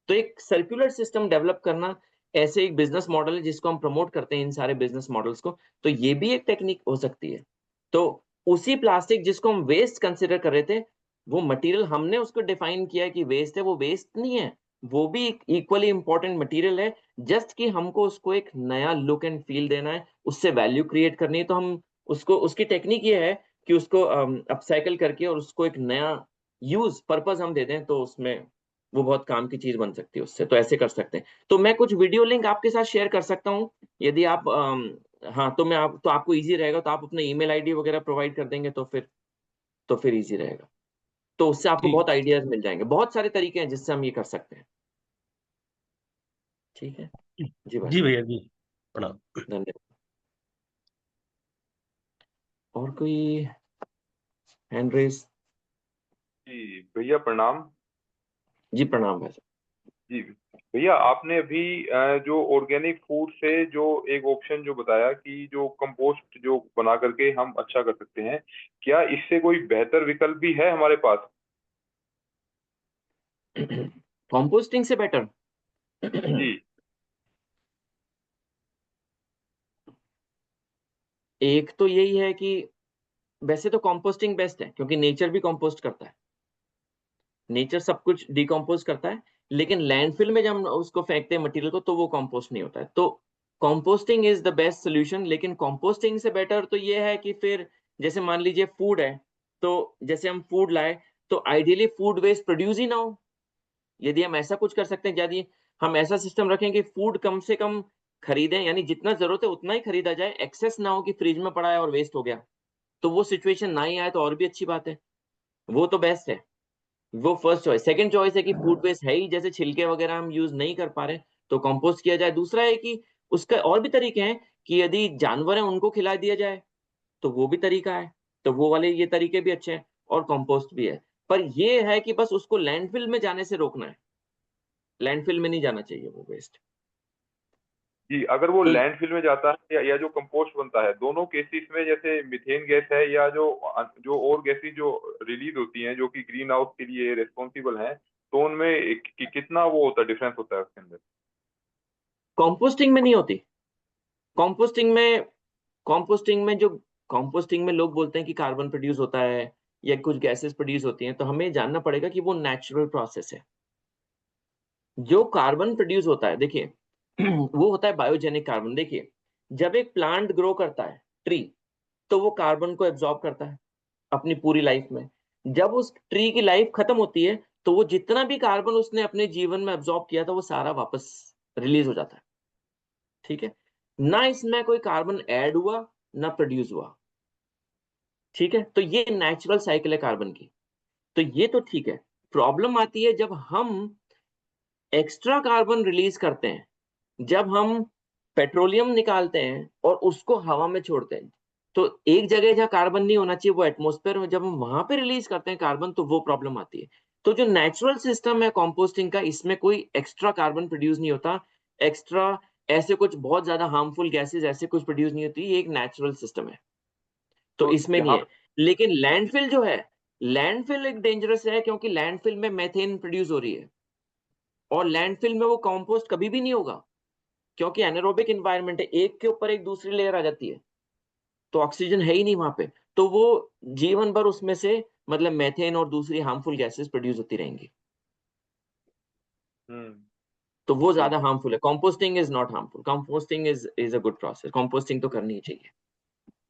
तो एक सर्कुलर सिस्टम डेवलप करना ऐसे एक बिजनेस मॉडल है जिसको हम प्रमोट करते हैं इन सारे बिजनेस मॉडल्स को। तो ये भी एक टेक्निक हो सकती है। तो उसी प्लास्टिक जिसको हम वेस्ट कंसिडर कर रहे थे, वो मटेरियल हमने उसको डिफाइन किया कि वेस्ट है, वो वेस्ट नहीं है, वो भी एक इक्वली इंपॉर्टेंट मटेरियल है। जस्ट कि हमको उसको एक नया लुक एंड फील देना है, उससे वैल्यू क्रिएट करनी है। तो हम उसको, उसकी टेक्निक ये है कि उसको अपसाइकल करके और उसको एक नया यूज पर्पस हम दे दें, तो उसमें वो बहुत काम की चीज बन सकती है उससे। तो ऐसे कर सकते हैं। तो मैं कुछ वीडियो लिंक आपके साथ शेयर कर सकता हूँ, यदि आप हाँ, तो मैं आप, तो आपको इजी रहेगा, तो आप अपना ईमेल आईडी वगैरह प्रोवाइड कर देंगे, तो फिर इजी रहेगा। तो उससे आपको ठीक। बहुत आइडियाज मिल जाएंगे, बहुत सारे तरीके हैं जिससे हम ये कर सकते हैं। ठीक है जी भाई जी साहब, भैया जी, प्रणाम। धन्यवाद। और कोई हैंड रेस? जी भैया प्रणाम। जी प्रणाम भाई साहब। जी भैया, आपने अभी जो ऑर्गेनिक फूड से जो एक ऑप्शन जो बताया कि जो कंपोस्ट जो बना करके हम अच्छा कर सकते हैं, क्या इससे कोई बेहतर विकल्प भी है हमारे पास? कंपोस्टिंग से बेटर? जी एक तो यही है कि वैसे तो कंपोस्टिंग बेस्ट है, क्योंकि नेचर भी कंपोस्ट करता है, नेचर सब कुछ डिकम्पोज करता है। लेकिन लैंडफिल में जब हम उसको फेंकते हैं मटेरियल को, तो वो कंपोस्ट नहीं होता है। तो composting is the best solution. लेकिन कंपोस्टिंग से बेटर तो ये है कि फिर जैसे मान लीजिए फूड है, तो जैसे हम फूड लाए, तो आइडियली फूड वेस्ट प्रोड्यूस ही ना हो। यदि हम ऐसा कुछ कर सकते हैं, यदि हम ऐसा सिस्टम रखें कि फूड कम से कम खरीदें, यानी जितना जरूरत है उतना ही खरीदा जाए, एक्सेस ना हो कि फ्रिज में पड़ा है और वेस्ट हो गया, तो वो सिचुएशन ना ही आए तो और भी अच्छी बात है। वो तो बेस्ट है, वो फर्स्ट चॉइस। सेकंड चॉइस है कि फूड वेस्ट है ही, जैसे छिलके वगैरह हम यूज नहीं कर पा रहे, तो कंपोस्ट किया जाए। दूसरा है कि उसका और भी तरीके हैं कि यदि जानवर हैं उनको खिला दिया जाए, तो वो भी तरीका है। तो वो वाले ये तरीके भी अच्छे हैं, और कंपोस्ट भी है। पर ये है कि बस उसको लैंडफिल में जाने से रोकना है, लैंडफिल में नहीं जाना चाहिए वो वेस्ट। जी, अगर वो तो लैंडफिल में जाता है या जो कंपोस्ट बनता है, दोनों केसेस में जैसे मीथेन गैस है या जो जो और गैसेस जो रिलीज होती हैं जो कि ग्रीन हाउस के लिए रिस्पॉन्सिबल हैं, तो उनमें कितना वो होता है, डिफरेंस होता है उसके अंदर? कंपोस्टिंग में नहीं होती। कंपोस्टिंग में कंपोस्टिंग में जो कंपोस्टिंग में लोग बोलते हैं कि कार्बन प्रोड्यूस होता है या कुछ गैसेस प्रोड्यूस होती हैं, तो हमें जानना पड़ेगा कि वो नेचुरल प्रोसेस है। जो कार्बन प्रोड्यूस होता है, देखिए वो होता है बायोजेनिक कार्बन। देखिए, जब एक प्लांट ग्रो करता है, ट्री, तो वो कार्बन को एब्जॉर्ब करता है अपनी पूरी लाइफ में। जब उस ट्री की लाइफ खत्म होती है, तो वो जितना भी कार्बन उसने अपने जीवन में एब्जॉर्ब किया था, वो सारा वापस रिलीज हो जाता है। ठीक है, ना इसमें कोई कार्बन ऐड हुआ, ना प्रोड्यूस हुआ। ठीक है, तो ये नेचुरल साइकिल है कार्बन की। तो ये तो ठीक है। प्रॉब्लम आती है जब हम एक्स्ट्रा कार्बन रिलीज करते हैं, जब हम पेट्रोलियम निकालते हैं और उसको हवा में छोड़ते हैं। तो एक जगह जहाँ कार्बन नहीं होना चाहिए, वो एटमॉस्फेयर में, जब हम वहां पे रिलीज करते हैं कार्बन, तो वो प्रॉब्लम आती है। तो जो नेचुरल सिस्टम है कंपोस्टिंग का, इसमें कोई एक्स्ट्रा कार्बन प्रोड्यूस नहीं होता, एक्स्ट्रा ऐसे कुछ बहुत ज्यादा हार्मफुल गैसेस ऐसे कुछ प्रोड्यूस नहीं होती। ये एक नेचुरल सिस्टम है, तो तो इसमें नहीं यहाँ है। लेकिन लैंडफिल जो है, लैंडफिल एक डेंजरस है, क्योंकि लैंडफिल में मेथेन प्रोड्यूस हो रही है, और लैंडफिल में वो कंपोस्ट कभी भी नहीं होगा, क्योंकि एनारोबिक एनवायरनमेंट है, एक के ऊपर एक दूसरी लेयर आ जाती है, तो ऑक्सीजन है ही नहीं वहां पे। तो वो जीवन भर उसमें से मतलब मेथेन और दूसरी हार्मफुल गैसेस प्रोड्यूस होती रहेंगी। हम्म तो वो जी ज्यादा हार्मफुल है। Composting is not harmful, composting is a good process, composting तो करनी ही चाहिए।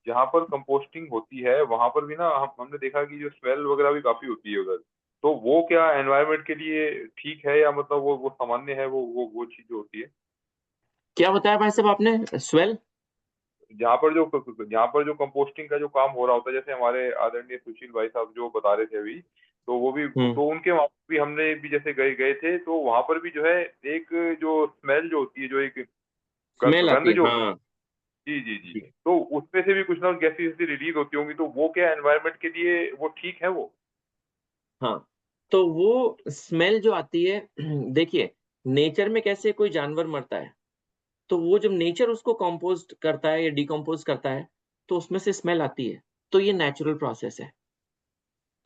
जहाँ पर कंपोस्टिंग होती है वहां पर भी ना हमने देखा कि जो स्मेल वगैरह भी काफी होती है उधर, तो वो क्या एनवायरनमेंट के लिए ठीक है या मतलब वो सामान्य है, वो चीज जो होती है? क्या बताया भाई साहब आपने, स्वेल? जहाँ पर जो कंपोस्टिंग का जो काम हो रहा होता है, जैसे हमारे आदरणीय सुशील भाई साहब जो बता रहे थे अभी, तो वो भी हम्म, तो उनके वहां भी हमने भी जैसे गए गए थे, तो वहां पर भी जो है एक जो स्मेल जो होती है, जो एक स्मेल आती गंध है, जो, हाँ। जी जी जी, तो उसमें से भी कुछ ना गैसेस रिलीज होती होंगी, तो वो क्या एनवायरनमेंट के लिए वो ठीक है वो? हाँ, तो वो स्मेल जो आती है देखिए, नेचर में कैसे कोई जानवर मरता है, तो वो जब नेचर उसको कंपोस्ट करता है या डिकम्पोज करता है, तो उसमें से स्मेल आती है। तो ये नेचुरल प्रोसेस है।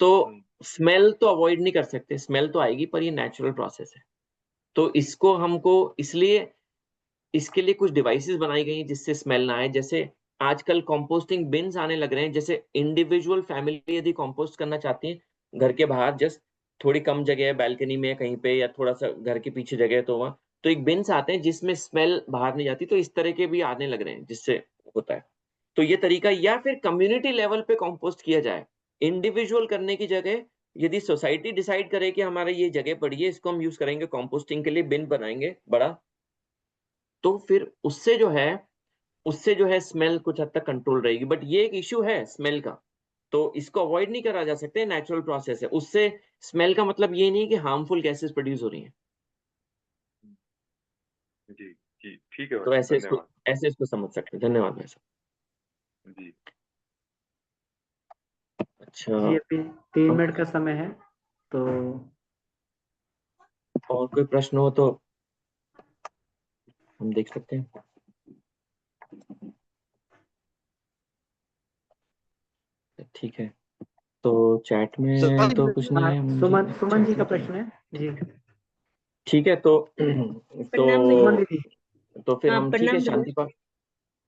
तो स्मेल तो अवॉइड नहीं कर सकते, स्मेल तो आएगी, पर ये नेचुरल प्रोसेस है। तो इसको हमको इसलिए इसके लिए कुछ डिवाइसेस बनाई गई हैं जिससे स्मेल ना आए। जैसे आजकल कंपोस्टिंग बिन्स आने लग रहे हैं, जैसे इंडिविजुअल फैमिली यदि कंपोस्ट करना चाहती है घर के बाहर, जस्ट थोड़ी कम जगह है, बालकनी में कहीं पे या थोड़ा सा घर के पीछे जगह है, तो वहाँ तो एक बिन्स आते हैं जिसमें स्मेल बाहर नहीं जाती। तो इस तरह के भी आने लग रहे हैं जिससे होता है। तो ये तरीका, या फिर कम्युनिटी लेवल पे कंपोस्ट किया जाए इंडिविजुअल करने की जगह। यदि सोसाइटी डिसाइड करे कि हमारा ये जगह पड़ी है, इसको हम यूज करेंगे कंपोस्टिंग के लिए, बिन बनाएंगे बड़ा, तो फिर उससे जो है स्मेल कुछ हद तक कंट्रोल रहेगी। बट ये एक इश्यू है स्मेल का, तो इसको अवॉइड नहीं करा जा सकते, नेचुरल प्रोसेस है। उससे स्मेल का मतलब ये नहीं कि हार्मफुल गैसेस प्रोड्यूस हो रही हैं। जी जी, ठीक है भाई तो साहब, धन्यवाद। ऐसे इसको समझ सकते हैं। धन्यवाद भाई साहब। जी अच्छा, जी अभी 3 मिनट का समय है, तो और कोई प्रश्न हो तो हम देख सकते हैं। ठीक है, तो चैट में तो कुछ नहीं है मुझे। सुमन सुमन जी चैट का में तो प्रश्न है जी। ठीक है, तो प्रणाम भैया। सुमन तो दीदी। तो फिर हाँ हम ठीक है, प्रणाम भैया। शांति पाठ।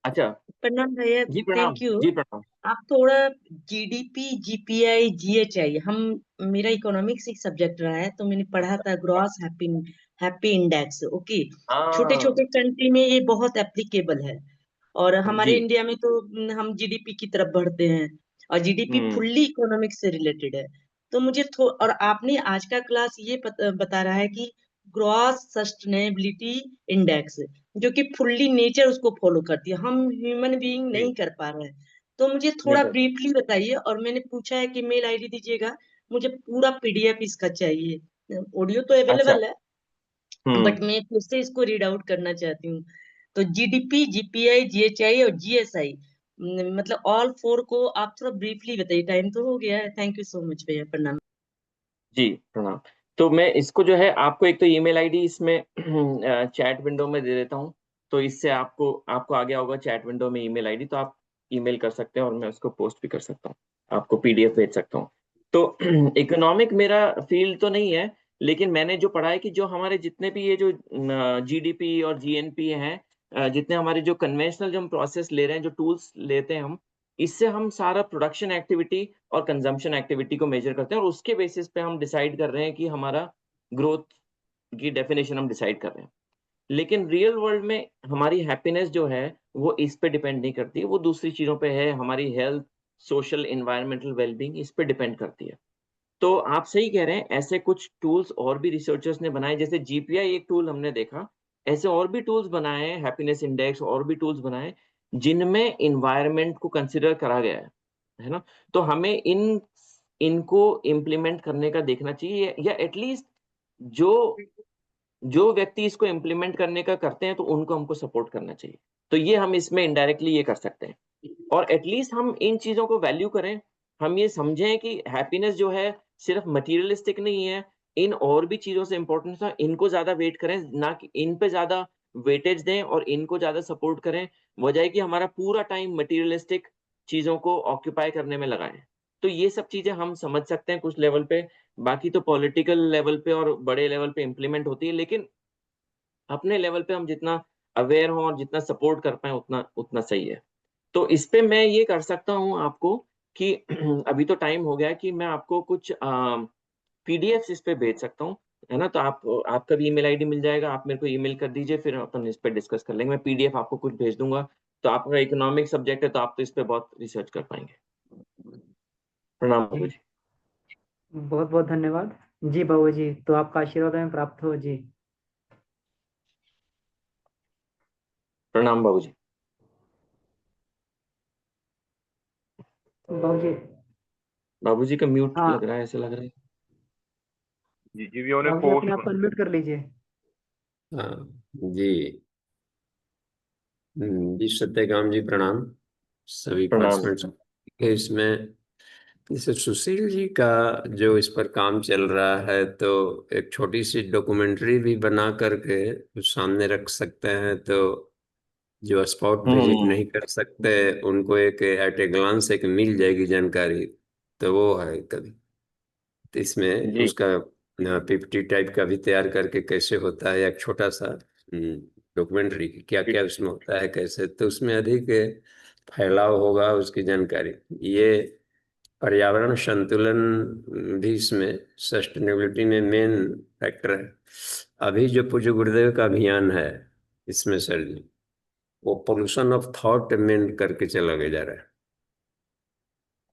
अच्छा, प्रणाम भैया। जी प्रणाम, थैंक यू। जी प्रणाम। आप थोड़ा जीडीपी जीपीआई जीएचआई, हम मेरा इकोनॉमिक्स एक सब्जेक्ट रहा है तो मैंने पढ़ा था gross happy happy index. Okay, छोटे हाँ, छोटे कंट्री में ये बहुत एप्लीकेबल है, और हमारे जी, इंडिया में तो हम जीडीपी की तरफ बढ़ते हैं, और जीडीपी फुल्ली इकोनॉमिक्स से रिलेटेड है। तो मुझे और आपने आज का क्लास ये बता रहा है कि ग्रॉस सस्टेनेबिलिटी इंडेक्स, जो कि फुल्ली नेचर उसको फॉलो करती है, हम ह्यूमन बीइंग जी, नहीं कर पा रहे हैं। तो मुझे नहीं थोड़ा कर। ब्रीफली बताइए, और मैंने पूछा है कि मेल आईडी दीजिएगा, मुझे पूरा पीडीएफ इसका चाहिए। ऑडियो तो अच्छा, अवेलेबल है, बट मैं फिर से इसको रीड आउट करना चाहती हूँ। तो जीडीपी जीपीआई जीएचआई और जीएसआई, मतलब ऑल फोर को आप थोड़ा ब्रीफली बताइए, टाइम तो हो गया है। थैंक यू सो मच भैया, प्रणाम। जी प्रणाम। तो मैं इसको जो है आपको एक तो ईमेल आईडी इसमें चैट विंडो में दे देता हूँ। तो इससे आपको आपको आ गया होगा चैट विंडो में ईमेल आईडी, तो आप ईमेल कर सकते हैं और मैं उसको पोस्ट भी कर सकता हूँ, आपको पीडीएफ भेज सकता हूँ। तो इकोनॉमिक मेरा फील्ड तो नहीं है, लेकिन मैंने जो पढ़ा है कि जो हमारे जितने भी ये जो जीडीपी और जीएनपी हैं, जितने हमारे जो कन्वेंशनल जो हम प्रोसेस ले रहे हैं, जो टूल्स लेते हैं हम, इससे हम सारा प्रोडक्शन एक्टिविटी और कंजम्पशन एक्टिविटी को मेजर करते हैं, और उसके बेसिस पे हम डिसाइड कर रहे हैं कि हमारा ग्रोथ की डेफिनेशन हम डिसाइड कर रहे हैं। लेकिन रियल वर्ल्ड में हमारी हैप्पीनेस जो है वो इस पे डिपेंड नहीं करती, वो दूसरी चीजों पे है। हमारी हेल्थ, सोशल, एनवायरमेंटल वेलबींग इस पे डिपेंड करती है। तो आप सही कह रहे हैं, ऐसे कुछ टूल्स और भी रिसर्चर्स ने बनाए, जैसे जीपीआई एक टूल हमने देखा, ऐसे और भी टूल्स बनाए हैं, हैप्पीनेस इंडेक्स और भी टूल्स बनाए हैं, जिनमें इन्वायरमेंट को कंसिडर करा गया है ना? तो हमें इनको इम्प्लीमेंट करने का देखना चाहिए, या एटलीस्ट जो जो व्यक्ति इसको इम्प्लीमेंट करने का करते हैं, तो उनको हमको सपोर्ट करना चाहिए। तो ये हम इसमें इनडायरेक्टली ये कर सकते हैं, और एटलीस्ट हम इन चीजों को वैल्यू करें। हम ये समझें कि हैप्पीनेस जो है सिर्फ मटेरियलिस्टिक नहीं है, इन और भी चीजों से इंपॉर्टेंस है, इनको ज्यादा वेट करें, ना कि इन पे ज्यादा वेटेज दें और इनको ज्यादा सपोर्ट करें। वजह है कि हमारा पूरा टाइम मटेरियलिस्टिक चीजों को ऑक्यूपाई करने में लगाएं। तो ये सब चीजें हम समझ सकते हैं कुछ लेवल पे, बाकी तो पॉलिटिकल लेवल पे और बड़े लेवल पे इम्प्लीमेंट होती है, लेकिन अपने लेवल पे हम जितना अवेयर हों और जितना सपोर्ट कर पाए, उतना उतना सही है। तो इस पे मैं ये कर सकता हूँ आपको कि अभी तो टाइम हो गया है कि मैं आपको कुछ पीडीएफ्स इस पे भेज सकता हूँ, है ना? तो आपका भी ईमेल आईडी मिल जाएगा, आप मेरे को ईमेल कर दीजिए, फिर अपन इस पे डिस्कस कर लेंगे। मैं पीडीएफ आपको कुछ भेज दूंगा। तो आपका इकोनॉमिक सब्जेक्ट है, तो आप तो इस पे बहुत रिसर्च कर पाएंगे। प्रणाम बाबू जी जी। बहुत बहुत धन्यवाद। जी बाबू जी, तो आपका आशीर्वाद हमें प्राप्त हो जी। प्रणाम बाबू जी। बाबू जी। बाबू जी का म्यूट हाँ लग रहा है, ऐसे लग रहा है। जी जी, भी उन्हें बाबू जी, अपने पोस्ट। आप को अनम्यूट कर लीजिए। हाँ जी। जी सत्यकाम जी प्रणाम, सभी प्रणाम। पार्टिसिपेंट्स के इसमें जैसे सुशील जी का जो इस पर काम चल रहा है, तो एक छोटी सी डॉक्यूमेंट्री भी बना करके सामने रख सकते हैं, तो जो स्पॉट विजिट नहीं कर सकते उनको एक एट ए ग्लांस एक मिल जाएगी जानकारी। तो वो है कभी, तो इसमें जी उसका पीपीटी टाइप का भी तैयार करके कैसे होता है, एक छोटा सा डॉक्यूमेंट्री क्या क्या उसमें होता है कैसे, तो उसमें अधिक फैलाव होगा उसकी जानकारी। ये पर्यावरण संतुलन भी इसमें सस्टेनेबिलिटी में मेन फैक्टर है। अभी जो पूज्य गुरुदेव का अभियान है इसमें सर जी, वो पोल्यूशन ऑफ थॉट मेन करके चला गया जा रहा है।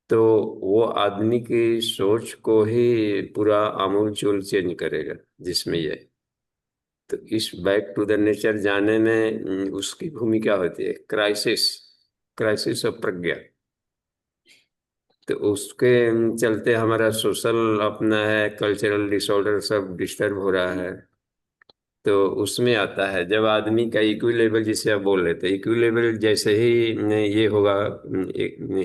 तो वो आदमी की सोच को ही पूरा आमूल चूल चेंज करेगा जिसमें ये। तो इस बैक टू द नेचर जाने में उसकी भूमिका होती है क्राइसिस, क्राइसिस ऑफ प्रज्ञा। तो उसके चलते हमारा सोशल अपना है, कल्चरल डिसऑर्डर सब डिस्टर्ब हो रहा है। तो उसमें आता है जब आदमी का इक्वी लेवल, जिसे आप बोल रहे थे, इक्वी लेवल जैसे ही ये होगा,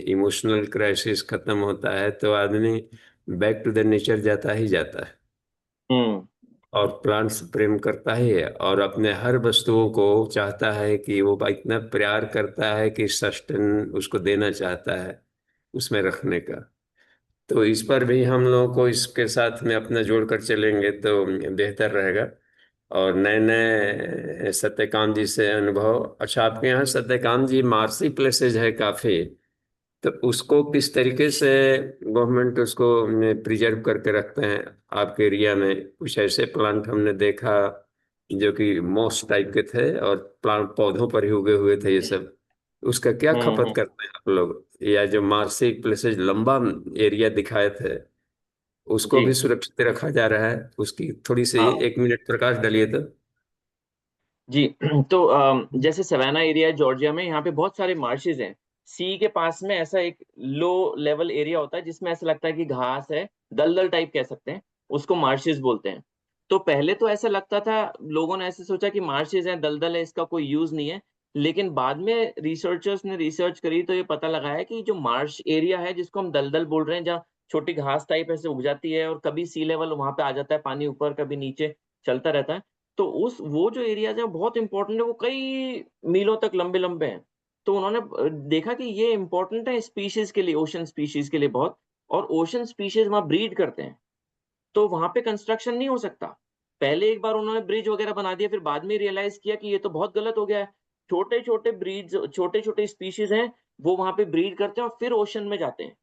इमोशनल क्राइसिस खत्म होता है, तो आदमी बैक टू द नेचर जाता ही जाता है हम्म और प्लांट से प्रेम करता ही है और अपने हर वस्तुओं को चाहता है कि वो इतना प्यार करता है कि सस्टेन उसको देना चाहता है उसमें रखने का। तो इस पर भी हम लोगों को इसके साथ में अपना जोड़कर चलेंगे तो बेहतर रहेगा। और नए नए सत्यकाम जी से अनुभव। अच्छा, आपके यहाँ सत्यकाम जी मार्सी प्लेसेज है काफी, तो उसको किस तरीके से गवर्नमेंट उसको प्रिजर्व करके रखते हैं आपके एरिया में? कुछ ऐसे प्लांट हमने देखा जो कि मॉस टाइप के थे और प्लांट पौधों पर ही उगे हुए थे ये सब। उसका क्या खपत हम्म। करते हैं आप लोग? या जो मार्सी प्लेसेज लंबा एरिया दिखाए थे उसको जी भी सुरक्षित रखा जा रहा है? उसकी थोड़ी सी हाँ 1 मिनट प्रकाश डालिए तो। जी तो जैसे सवाना एरिया है जॉर्जिया में, यहाँ पे बहुत सारे मार्शेज हैं। सी के पास में ऐसा एक लो लेवल एरिया होता है जिसमें ऐसा लगता है कि घास है, दलदल टाइप कह सकते हैं, उसको मार्शेज बोलते हैं। तो पहले तो ऐसा लगता था, लोगों ने ऐसे सोचा कि मार्शेज है, दलदल है, इसका कोई यूज नहीं है। लेकिन बाद में रिसर्चर्स ने रिसर्च करी तो ये पता लगा है कि जो मार्श एरिया है जिसको हम दलदल बोल रहे हैं, जहाँ छोटी घास टाइप ऐसे उग जाती है और कभी सी लेवल वहां पे आ जाता है, पानी ऊपर कभी नीचे चलता रहता है। तो उस वो जो एरियाज है बहुत इंपॉर्टेंट है, वो कई मीलों तक लंबे लंबे हैं। तो उन्होंने देखा कि ये इंपॉर्टेंट है स्पीशीज के लिए, ओशन स्पीशीज के लिए बहुत। और ओशन स्पीशीज वहां ब्रीड करते हैं, तो वहां पे कंस्ट्रक्शन नहीं हो सकता। पहले एक बार उन्होंने ब्रिज वगैरह बना दिया, फिर बाद में रियलाइज किया कि ये तो बहुत गलत हो गया है। छोटे छोटे ब्रीड्स, छोटे छोटे स्पीशीज हैं, वो वहां पे ब्रीड करते हैं और फिर ओशन में जाते हैं।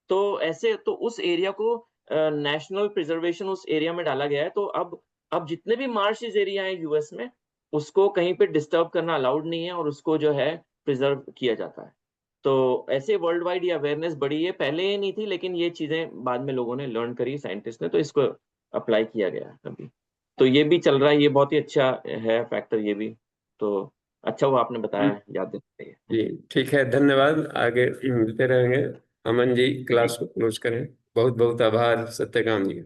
तो ऐसे तो उस एरिया को नेशनल प्रिजर्वेशन उस एरिया में डाला गया है। तो अब जितने भी मार्शेज एरिया है यूएस में, उसको कहीं पे डिस्टर्ब करना अलाउड नहीं है और उसको जो है प्रिजर्व किया जाता है। तो ऐसे वर्ल्ड वाइड ये अवेयरनेस बढ़ी है, पहले ये नहीं थी, लेकिन ये चीजें बाद में लोगों ने लर्न करी, साइंटिस्ट ने, तो इसको अप्लाई किया गया है अभी। तो ये भी चल रहा है, ये बहुत ही अच्छा है फैक्टर ये भी। तो अच्छा हुआ आपने बताया, याद देना चाहिए। जी ठीक है, धन्यवाद। आगे मिलते रहेंगे। अमन जी जी क्लास को क्लोज करें। बहुत बहुत आभार सत्यकाम जी।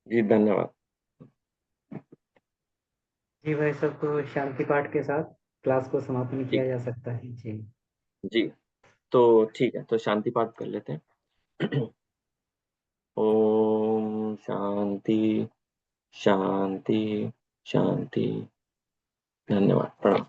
जी धन्यवाद। जी भाई सब, तो शांति पाठ के साथ क्लास को समापन जी किया जा सकता है जी। जी तो ठीक है, तो शांति पाठ कर लेते हैं। ओम शांति शांति शांति। धन्यवाद, प्रणाम।